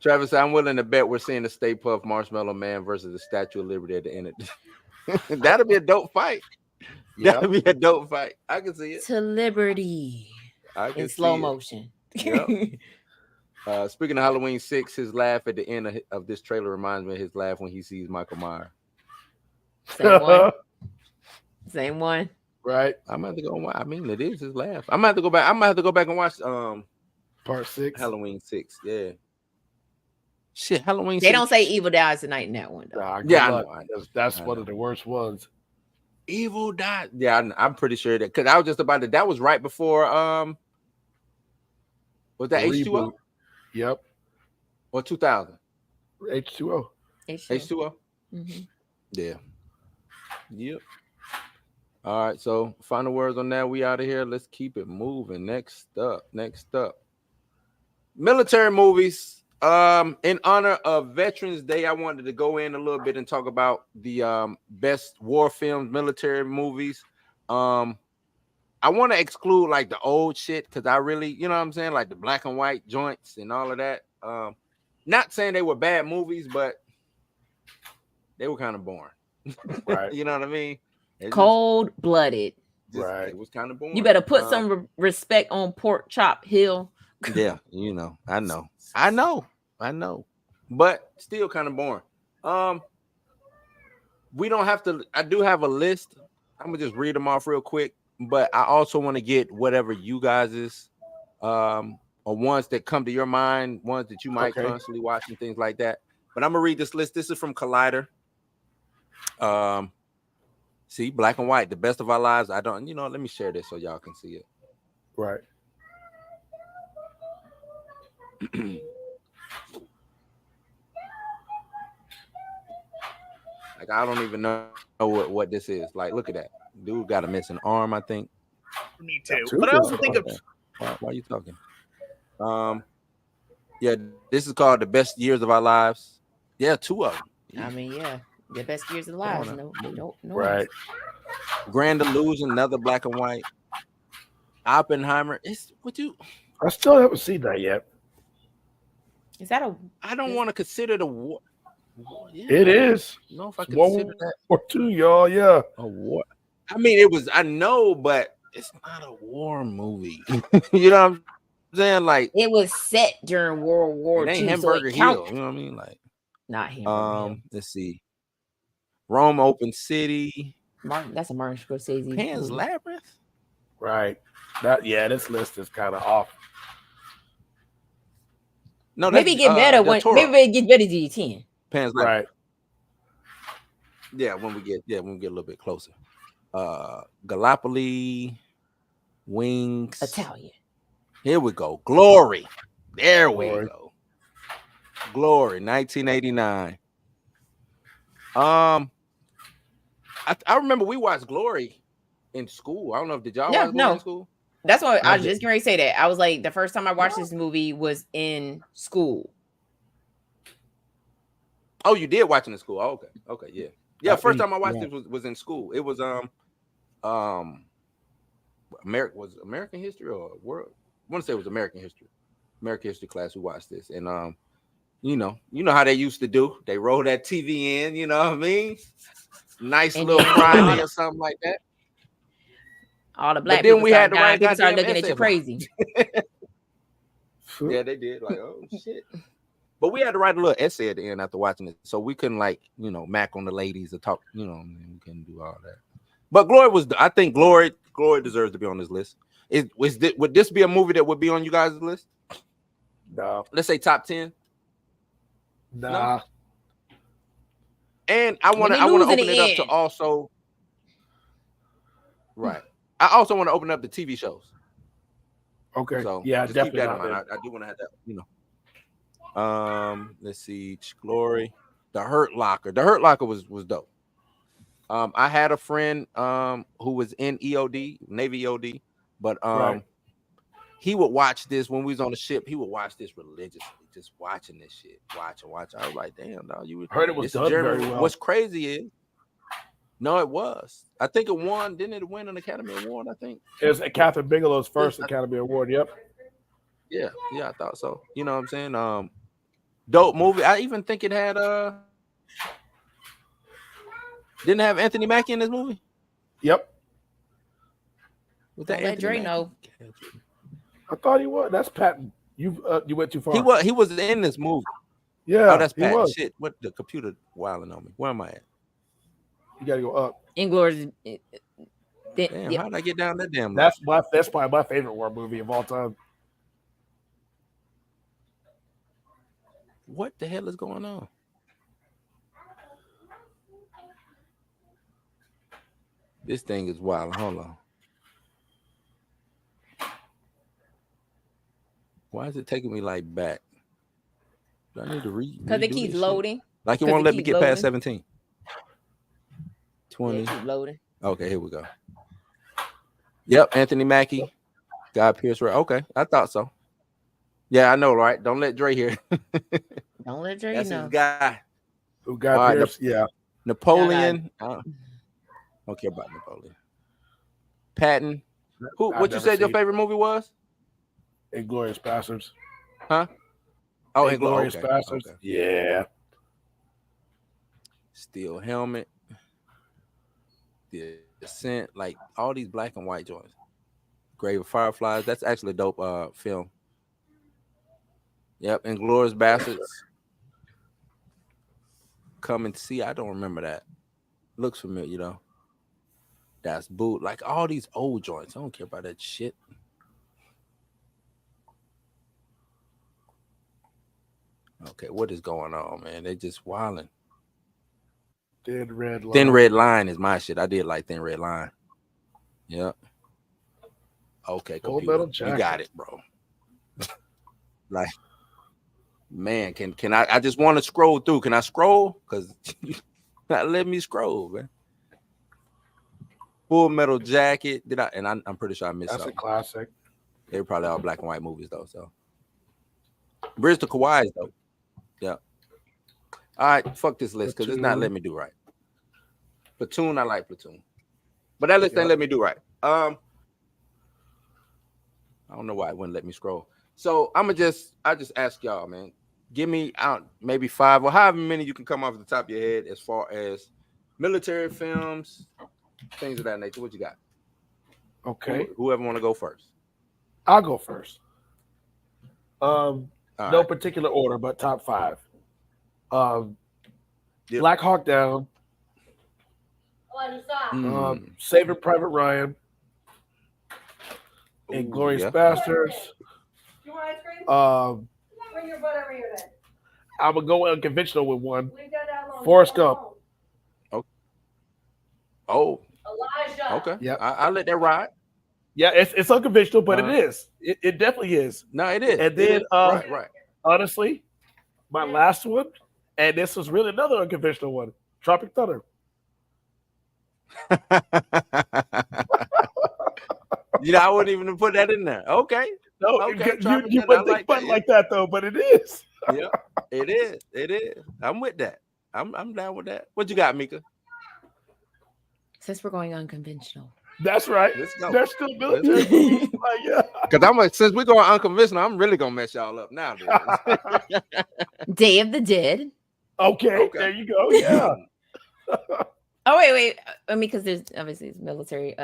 Travis, I'm willing to bet we're seeing the Stay Puft Marshmallow Man versus the Statue of Liberty at the end of That'll be a dope fight. That'll be a dope fight. I can see it. To Liberty I can in see slow it. motion. Yep. Speaking of Halloween 6, his laugh at the end of this trailer reminds me of his laugh when he sees Michael Myers. Same one. Same one. Right. I'm gonna have to go. I mean, it is his laugh. I'm gonna have to go back. I'm gonna have to go back and watch Part 6. Halloween 6. Yeah. Shit, Halloween. They 6. don't say evil dies tonight in that one though. Nah, Yeah, I good know, luck. I know. That's I one know. of the worst ones. Evil died. Yeah, I'm pretty sure that because I was just about to. That was right before was that The H2O reboot. Yep. or 2000? H2O. H2O. Mhm. Yeah. Yep. All right. So final words on that. We out of here. Let's keep it moving. Next up. Military movies. In honor of Veterans Day, I wanted to go in a little bit and talk about the best war films, military movies. I want to exclude like the old shit because I really, you know what I'm saying, like the black and white joints and all of that. Not saying they were bad movies, but they were kind of boring. Right. You know what I mean? It Cold blooded. Right. It was kind of boring. You better put some respect on Pork Chop Hill. Yeah, you know, I know. but still kind of boring. We don't have to. I do have a list. I'm gonna just read them off real quick, but I also want to get whatever you guys' or ones that come to your mind, ones that you might Okay. constantly watch and things like that. But I'm gonna read this list. This is from Collider. See, black and white, the best of our lives. I don't, let me share this so y'all can see it. Right. Like I don't even know what this is. Like, look at that. Dude got a missing arm, I think. Me too. Two But I good also think of ones. Why are you talking? Yeah, this is called The Best Years of Our Lives. Yeah, two of them. I mean, yeah, the best years of Come lives. on now. No. Right. Grand Illusion, another black and white. Oppenheimer. It's what you. I still haven't seen that yet. Is that a? I don't want to consider the war. Yeah, It is. I don't know if I It's World consider that War II, y'all. Yeah. a war. I mean, it was. I know, but it's not a war movie. You know what I'm saying? Like It was set during World War it ain't II, Hamburger so it Hill. counts. You know what I mean? Like Not Hamburger Hill. let's see. Rome Open City. That's a Martin Scorsese. Pan's movie. Labyrinth. Right. This list is kind of off. No, Maybe it get better Del when Toro. maybe it get better to G10. Pan's Labyrinth. Right. Yeah, when we get a little bit closer. Gallipoli, Wings. Italian. Here we go. Glory. There we Glory. go. Glory, 1989. I remember we watched Glory in school. I don't know if did y'all watch Glory in school? That's why I was did. just going to say that. I was like, the first time I watched this movie was in school. Oh, you did watch it in school. Oh, okay, yeah. Yeah, first time I watched yeah. it was in school. It was American history or world? I want to say it was American history class. We watched this, and you know how they used to do. They roll that TV in, you know what I mean? Nice And little then- Friday or something like that. All the black then people we started had to dying. write People started goddamn looking at you essay about crazy. Yeah, they did. Like, oh shit. But we had to write a little essay at the end after watching it, so we couldn't mac on the ladies or talk. We couldn't do all that. But Glory I think Glory deserves to be on this list. Would this be a movie that would be on you guys' list? No. Let's say top 10. Nah. And I want to lose in open the it up to end. also. Right. I also want to open up the TV shows. Okay. So yeah, just keep definitely. that in mind. I do want to have that. Let's see. Glory. The Hurt Locker. The Hurt Locker was dope. I had a friend who was in EOD, Navy EOD, but Right. he would watch this when we was on the ship. He would watch this religiously, just watching this shit, watch. I was like, damn, dog, you Heard it was done very well. What's crazy is, no, it was. I think it won. Didn't it win an Academy Award? I think It was Catherine Bigelow's first Academy Award. Yep. Yeah, I thought so. You know what I'm saying? Dope movie. I even think it had didn't it have Anthony Mackie in this movie? Yep. Was Don't let Anthony Dre Mackie? know. I thought he was. That's Patton. You went too far. He was in this movie. Yeah. Oh, that's he Pat. was. Shit, what the computer wilding on me? Where am I at? You got to go up. Inglourious. Damn, how did I get down that damn? That's probably my favorite war movie of all time. What the hell is going on? This thing is wild. Hold on. Why is it taking me like back? Do I need to read? Because it keeps loading. Like it 'Cause won't it let me keeps get loading. past 17. Yeah, 20. it keeps loading. Okay, here we go. Yep, Anthony Mackie, Guy Pearce. Okay, I thought so. Yeah, I know, right? Don't let Dre hear. Don't let Dre That's know. his guy. Who got All right, Pierce? Yeah. Napoleon. I don't care about Napoleon. Patton. Who? I've What you never said your seen favorite movie was? Inglourious Bastards. Huh? Oh, Inglourious okay, Bastards. okay. Yeah. Steel Helmet. The Descent. Like all these black and white joints. Grave of Fireflies. That's actually a dope film. Yep, Inglourious Bastards. Come and See. I don't remember that. Looks familiar though. That's Boot. Like all these old joints. I don't care about that shit. Okay, what is going on, man? They just wilding. Thin Red Line. Thin Red Line is my shit. I did like Thin Red Line. Yep. Okay, Full computer. Metal You Jacket. got it, bro. Like, man, can I just want to scroll through. Can I scroll? Because not let me scroll, man. Full Metal Jacket. Did I? And I'm pretty sure I missed That's a something. classic. They were probably all black and white movies though. So Bridge to Kauai's though. Yeah. All right, fuck this list because it's not letting me do right. Platoon, I like Platoon, but that list ain't let me do right. I don't know why it wouldn't let me scroll. So I just ask y'all, man. Give me out maybe 5 or however many you can come off the top of your head as far as military films, things of that nature. What you got? Okay. Whoever want to go first. I'll go first. All No right. particular order, but top 5. Yep. Black Hawk Down, Saving Private Ryan, and Ooh, Glorious yeah. Bastards. You want ice cream? Bring your butt over here then. I'm gonna go unconventional with one. Leave that alone. Forrest Gump. Oh, Elijah. okay. Yep. I'll let that ride. Yeah, it's unconventional, but Uh-huh. it is. It definitely is. No, it is. And It then, is. Right. honestly, my last one, and this was really another unconventional one, Tropic Thunder. I wouldn't even put that in there. Okay. No, Okay, you Tropic you Thunder, I wouldn't like think about that, it like that though, but it is. Yeah, it is. It is. I'm with that. I'm down with that. What you got, Mika? Since we're going unconventional. That's right. Let's go. That's still military movies. Like, yeah. Because I'm like, since we're going unconventional, I'm really gonna mess y'all up now. Dude. Day of the Dead. Okay, there you go. Yeah. Oh wait. I mean, because there's obviously this military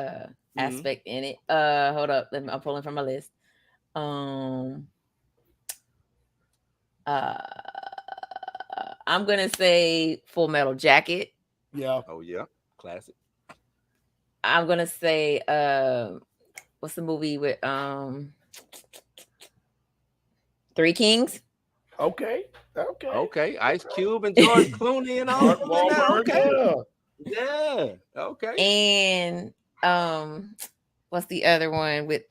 aspect in it. Hold up. I'm pulling from my list. I'm gonna say Full Metal Jacket. Yeah. Oh yeah. Classic. I'm gonna say what's the movie with Three Kings? Okay. Okay. Ice Cube and George Clooney and all. Okay. Yeah. Okay. And what's the other one with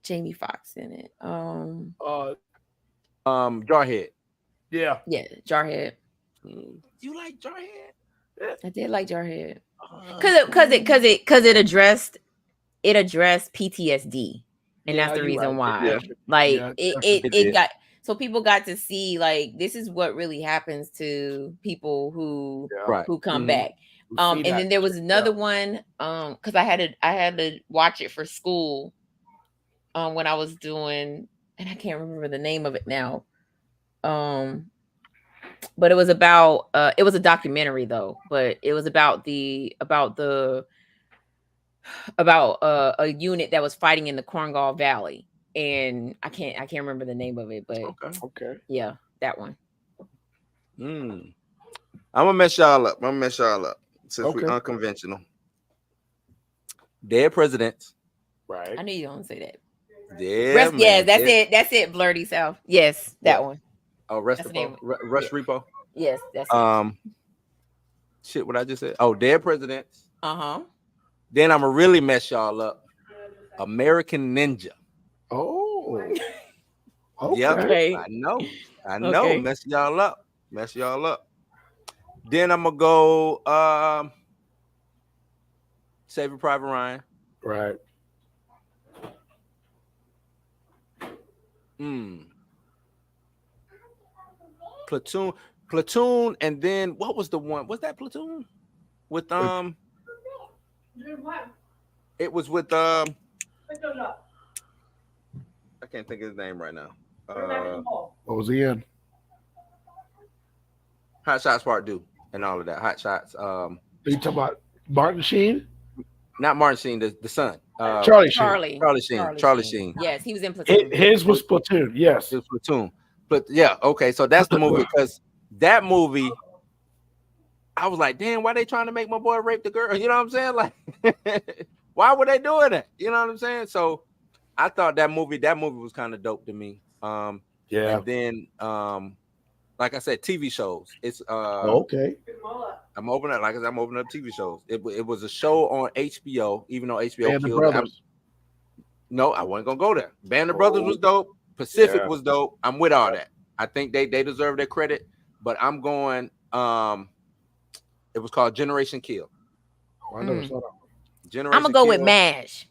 Jamie Foxx in it? Jarhead. Yeah. Yeah, Jarhead. You like Jarhead? I did like Jarhead. Cause it addressed PTSD. And Yeah, that's the you're reason right. why. Yeah. Like Yeah, it did. got so people got to see like this is what really happens to people who Right. who come Mhm. back. See And that. then there was another one because I had to watch it for school when I was doing, and I can't remember the name of it now. But it was about it was a documentary though, but it was about a unit that was fighting in the Korengal Valley, and I can't remember the name of it, but Okay. yeah, that one. I'm gonna mess y'all up. Since Okay. we're unconventional. Dead Presidents. Right. I knew you don't say that. Yeah, man. Yeah, that's it. Blurty South. Yes, that one. Oh, Rush That's the name. Repo. Yes, that's it. Shit, what I just said. Oh, Dead Presidents. Then I'm gonna really mess y'all up. American Ninja. Oh. Okay. Yep. Okay. I know. Okay. Mess y'all up. Then I'm gonna go Saving Private Ryan. Right. Platoon, and then what was the one? Was that Platoon? With it was with I can't think of his name right now. What was he in? Hot Shots Part 2 and all of that. Hot Shots. Are you talking about Martin Sheen? Not Martin Sheen, the son. Charlie Sheen. Charlie Sheen. Yes, he was in Platoon. His was Platoon. Yes. It was Platoon. But yeah, okay. So that's the movie because that movie, I was like, damn, why they trying to make my boy rape the girl? You know what I'm saying? Like, why were they doing that? You know what I'm saying? So I thought that movie was kind of dope to me. Yeah. And then like I said, TV shows. It's Okay. I'm opening up, like I said, I'm opening up TV shows. It was a show on HBO, even though HBO And the killed it. brothers. No, I wasn't gonna go there. Band of Brothers was dope. Pacific Yeah. was dope. I'm with all that. I think they deserve their credit, but I'm going. It was called Generation Kill. I never saw that one. Generation I'm gonna go with Kill. MASH.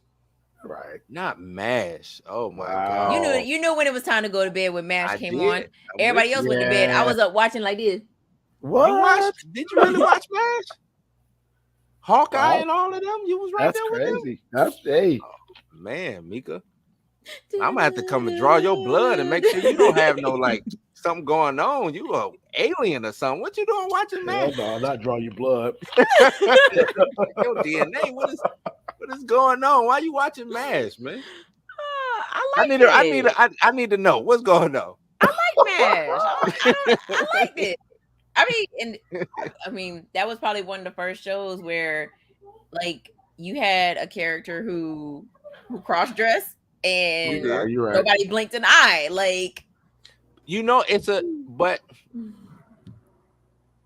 Right. Not MASH. Oh my Wow. god. You knew when it was time to go to bed when MASH I came did. on. I'm Everybody with else you. went to bed. I Yeah. was up watching like this. What? You watched? Did you really watch MASH? Hawkeye Wow. and all of them. You was right That's there with them. crazy. That's hey. Man, Mika, I'm gonna have to come and draw your blood and make sure you don't have no like something going on. You a alien or something. What you doing watching Hell MASH? no, not draw your blood. Your DNA. What is going on? Why you watching MASH, man? I need to know what's going on. MASH. I liked it. I mean, that was probably one of the first shows where, like, you had a character who cross-dressed and Yeah, you're right. nobody blinked an eye. Like, but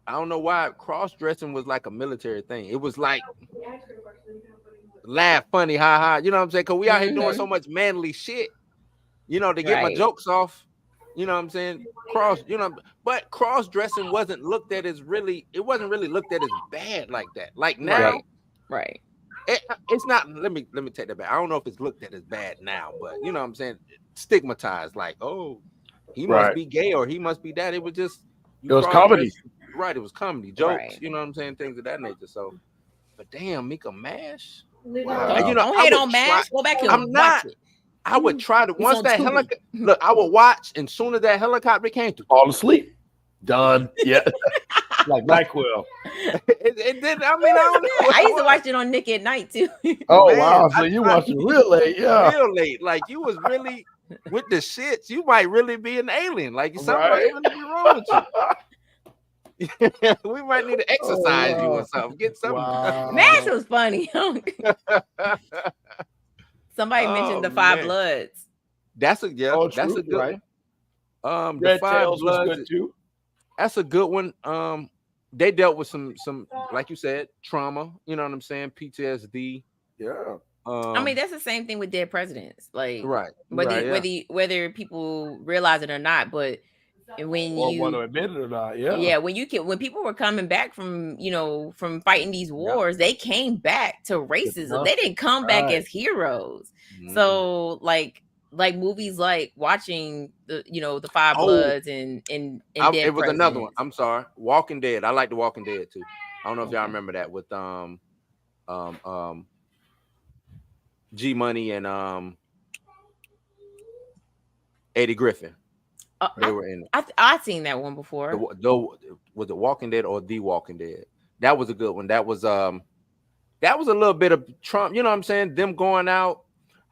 I don't know why cross-dressing was like a military thing. It was like laugh, funny, ha ha. You know what I'm saying? Because we out here doing so much manly shit, to get my Right. jokes off. You know what I'm saying? But cross-dressing wasn't looked at as it wasn't really looked at as bad like that. Like now, right. it's not. Let me take that back. I don't know if it's looked at as bad now, but you know what I'm saying? Stigmatized, like, oh, he must be gay or he must be that. It was just It was comedy. Right, it was comedy, jokes, Right. you know what I'm saying? Things of that nature. So, but damn, Mika MASH. Wow. And, Don't hate on MASH. Go back and I'm watch not. it. I would try to once on that Tubi. helicopter. Look, I would watch, and soon as that helicopter came through, All asleep. Done. Yeah. Like NyQuil. it did. I mean, I don't know. I used to watch it on Nick at Night too. Oh Man, wow. So I you tried- watching real late, yeah. real late. Like you was really with the shits. You might really be an alien. Like something Right. might really be wrong with you. We might need to exercise you or something. Get something. Wow. MASH was funny. Somebody Oh, mentioned the Five man. Bloods. That's a Oh, that's true, a good right? one. The Red Five Tails was Bloods. good too. That's a good one. They dealt with some like you said, trauma. You know what I'm saying? PTSD. Yeah. I mean, that's the same thing with Dead Presidents. Like, right. whether people realize it or not, but when Or you want to admit it or not, yeah. when people were coming back from from fighting these wars, they came back to racism. They didn't come back as heroes. Mhm. So like movies like watching the Five Bloods and Dead it was another one. Presidents. I'm sorry. Walking Dead. I like The Walking Dead too. I don't know if y'all remember that with G Money and Eddie Griffin. They were in it. I seen that one before. Was it Walking Dead or The Walking Dead? That was a good one. That was a little bit of Trump. You know what I'm saying? Them going out.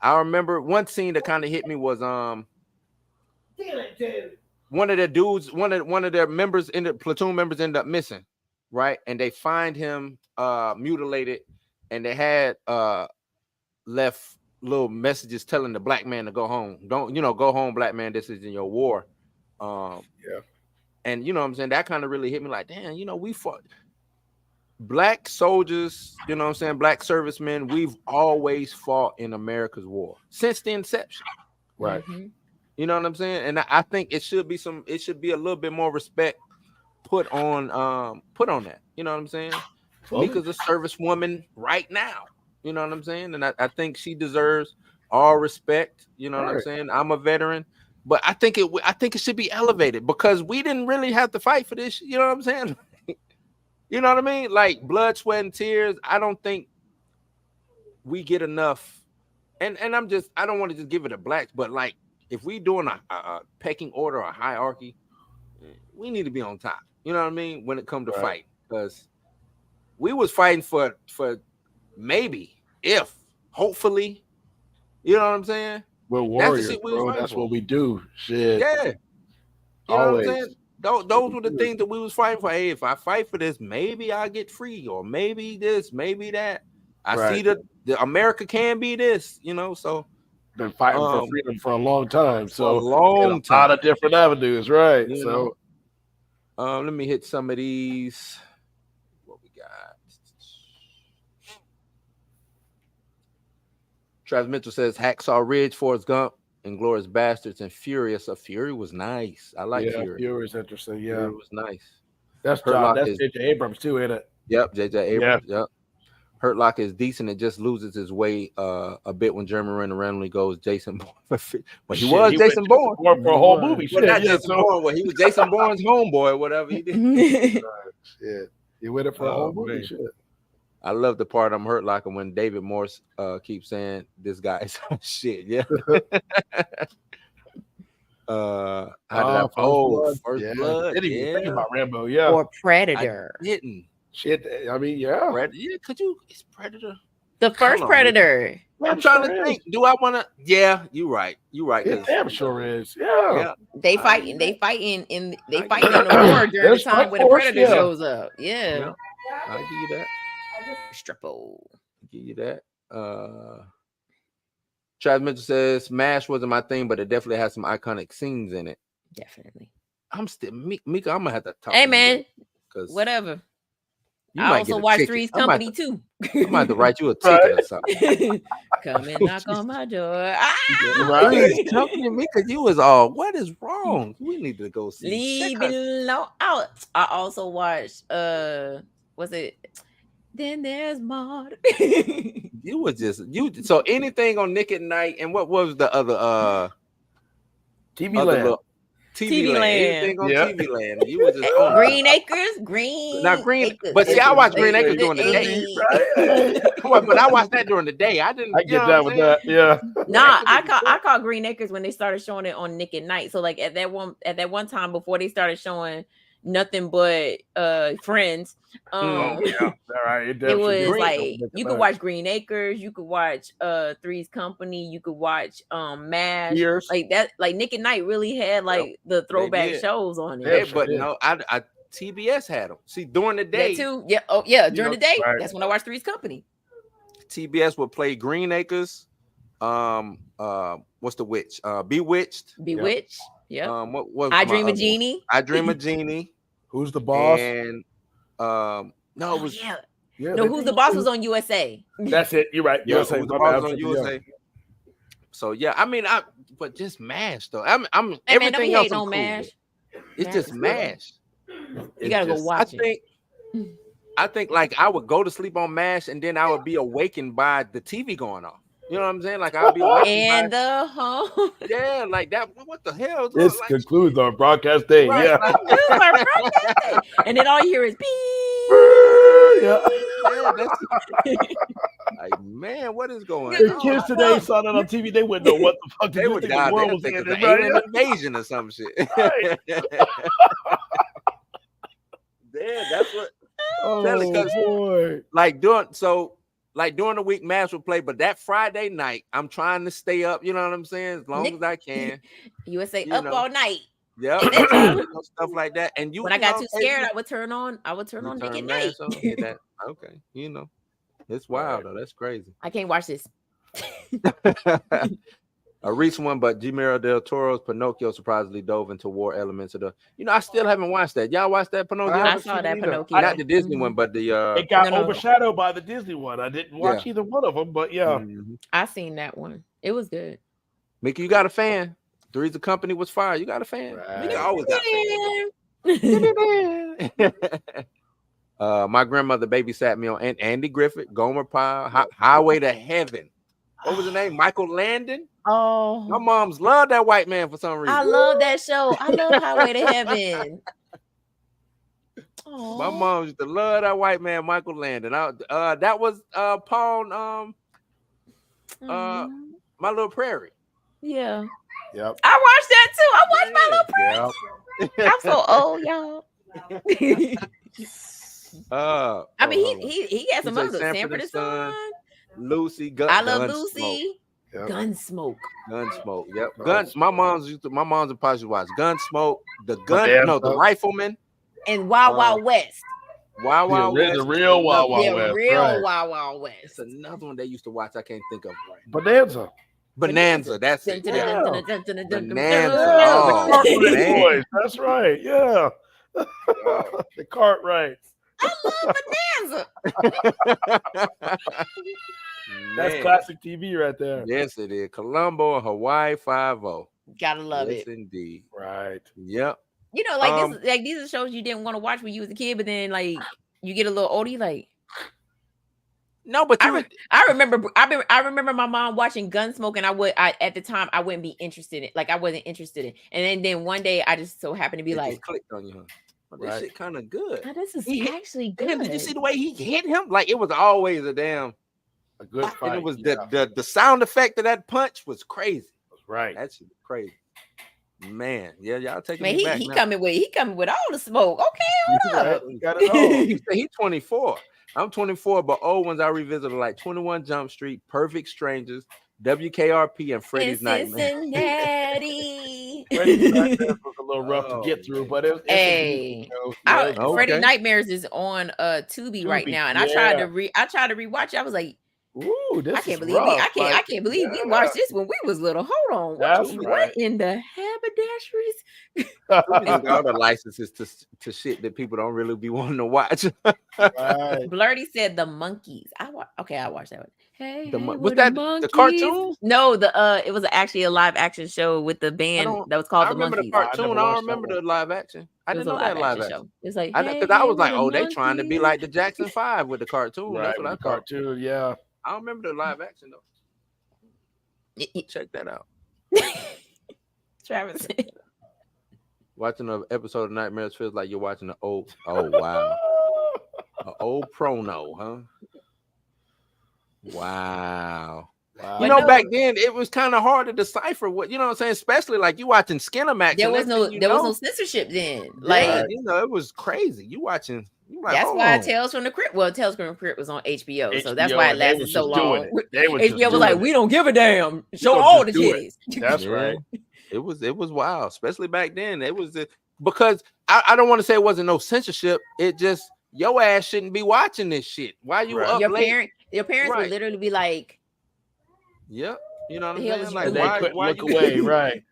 I remember one scene that kind of hit me was one of their dudes, one of their members in the platoon members ended up missing, right? And they find him mutilated, and they had left little messages telling the black man to go home. Don't go home, black man. This is in your war. Yeah. And you know what I'm saying? That kind of really hit me like, damn, we fought black soldiers, you know what I'm saying? Black servicemen, we've always fought in America's war since the inception. Right. Mm-hmm. You know what I'm saying? And I think it should be a little bit more respect put on that. You know what I'm saying? Mika's a servicewoman right now. You know what I'm saying? And I think she deserves all respect. You know what I'm saying? I'm a veteran, but I think it should be elevated because we didn't really have to fight for this. You know what I'm saying? You know what I mean? Like blood, sweat, and tears. I don't think we get enough. And I don't want to just give it to blacks, but like if we doing a pecking order or hierarchy, we need to be on top. You know what I mean? When it comes to fight, because we was fighting for maybe, if, hopefully, you know what I'm saying? We're warriors, That's the shit we bro. was That's for. what we do. Shit. Yeah. You know what I'm saying? those were the things that we was fighting for. Hey, if I fight for this, maybe I get free, or maybe this, maybe that. I see the America can be this, So been fighting for freedom for a long time. So a long time, a lot of different avenues, right? Let me hit some of these. What we got? Travis Mitchell says Hacksaw Ridge, Forrest Gump, Inglourious Bastards, and Furious. Fury was nice. I like Fury. Fury was interesting. Yeah, Fury was nice. That's John. That's J.J. Abrams too, ain't it? Yep, J.J. Abrams. Yep. Hurt Locker is decent. It just loses his way a bit when Jeremy Renner randomly goes Jason Bourne. But he was Jason Bourne for a whole movie. Well, not Jason Bourne. Well, he was Jason Bourne's homeboy, whatever he did. Shit, he went it for a whole movie. Shit. I love the part I'm Hurt Locker when David Morse keeps saying this guy is shit. Yeah. How did I? First Blood. Didn't even think about Rambo. Yeah. Or Predator. I didn't. Shit. I mean, yeah. Yeah. Could you? It's Predator. The first Predator. I'm trying to think. Do I want to? Yeah, you're right. You're right. It damn sure is. Yeah. They fighting in the war during the time when the Predator shows up. Yeah. I'll give you that. Strippo. Give you that. Travis Mitchell says MASH wasn't my thing, but it definitely has some iconic scenes in it. Definitely. I'm still Mika. I'm gonna have to talk. Hey man, because whatever. I also watch Three's Company too. I might have to write you a ticket or something. Come and knock on my door. Three's Company, Mika, you was all. What is wrong? We need to go see. Leave it alone. I also watched. Was it? Then there's more. You was just you. So anything on Nick at Night, and what was the other? TV Land. TV Land. Anything on TV Land. You was just on Green Acres. Not Green. Acres. But see, I watched Green Acres during the day. But I watched that during the day. I didn't. I get that with that. Yeah. Nah, I caught Green Acres when they started showing it on Nick at Night. So like at that one time before they started showing Nothing But Friends. All right. It was like you could watch Green Acres, you could watch Three's Company, you could watch MASH. Like that, like Nick at Night really had like the throwback shows on it. Yeah, but no, I TBS had them. See, during the day that too. Yeah, oh yeah, during the day. Right. That's when I watched Three's Company. TBS would play Green Acres. What's the witch? Bewitched. Yeah. What was I Dream of Jeannie? I Dream of Jeannie. Who's the boss? And no, it was no. Who's the boss was on USA. That's it. You're right. Yeah, USA. The boss was on USA. So yeah, I mean, but just MASH though. I'm everything else. On MASH. It's just MASH. You gotta go watch it. I think like I would go to sleep on MASH, and then I would be awakened by the TV going off. You know what I'm saying? Like I'll be and the home. Yeah, like that. What the hell? This concludes our broadcast day. Right, yeah. And then all you hear is beep. Like, man, what is going on? The kids today saw that on TV. They wouldn't know what the fuck they would die. They would think it's an alien invasion or some shit. Right. Yeah, that's what. Boy. Like during the week, MASH would play, but that Friday night, I'm trying to stay up. You know what I'm saying? As long as I can. USA up all night. Yep. Stuff like that. And when I got too scared, I would turn on Nick at Night. Okay. It's wild though. That's crazy. I can't watch this. A recent one, but Guillermo del Toro's Pinocchio surprisingly dove into war elements of the. I still haven't watched that. Y'all watched that Pinocchio? I saw that Pinocchio. Not the Disney one, but the. It got overshadowed by the Disney one. I didn't watch either one of them, but yeah, I seen that one. It was good. Mickey, you got a fan? Three's Company was fire. You got a fan? Right. Mickey always got a fan. My grandmother babysat me on Andy Griffith, Gomer Pyle, Highway to Heaven. What was the name? Michael Landon. Oh, my mom's loved that white man for some reason. I love that show. I love Highway to Heaven. Aww. My mom used to love that white man, Michael Landon. That was Paul. My Little Prairie. Yeah. Yep. I watched that too. I watched My Little Prairie. I'm so old, y'all. I mean, he has some other Sanford and Son. Lucy, I love Lucy. Yep. Gunsmoke. Gunsmoke. Yep. Gunsmoke. My mom's and pops used to watch Gunsmoke. The Bonanza. Rifleman. And Wild Wild West. Wild Wild West. The real Wild Wild The West. real right. Wild Wild It's West. another one they used to watch. I can't think of right. Bonanza. Bonanza. That's it. Yeah. Yeah. Bonanza. Yeah, Oh, the Cartwright man. boys. That's right. Yeah. The Cartwrights. I love Bonanza. That's Man. classic TV right there. Yes, it is. Columbo, Hawaii 5-0. Gotta love Yes, it. indeed. Right. Yep. You know, like this, like these are shows you didn't want to watch when you was a kid, but then like you get a little older, you like. No, but I remember my mom watching Gunsmoke, and at the time I wouldn't be interested in, like I wasn't interested in, and then one day I just so happened to be it like, just clicked on you, huh? Well, this Right. shit kind of good. oh, this is He hit- actually And good. then did you see the way he hit him? Like it was always a damn. A good fight. And it was yeah. the sound effect of that punch was crazy. Right. That shit was crazy. Man, yeah, y'all taking Man, me back he now. coming with all the smoke. Okay, hold Right. up. You got it all. You say he's 24. I'm 24, but old ones I revisited like 21 Jump Street, Perfect Strangers, WKRP, and Freddy's In Nightmare. Cincinnati. Freddy's Nightmares was a little rough to get through, but it's Hey. yeah. Okay. Freddy Nightmares is on Tubi right Tubi, now, and I tried to rewatch it. I was like, Ooh, this I can't is believe rough. I can't believe we watched this when we was little. Hold on, That's what right. in the haberdasheries? Tubi just got all the licenses to shit that people don't really be wanting to watch. Right. Blurty said the monkeys. I watched that one. Hey, Was we're that the monkeys. cartoon? No, it was actually a live action show with the band that was called I the remember Monkeys. the cartoon. never I don't watched that remember the one. live action. I It was didn't a know that live show. action. It's like, Because hey, I was like, we're oh, the they trying to be monkeys. like the Jackson 5 with the cartoon. Right. That's what I The thought. cartoon, yeah. I don't remember the live action though. Check that out. Travis. Watching an episode of Nightmares feels like you're watching an old. Oh wow, an old prono, huh? Wow. Wow. You know, back then it was kind of hard to decipher what you know what I'm saying, especially like you watching Skinamax. There and was next no thing you there was know- no censorship then. Yeah, Like you know, it was crazy. You watching. You like, that's hold why on. Tales from the Crypt. Well, Tales from the Crypt was on HBO, so that's HBO, why it and they lasted was so just doing long. it. They was just HBO was doing like, it. we don't give a damn. Show gonna all the just do titties. That's Yeah. right. It was wild, especially back then. It was because I don't want to say it wasn't no censorship. It just your ass shouldn't be watching this shit. Why you Right. up Your late? parents would Right. literally be like, Yep. You know what I'm The hell saying? is Like you And they couldn't why look you away, right?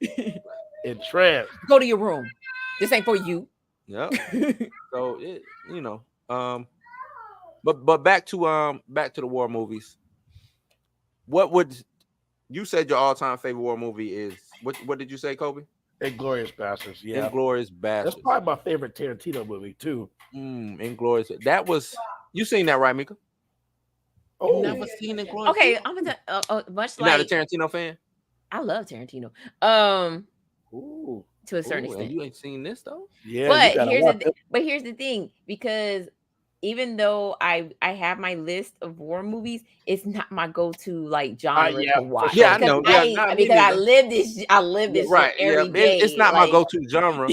Entranced. go to your room. This ain't for you. Yep. So it, you know, but back to the war movies. What would you said your all-time favorite war movie is? What did you say, Kobe? Inglorious Bastards. Yeah. Inglorious Bastards. That's probably my favorite Tarantino movie too. Inglorious. That was you seen that, right, Mika? Oh, Never seen Inglorious. Okay, I'm gonna much You're not a like Tarantino fan? I love Tarantino. Ooh. To a certain Ooh, and extent. you ain't seen this though? Yeah. But you gotta here's watch here's the thing, because even though I have my list of war movies, it's not my go-to like genre yeah, to watch. Yeah, I Because know. Yeah, me because I neither. live this Right. shit every Yeah. day. It's not my like- go-to genre,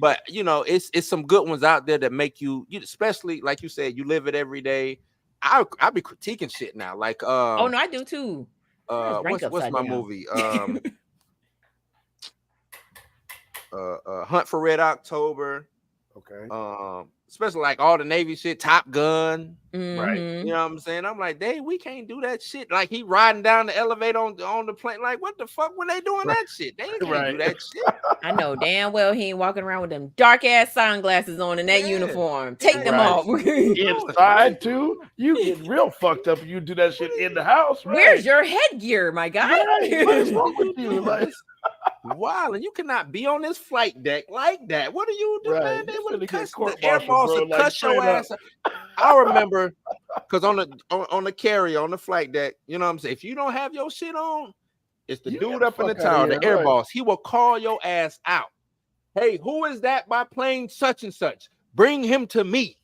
but you know, it's some good ones out there that make you especially like you said, you live it every day. I'll be critiquing shit now. Like Oh no, I do too. Rank what's upside my down. movie? Hunt for Red October. Okay. Especially like all the Navy shit, Top Gun. Mhm. You know what I'm saying? I'm like, Dave, we can't do that shit. Like he riding down the elevator on the plane. Like, what the fuck when they doing that shit? They can't do Right. that shit. I know damn well he ain't walking around with them dark ass sunglasses on in that Yeah. uniform. Take them Right. off. Inside too, you get real fucked up if you do that shit in the house. Right? Where's your headgear, my guy? Right. What is wrong with you? Like, Wow, and you cannot be on this flight deck like that. What are you doing? Right. Man? They You would finna get cuss the court-martialed, air boss bro, and like, cuss your straight up. ass. I remember because on the carrier on the flight deck, you know what I'm saying? If you don't have your shit on, it's the You dude get the up in the fuck outta tower, here, the air right. boss. He will call your ass out. Hey, who is that by plane such and such? Bring him to me.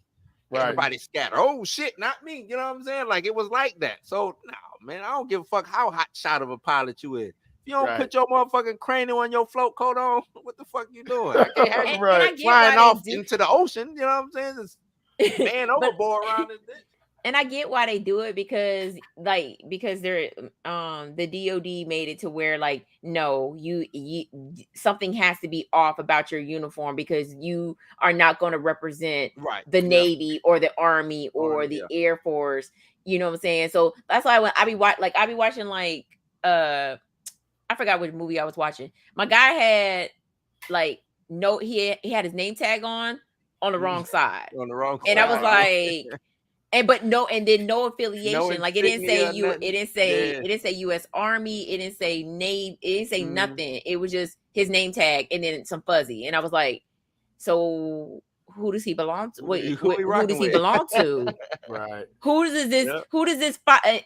Right. Everybody scatter. Oh shit, not me. You know what I'm saying? Like it was like that. So no, man, I don't give a fuck how hot shot of a pilot you is. If you don't Right. put your motherfucking cranium on your float coat on, what the fuck you doing? I can't have you Right. I get flying why off they do- into the ocean. You know what I'm saying? Just man But- overboard around this bitch. And I get why they do it because they're the DOD made it to where like no you something has to be off about your uniform because you are not going to represent Right. the Yeah. Navy or the Army or Army, the yeah. Air Force. You know what I'm saying? So that's why when I be watching like I forgot which movie I was watching. My guy had like no he had his name tag on the wrong side. On the wrong And I was side. like, and then no No affiliation. Like it didn't say insignia, nothing. it didn't say Yeah. it didn't say U.S. Army. It didn't say Navy. It didn't say Mhm. nothing. It was just his name tag and then some fuzzy. And I was like, so who does he belong to? Who Wait, we who does rocking he with? belong to? Right. Who does this? Yep. Who does this?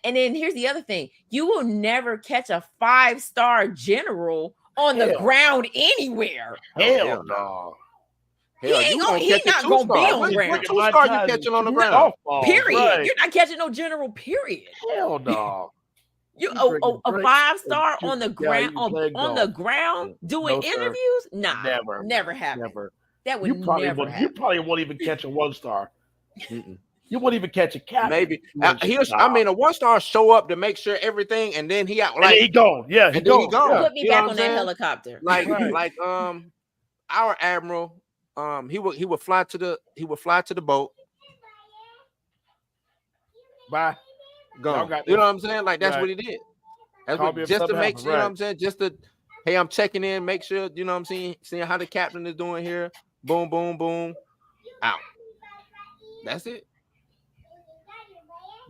And then here's the other thing: you will never catch a 5-star general on the Hell. ground anywhere. Hell no. Hell, He you ain't gonna gonna- he catch a not gonna be 2-star. on What ground. 2-star you catching on the ground? Period. Right. You're not catching no general. Period. Hell no. You You drinking a drinks 5-star and on the shooting- ground yeah, you playing on the golf. ground doing No, sir. interviews? Nah, Never. never happen. Never. That would You probably never won't. happen. You probably won't even catch a 1-star. Mm-mm. You won't even catch a captain. Maybe. doing shit. I mean, a 1-star show up to make sure everything, and then he out And like then he gone. Yeah, he and then he gone. gone. Yeah. Put me You know back what on I'm that saying? helicopter. Like Right. like our admiral, he would fly to the boat, Bye. Y'all gone. got You know this. what I'm saying? Like that's Right. what he did. That's Call what me if just to something make happens, sure, you know what right. I'm saying? Just to, hey, I'm checking in, make sure, you know what I'm seeing how the captain is doing here. Boom, boom, boom, out. That's it.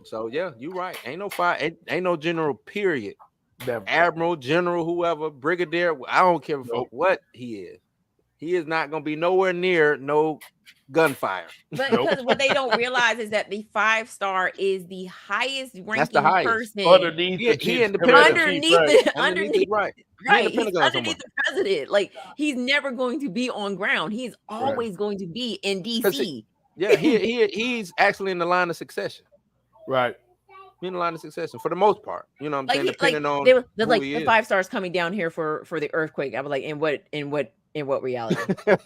So yeah, you're right. Ain't no fire, ain't no general, period. Never. Admiral, general, whoever, brigadier, I don't care Nope. what he is. He is not gonna be nowhere near no gunfire. But Nope. because what they don't realize is that the 5-star is the highest That's ranking the highest. person Underneath He the in chief. the commander in Pentagon. chief, underneath right. the Underneath underneath is right. right. He in the He's Pentagon somewhere. underneath the president. Like he's never going to be on ground. He's always going to be in 'Cause DC. Yeah, he's actually in the line of succession. Right. In the line of succession for the most part. You know what I'm Like saying? he, Depending on they're who like he the is. 5 stars coming down here for the earthquake. I was like, in what reality?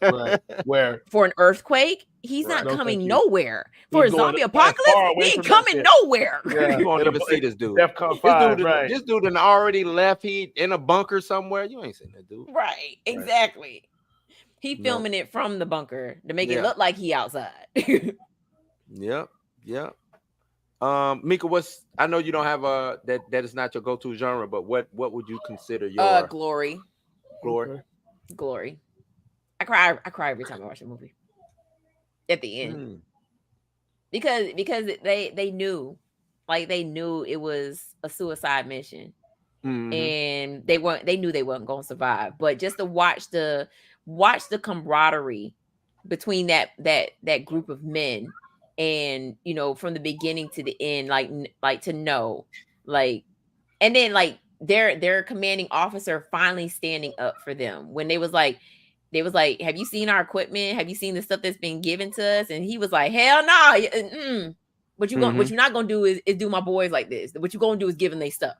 Right. Where? For an earthquake, he's Right. not No, coming thank you. nowhere. For He's a going zombie as apocalypse, far away he ain't from that coming shit. nowhere. Yeah. You won't In a- even see this dude. DEFCON This 5, dude, right. this dude done already left. He in a bunker somewhere. You ain't seen that dude. Right, exactly. He No. filming it from the bunker to make it Yeah. look like he outside. Yep. Mika, I know you don't have that is not your go-to genre, but what would you consider your Glory. glory? Glory. I cry every time I watch a movie. At the end. Mm. Because they knew it was a suicide mission. Mhm. And they knew they weren't going to survive, but just to watch the camaraderie between that group of men, and you know, from the beginning to the end, like to know, like, and then like their commanding officer finally standing up for them when they was like, have you seen our equipment? Have you seen the stuff that's been given to us? And he was like, hell no. What you're not gonna do is do my boys like this. What you're gonna do is give them their stuff.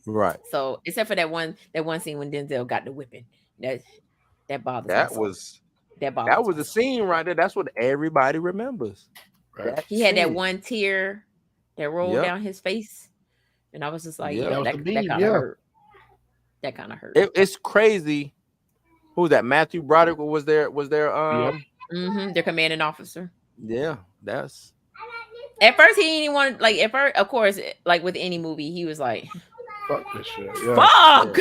Right. So except for that one scene when Denzel got the whipping, that bothers me. That so. was That bothers me. the scene right there. That's what everybody remembers. Right. That He had that scene. one tear that rolled Yep. down his face, and I was just like, Yeah. yeah, That was that the meme, kind of yeah. hurt. That kind of hurt. It's crazy. Who was that? Matthew Broderick was there. Their commanding officer. Yeah, that's At first, he didn't even want like. At first, of course, like with any movie, he was like, Fuck this shit. Yeah. "Fuck."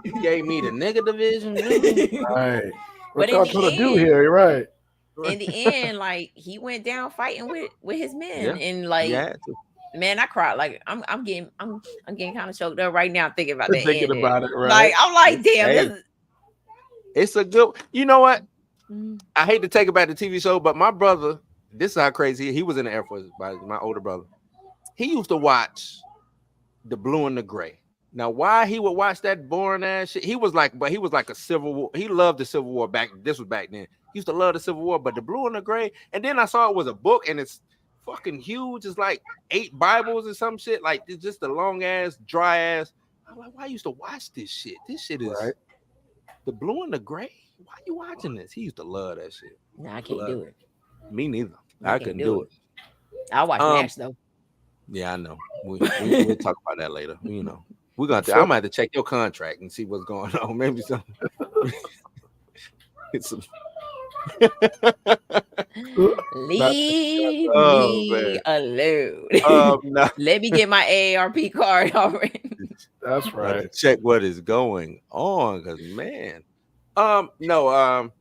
he gave me the nigga division. Right. But What in y'all the trying to do end- here? You're right. In the end, like he went down fighting with his men, Yeah. and like, Yeah, man, I cried. Like I'm getting kind of choked up right now thinking about that. Thinking ending. about it, right? Like I'm like, damn, Hey. this is. it's a good. You know what? Mm. I hate to take it back to TV show, but my brother, this is how crazy he was in the Air Force. By my older brother, he used to watch The Blue and the Gray. Now, why he would watch that boring ass shit? He was like a Civil War. He loved the Civil War back. This was back then. He used to love the Civil War, but The Blue and the Gray. And then I saw it was a book, and it's fucking huge. It's like 8 Bibles or some shit. Like it's just a long ass, dry ass. I'm like, why I used to watch this shit? This shit is Right. The Blue and the Gray. Why you watching this? He used to love that shit. Nah, I can't do it. Me neither. I I can't couldn't do do it. it. I'll watch MASH though. Yeah, I know. We'll talk about that later. You know, we're gonna. I'm gonna have to check your contract and see what's going on. Maybe some. It's some. Leave Oh, me man. alone. No. Let me get my AARP card already. That's Gotta right. check what is going on, cause man, no,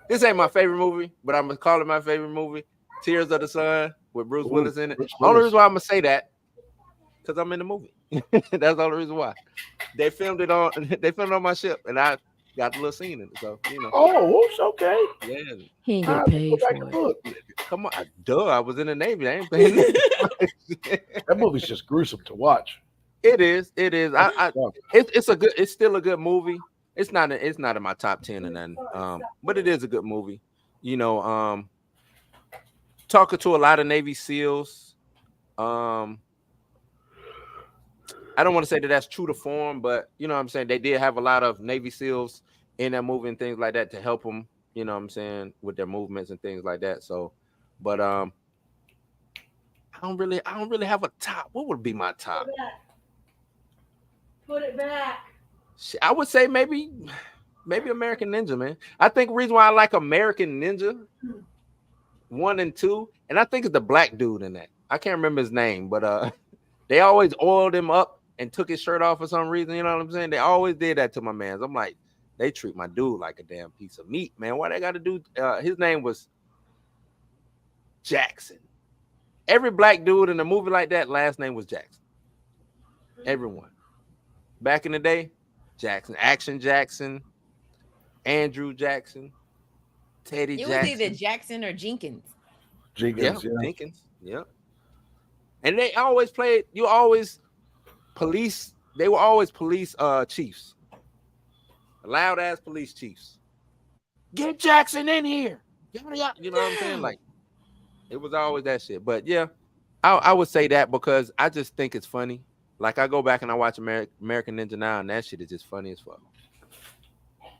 this ain't my favorite movie, but I'm gonna call it my favorite movie. Tears of the Sun with Bruce Willis in it. Bruce Only Willis. reason why I'm gonna say that, cause I'm in the movie. That's the only reason why. They filmed it on my ship, and I got the little scene in it. So you know, Oh, whoops, okay. yeah. He ain't I get have to paid go back for and it. look. Come on, duh. I was in the Navy. I ain't paying. That movie's just gruesome to watch. It is. It's still a good movie. It's not in my top 10 and then but it is a good movie. You know, talking to a lot of Navy SEALs. I don't want to say that that's true to form, but you know what I'm saying, they did have a lot of Navy SEALs in that movie and things like that to help them, you know what I'm saying, with their movements and things like that. So, but I don't really have a top. What would be my top? Put it back. I would say maybe American Ninja, man. I think the reason why I like American Ninja 1 and 2, and I think it's the black dude in that. I can't remember his name, but they always oiled him up and took his shirt off for some reason. You know what I'm saying? They always did that to my man. I'm like, they treat my dude like a damn piece of meat, man. Why they got to do? His name was Jackson. Every black dude in a movie like that, last name was Jackson. Everyone. Back in the day, Jackson, Action Jackson, Andrew Jackson, Teddy It was Jackson. either Jackson or Jenkins. Jenkins, Yeah, Jenkins. Yeah. And they always played, they were always police chiefs. Loud ass police chiefs. Get Jackson in here. Yada, yada. You know what I'm saying? Like, it was always that shit. But yeah, I would say that because I just think it's funny. Like, I go back and I watch American Ninja now, and that shit is just funny as fuck.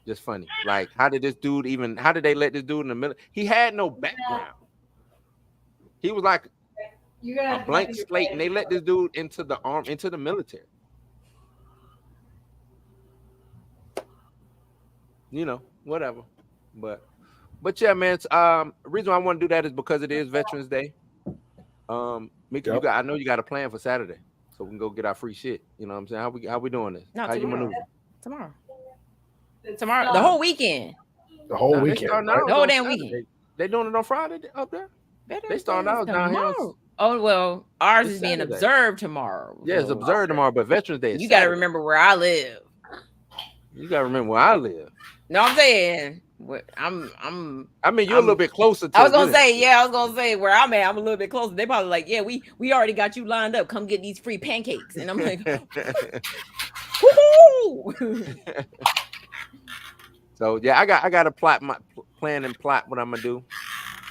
Just funny. Like, how did they let this dude in the middle? He had no background. He was like a blank slate, and they let this dude into the military. You know, whatever. But yeah, man. The reason why I want to do that is because it is Veterans Day. Mika, I know you got a plan for Saturday, so we can go get our free shit. You know what I'm saying? How we doing this? Not how you tomorrow. maneuver? Tomorrow, the whole weekend. The whole Nah, they weekend. starting Right? out The whole on damn Saturday. weekend. They doing it on Friday up there? They starting out down here. Oh well, ours It's is being Saturday. observed tomorrow. Yeah, it's so observed tomorrow, but Veterans Day is You got to Saturday. remember where I live. You got to remember where I live. No, I'm saying I mean, you're I'm- a little bit closer to I was gonna this. say, yeah, I was gonna say where I'm at. I'm a little bit closer. They probably like, yeah, we already got you lined up. Come get these free pancakes, and I'm like, woohoo! So yeah, I got to plan and plot what I'm gonna do.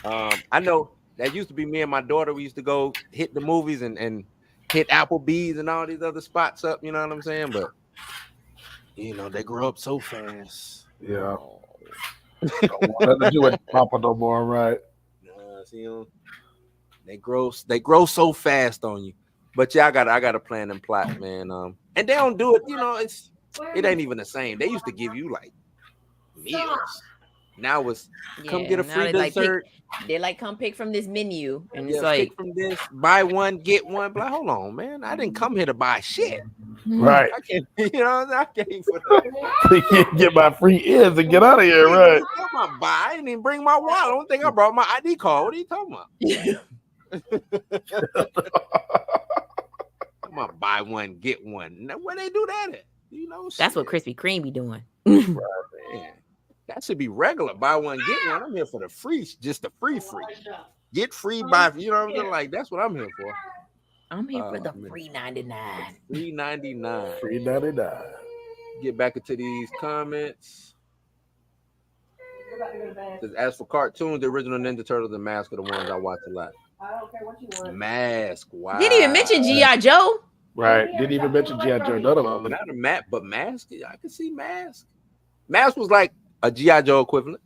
I know that used to be me and my daughter. We used to go hit the movies and hit Applebee's and all these other spots up. You know what I'm saying? But you know, they grow up so fast. Yeah. Don't want nothing to do with Papa no more, right? See, they grow so fast on you. But yeah, I got to plan and plot, man. And they don't do it. You know, it ain't even the same. They used to give you like meals. Now it's come get a now free they dessert. They like come pick from this menu, and it's Yeah, like, pick from this, buy one, get one. But hold on, man, I didn't come here to buy shit. Right. I can't, you know, I came for that. You can't get my free ends and get out of here, right? I didn't even bring my wallet. I don't think I brought my ID card. What are you talking about? I'm gonna buy one, get one. Now, where they do that at? You know, that's shit. what Krispy Kreme be doing. Man, that should be regular. Buy one, get one. I'm here for the free, just the free. Get free by, you know what I'm saying? Like, that's what I'm here for. I'm here for the man. free 99. $3.99. $3.99. Get back into these comments. As for cartoons, the original Ninja Turtles and Mask are the ones I watch a lot. I don't care what you want. Mask, wow. Didn't even mention G.I. Joe. Right. Didn't even mention G.I. Joe. None of them. Not a map, but Mask. I can see Mask. Mask was like a G.I. Joe equivalent.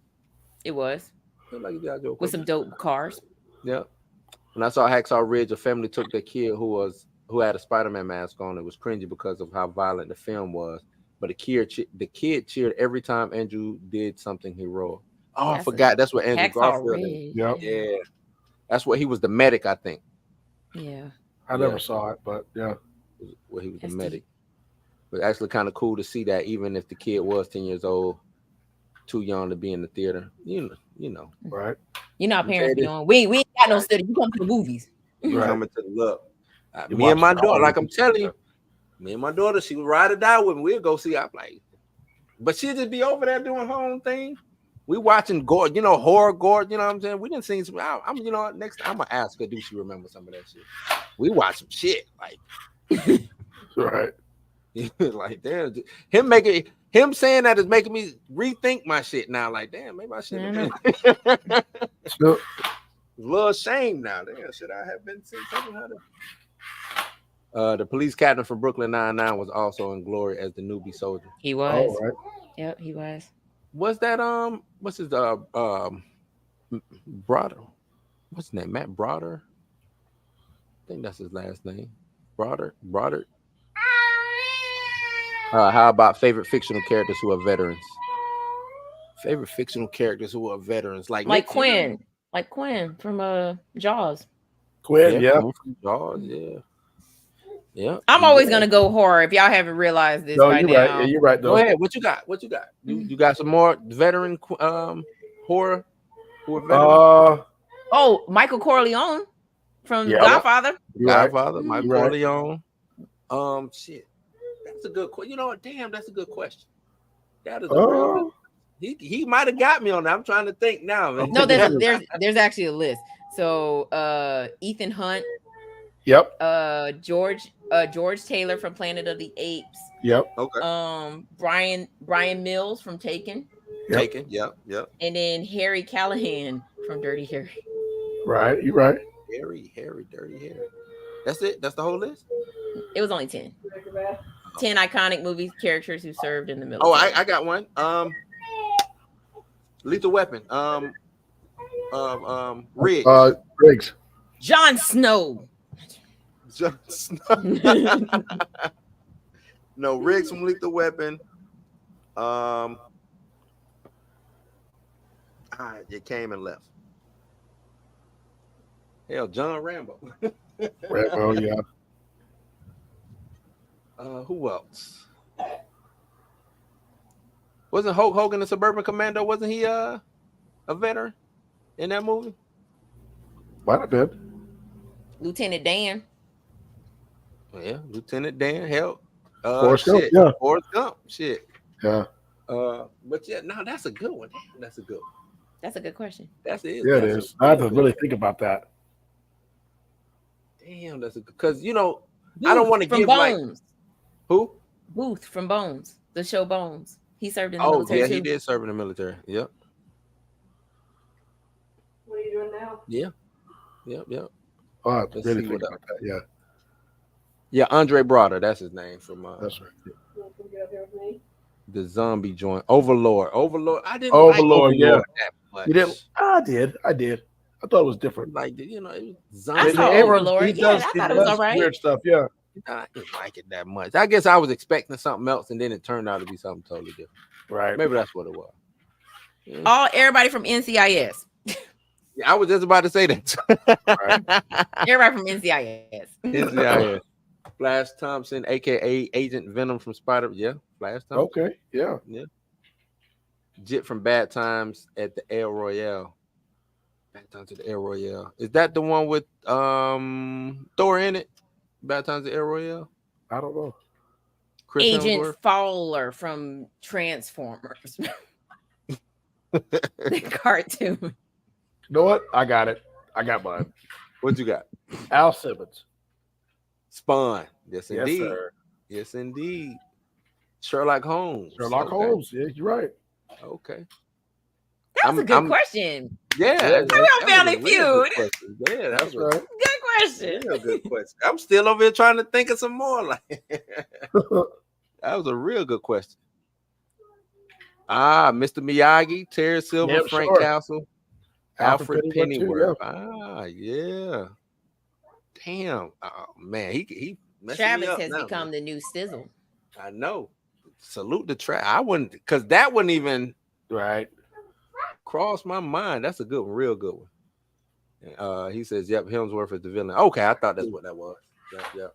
It was Like a G.I. Joe with some dope cars. Yeah. When I saw Hacksaw Ridge, a family took their kid who had a Spider-Man mask on. It was cringy because of how violent the film was. But the kid cheered every time Andrew did something heroic. Oh, I forgot. That's what Andrew Hacksaw Garfield Ridge. Yep. Yeah. That's what he was, the medic, I think. Yeah. I never saw it, but yeah. Where he was That's the medic. But actually kind of cool to see that, even if the kid was 10 years old, too young to be in the theater. You know. Right. You know how parents be doing. We ain't got no study. You come to the movies. You Right. coming to the look. You Me and my watch daughter, all like of I'm it. telling you, me and my daughter, she would ride or die with me. We'll go see. I'm like, but she'd just be over there doing her own thing. We watching gore, horror gore. You know what I'm saying? We didn't see some. I'm, next time I'm gonna ask her, do she remember some of that shit? We watch some shit like, Right. like damn, him saying that is making me rethink my shit now. Like, damn, maybe I shouldn't have been. So, A little shame now. Damn, should I have been seeing something how to? The police captain from Brooklyn Nine-Nine was also in Glory as the newbie soldier. He was. right. Yep, he was. Was that what's his Broder? What's his name? Matt Broder? I think that's his last name. Broder. How about favorite fictional characters who are veterans? Favorite fictional characters who are veterans, like Quinn. Like Quinn from Jaws. Quinn, yeah. from Jaws, yeah. I'm always gonna go horror. If y'all haven't realized this No, by you're now, right. Yeah, you're right, though. Go ahead. What you got? You got some more veteran horror? Who are veterans? Oh, Michael Corleone from Yeah. Godfather. Godfather, Michael Right. Corleone. Shit. That's a good question. You know what? Damn, that's a good question. That is a real good. He might have got me on that. I'm trying to think now, man. No, there's actually a list. So Ethan Hunt. Yep. George Taylor from Planet of the Apes. Yep. Okay. Brian Mills from Taken. Taken. Yep. And then Harry Callahan from Dirty Harry. Right. You're right. Harry, Dirty Harry. That's it. That's the whole list. It was only 10. 10 iconic movie characters who served in the military. Oh, I got one. Lethal Weapon. Riggs. Riggs. Jon Snow. No, Riggs from Lethal Weapon. It came and left. Hell, John Rambo. Rambo, yeah. Who else? Wasn't Hulk Hogan a Suburban Commando? Wasn't he a veteran in that movie? Might have been. Lieutenant Dan. Yeah, Lieutenant Dan. Hell, Forrest Gump, shit. yeah. Forrest Gump. Shit. Yeah. But yeah, no, that's a good one. Damn, that's a good one. That's a good question. That's it. Yeah, it is. I have to really think about that. Damn, that's a good, because I don't want to give Bones. like who? Booth from Bones, the show Bones. He served in the Oh, military yeah, too. he did serve in the military. Yep. What are you doing now? Yep. Oh, I have to Let's really see think what about that. Yeah. Yeah, Andre Broder, that's his name from That's right. You want to come get up here with me? the zombie joint. Overlord. I didn't Overlord, like yeah. that much. You didn't? I did. I thought it was different. Like, it was I zombie. saw Abrams, Overlord. he Yeah, does- I he thought it was does all right. Weird stuff, yeah. I didn't like it that much. I guess I was expecting something else, and then it turned out to be something totally different. Right. Maybe that's what it was. Yeah. Everybody from NCIS. Yeah, I was just about to say that. Everybody from NCIS. NCIS. Flash Thompson, aka Agent Venom from Spider. Yeah, Flash Thompson. Okay. Yeah. Jit from Bad Times at the El Royale. Bad Times at the El Royale. Is that the one with Thor in it? Bad Times at El Royale. I don't know. Chris Agent Hemsworth? Fowler from Transformers. The cartoon. You know what? I got it. I got mine. What you got? Al Simmons. Spawn. Yes, Yes, indeed. sir. Yes, indeed. Sherlock Holmes. Sherlock Okay. Holmes. Yeah, you're right. Okay. That was a good question. Yeah. How about Family Feud? Yeah, that's right. Good question. Real good question. I'm still over here trying to think of some more. Like that was a real good question. Mr. Miyagi, Terry Silver, Yep, Frank sure. Castle, Alfred Pennyworth, Pennyworth. Ah, yeah. Damn. Oh, man, he messing me Travis up has now, become man. the new Sizzle. I know. Salute the track. I wouldn't, because that wouldn't even right? cross my mind. That's a good one, real good one. He says, "Yep, Hemsworth is the villain." Okay, I thought that's what that was. Yep.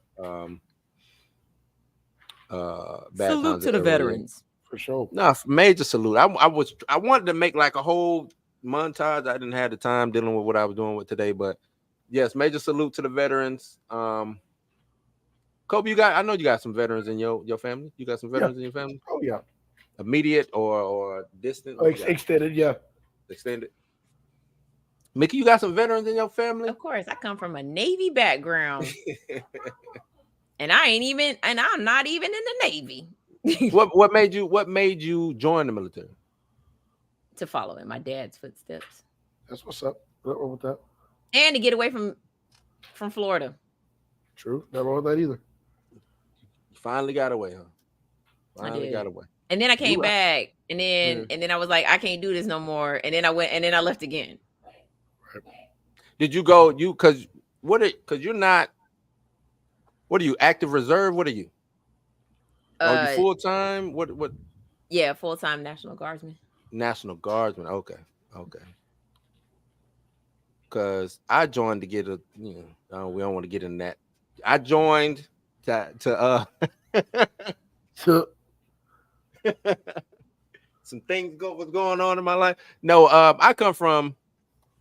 Bad Salute Times to at the Every Inn. veterans. For sure. No, major salute. I wanted to make like a whole montage. I didn't have the time dealing with what I was doing with today, but yes, major salute to the veterans. Kobe, I know you got some veterans in your family. You got some veterans in your family? Oh yeah. Immediate or distant? Oh, extended, yeah. Extended. Mickey, you got some veterans in your family? Of course, I come from a Navy background, and I'm not even in the Navy. What made you join the military? To follow in my dad's footsteps. That's what's up. Nothing wrong with that. And to get away from Florida. True. Nothing wrong with that either. You finally got away, huh? I got away. And then I came back, and then I was like, I can't do this no more. And then I went, and then I left again. Did you go? Because you're not. What are you? Active reserve? What are you? Are you full time? What? Yeah, full time National Guardsman. National Guardsman. Okay. Because I joined to get we don't want to get in that. I joined to some things was going on in my life. No, I come from,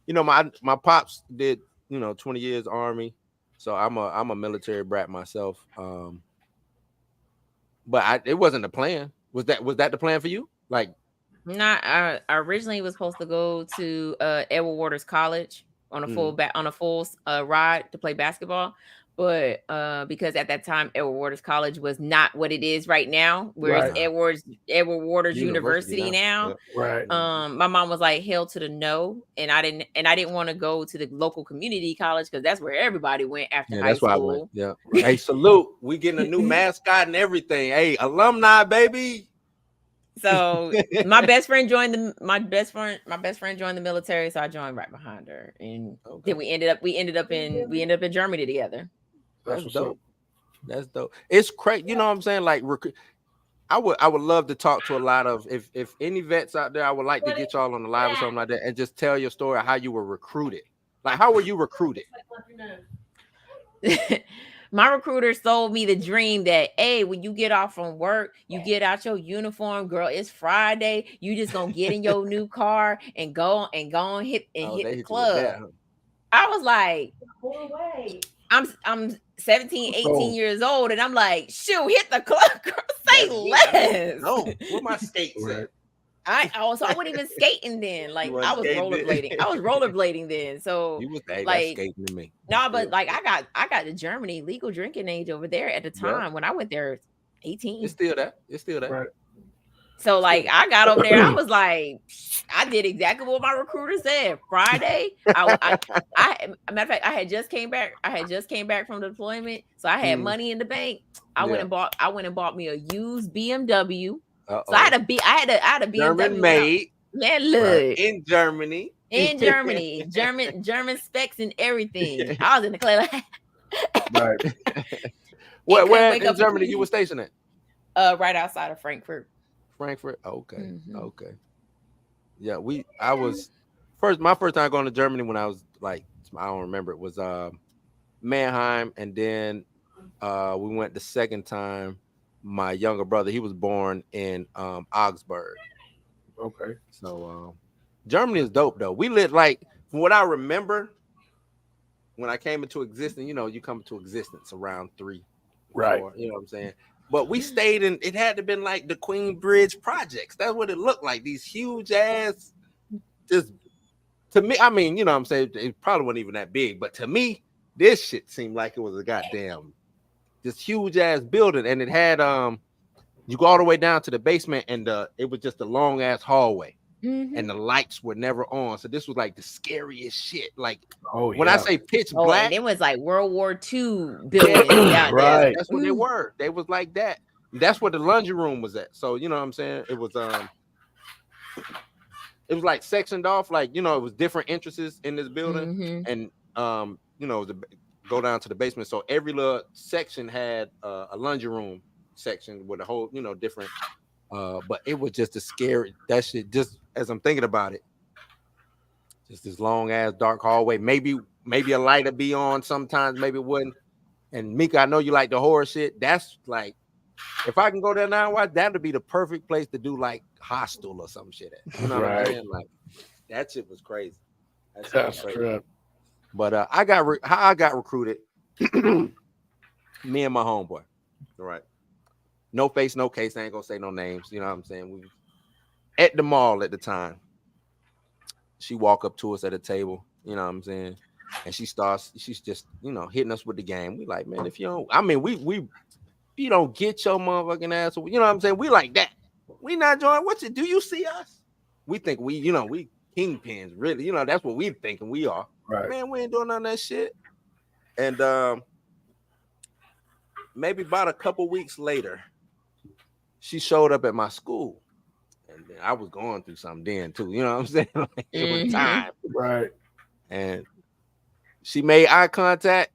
my pops did 20 years Army, so I'm a military brat myself. But it wasn't the plan. Was that the plan for you? Like, I originally was supposed to go to Edward Waters College on a full ride to play basketball, but because at that time Edward Waters College was not what it is right now, whereas Edward Waters University now. Right. My mom was like, hell to the no, and I didn't want to go to the local community college because that's where everybody went after high school. Why I went. Yeah. Hey, salute. We getting a new mascot and everything. Hey, alumni, baby. So my best friend joined the military, so I joined right behind her, and then we ended up in Germany together. That's dope. That's dope. It's crazy. You know what I'm saying? Like, I would love to talk to a lot of if any vets out there. I would like to get y'all on the live or something like that and just tell your story of how you were recruited. Like, how were you recruited? My recruiter sold me the dream that, hey, when you get off from work, you get out your uniform, girl. It's Friday. You just gonna get in your new car and go and hit the club. That, huh? I was like, I'm 17, 18 years old, and I'm like, shoot, hit the club, girl. Say less. No, where my skates at? I wasn't even skating then. Like, I was rollerblading. I was rollerblading then. So you was like skating to me. No, but like I got the Germany legal drinking age over there at the time when I went there, 18. It's still that. Right. So like I got over there, I was like, I did exactly what my recruiter said. Friday, I matter of fact, I had just came back from the deployment, so I had money in the bank. I went and bought me a used BMW. So I had a BMW. German made. Man, look. In Germany. German specs and everything. I was in the clay like right. Where in Germany you were stationed at? Right outside of Frankfurt. Okay. Mm-hmm. Okay. Yeah, my first time going to Germany when I was like, I don't remember, it was Mannheim, and then we went the second time. My younger brother, he was born in Augsburg. Okay. So Germany is dope though. We lived, like, from what I remember, when I came into existence, you come into existence around 3, right? 4, you know what I'm saying? But we stayed in. It had to been like the Queen Bridge projects. That's what it looked like. These huge ass. Just to me, I mean, you know what I'm saying? It probably wasn't even that big, but to me, this shit seemed like it was a goddamn. This huge ass building, and it had you go all the way down to the basement, and it was just a long ass hallway, and the lights were never on. So this was like the scariest shit. Like, when I say pitch black, and it was like World War II buildings down right. there. That's what they were. They was like that. That's where the laundry room was at. So you know what I'm saying? It was it was like sectioned off, like, you know, it was different entrances in this building, Mhm. and you know, go down to the basement. So every little section had a laundry room section with a whole, you know, different. But it was just a scary, that shit. Just as I'm thinking about it, just this long ass dark hallway. Maybe a light would be on sometimes, maybe it wouldn't. And Mika, I know you like the horror shit. That's like, if I can go there now, watch, that would be the perfect place to do like Hostel or some shit at. You know what I'm Right. saying? Like, that shit was crazy. That shit was That's crazy. true. But how I got recruited, me and my homeboy. All right. No face, no case. I ain't gonna say no names. You know what I'm saying? We at the mall at the time. She walk up to us at a table, you know what I'm saying? And she's just, you know, hitting us with the game. We like, man, if you don't, I mean, if you don't get your motherfucking ass, you know what I'm saying? We like that. We not joining. Do you see us? We think we kingpins, really. You know, that's what we thinking we are. Right. Man, we ain't doing none of that shit. And maybe about a couple weeks later, she showed up at my school. And then I was going through something then too. You know what I'm saying? Like, it was time. Right. And she made eye contact.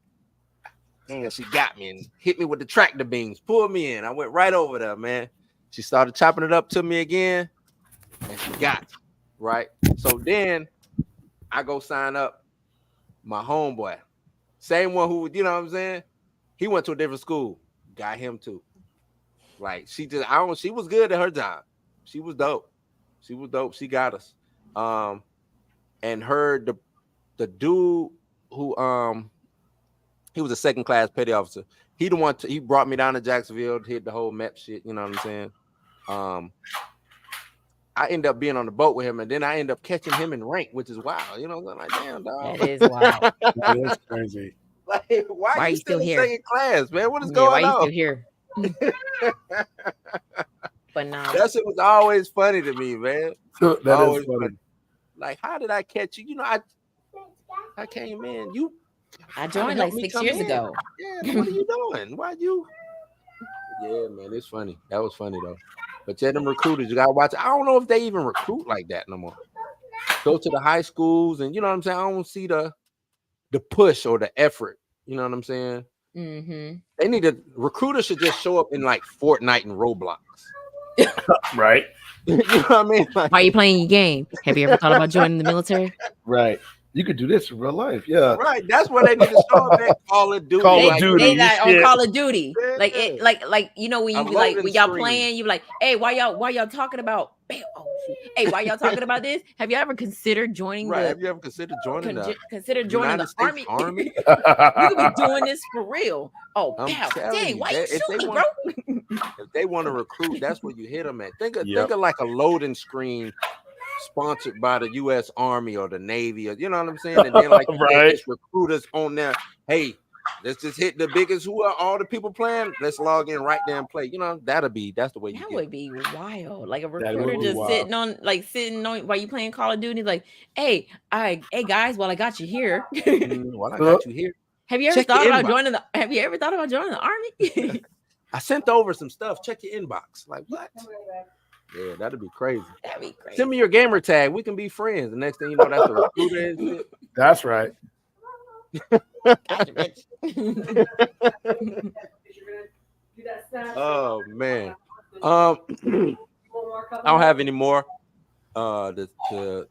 And she got me and hit me with the tractor beams, pulled me in. I went right over there, man. She started chopping it up to me again. And she got me, right? So then I go sign up my homeboy. Same one who, you know what I'm saying? He went to a different school. Got him too. Like, she was good at her job. She was dope. She was dope. She got us. And the dude who he was a second class petty officer. He brought me down to Jacksonville, hit the whole map shit, you know what I'm saying? I end up being on the boat with him, and then I end up catching him in rank, which is wild. You know what I'm saying? Like, damn, dog. That is wild. That is crazy. Like, why you still here? in second class, man? What is Yeah, going why you on? still here? But no, That shit was always funny to me, man. That Always is funny. Like, how did I catch you? You know, I came in. I joined like 6 years ago. Yeah, what are you doing? Why you? Yeah, man, it's funny. That was funny though. But yeah, them recruiters, you gotta watch. I don't know if they even recruit like that no more. Go to the high schools, and you know what I'm saying. I don't see the push or the effort. You know what I'm saying? Mm-hmm. They need to recruiters should just show up in like Fortnite and Roblox. Right. You know what I mean? Like, Why are you playing your game? Have you ever thought about joining the military? Right. You could do this in real life. Yeah. right. That's what they need to show up at Call of Duty. Call of like, Duty. They like on shit. Call of Duty, Yeah. like you know when A you be like loading when y'all screen. playing, you be like, hey, why y'all talking about? Oh, shoot. Hey, why y'all talking about this? Have you ever considered joining Right. the? Have you ever considered joining the Consider joining United the States army? Army? You could be doing this for real. Oh, I'm pow. telling Dang, you, why you if they shooting, want- bro? If they want to recruit, that's where you hit them at. Think of Yep. like a loading screen sponsored by the U.S. Army or the Navy, or you know what I'm saying? And then like Right. just recruiters on there. Hey, let's just hit the biggest. Who are all the people playing? Let's log in right there and play. You know, that's the way you That get. would be wild. Like a would recruiter be just wild. sitting on while you playing Call of Duty. Like, hey guys, while I got you here, Well, I got you here. have you ever Check your thought about inbox. joining the? Have you ever thought about joining the army? I sent over some stuff. Check your inbox. Like what? Yeah, that'd be crazy. That'd be crazy. Send me your gamer tag. We can be friends. The next thing you know, that's a recruiter and shit. That's right. Gotcha, bitch. Oh man. I don't have any more to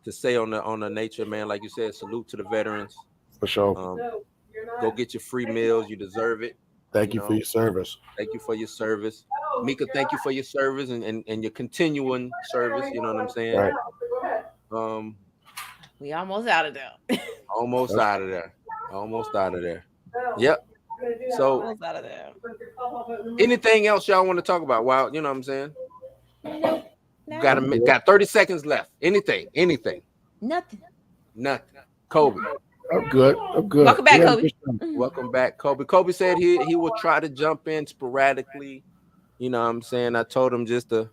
say on the nature, man. Like you said, salute to the veterans. For sure. Go get your free meals. You deserve it. Thank you for your service. Thank you for your service. Mika, thank you for your service and your continuing service. You know what I'm saying? Right. We almost out of there. Almost out of there. Almost out of there. Yep. So Almost out of there. anything else y'all want to talk about? Wow, you know what I'm saying? No. Got 30 seconds left. Anything. Nothing. Kobe. I'm good. Welcome back, Yeah, Kobe. Welcome back, Kobe. Kobe said he will try to jump in sporadically. You know what I'm saying? I told him just to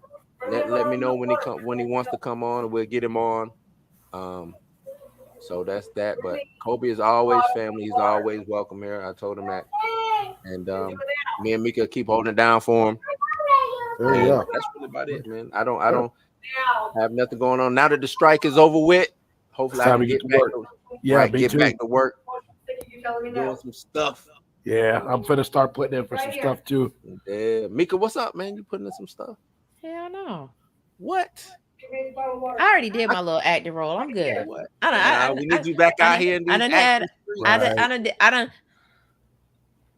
let me know when he wants to come on, and we'll get him on. So that's that. But Kobe is always family. He's always welcome here. I told him that. And me and Mika keep holding it down for him. There you go. That's really about it, man. I don't I have nothing going on now that the strike is over with. Hopefully, I Time can to get get to back work. to Yeah, right, me get too. back to work, You telling me doing no? some stuff. Yeah, I'm finna start putting in for some stuff too. Yeah, Mika, what's up, man? You putting in some stuff? Hell no. What? Give me a bottle of water. I already did my little acting role. I'm good. What? I don't. Nah, we need you back out here in I these done action had. streets. I done.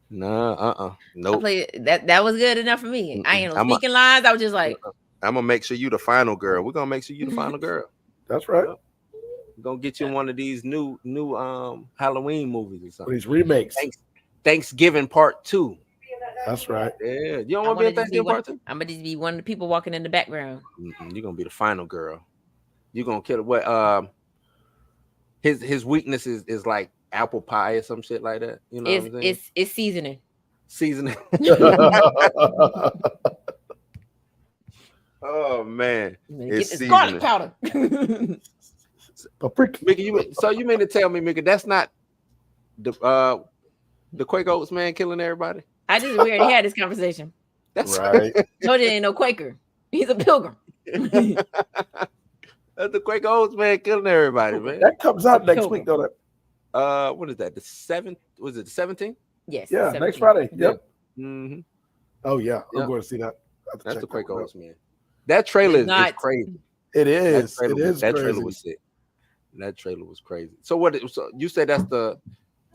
Nah, I nope. played that. That was good enough for me. I ain't no I'm speaking lines. I was just like, gonna make sure you the final girl. We're gonna make sure you the final girl. That's right. Yep. We're gonna get you in one of these new Halloween movies or something. These remakes. Thanksgiving Part 2. That's right. Yeah, you don't want to be in Thanksgiving Part 2? I'm gonna just be one of the people walking in the background. You're gonna be the final girl. You're gonna kill it. What his weakness is like apple pie or some shit like that. You know what I'm saying? It's seasoning. Seasoning. Oh man, Get it's this garlic seasoning. powder. Mickey, you mean to tell me, Mickey, that's not the Quaker Oats man killing everybody? We already had this conversation. That's right. Told you ain't no Quaker. He's a pilgrim. That's the Quaker Oats man killing everybody, man. That comes out next week, though. What is that? The 7th? Was it the 17th? Yes. Yeah, 17th. next Friday. Yep. Mm-hmm. Oh yeah, I'm Yep. going to see that. That's the Quaker Oats man. That trailer is crazy. It is. That Crazy. trailer was sick. That trailer was crazy. So what? So you said that's the.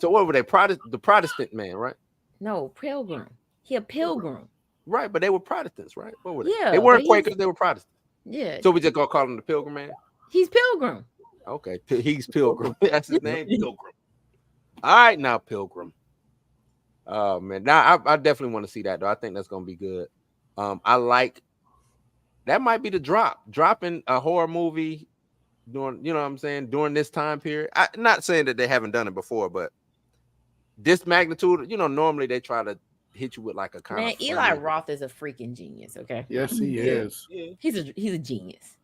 So what were they? The Protestant man, right? No, pilgrim. He a pilgrim. Right, but they were Protestants, right? What were they? Yeah, They weren't but Quakers. They were Protestants. Yeah. So we just gonna call him the Pilgrim man. He's pilgrim. Okay, he's Pilgrim. That's his name, Pilgrim. All right, now Pilgrim. Oh man, now I definitely want to see that though. I think that's gonna be good. I like that might be the dropping a horror movie during, you know what I'm saying, during this time period. I'm not saying that they haven't done it before, but this magnitude, you know, normally they try to hit you with like a kind Man, of Eli funny. Roth is a freaking genius. Okay. Yes, he is. Yeah, He's a genius.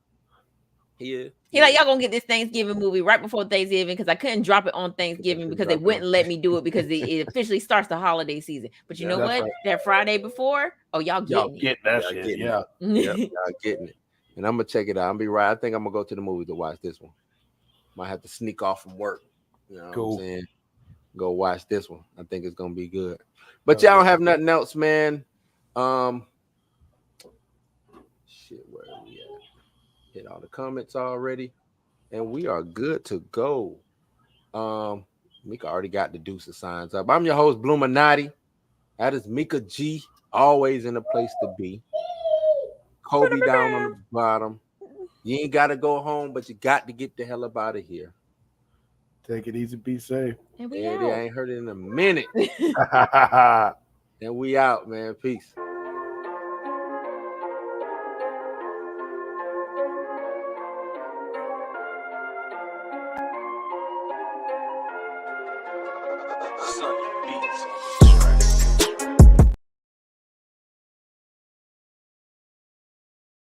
he is. He like, y'all gonna get this Thanksgiving movie right before Thanksgiving because I couldn't drop it on Thanksgiving because they wouldn't let me do it because it officially starts the holiday season. But you know That's what? right. That Friday before, y'all Y'all getting get that Y'all shit. getting Yeah. Yep, y'all getting it. And I'm gonna check it out. I'm gonna be right. I think I'm gonna go to the movie to watch this one. Might have to sneak off from work. You know Cool. what I'm saying? Go watch this one. I think it's gonna be good. But y'all don't have nothing else, man. Shit, where are we at? Hit all the comments already. And we are good to go. Mika already got the deuce of signs up. I'm your host, Bloominati. That is Mika G, always in a place to be. Kobe down on the bottom. You ain't got to go home, but you got to get the hell up out of here. Take it easy, be safe. And we Yeah, out. I ain't heard it in a minute. And we out, man. Peace. Sunday beats.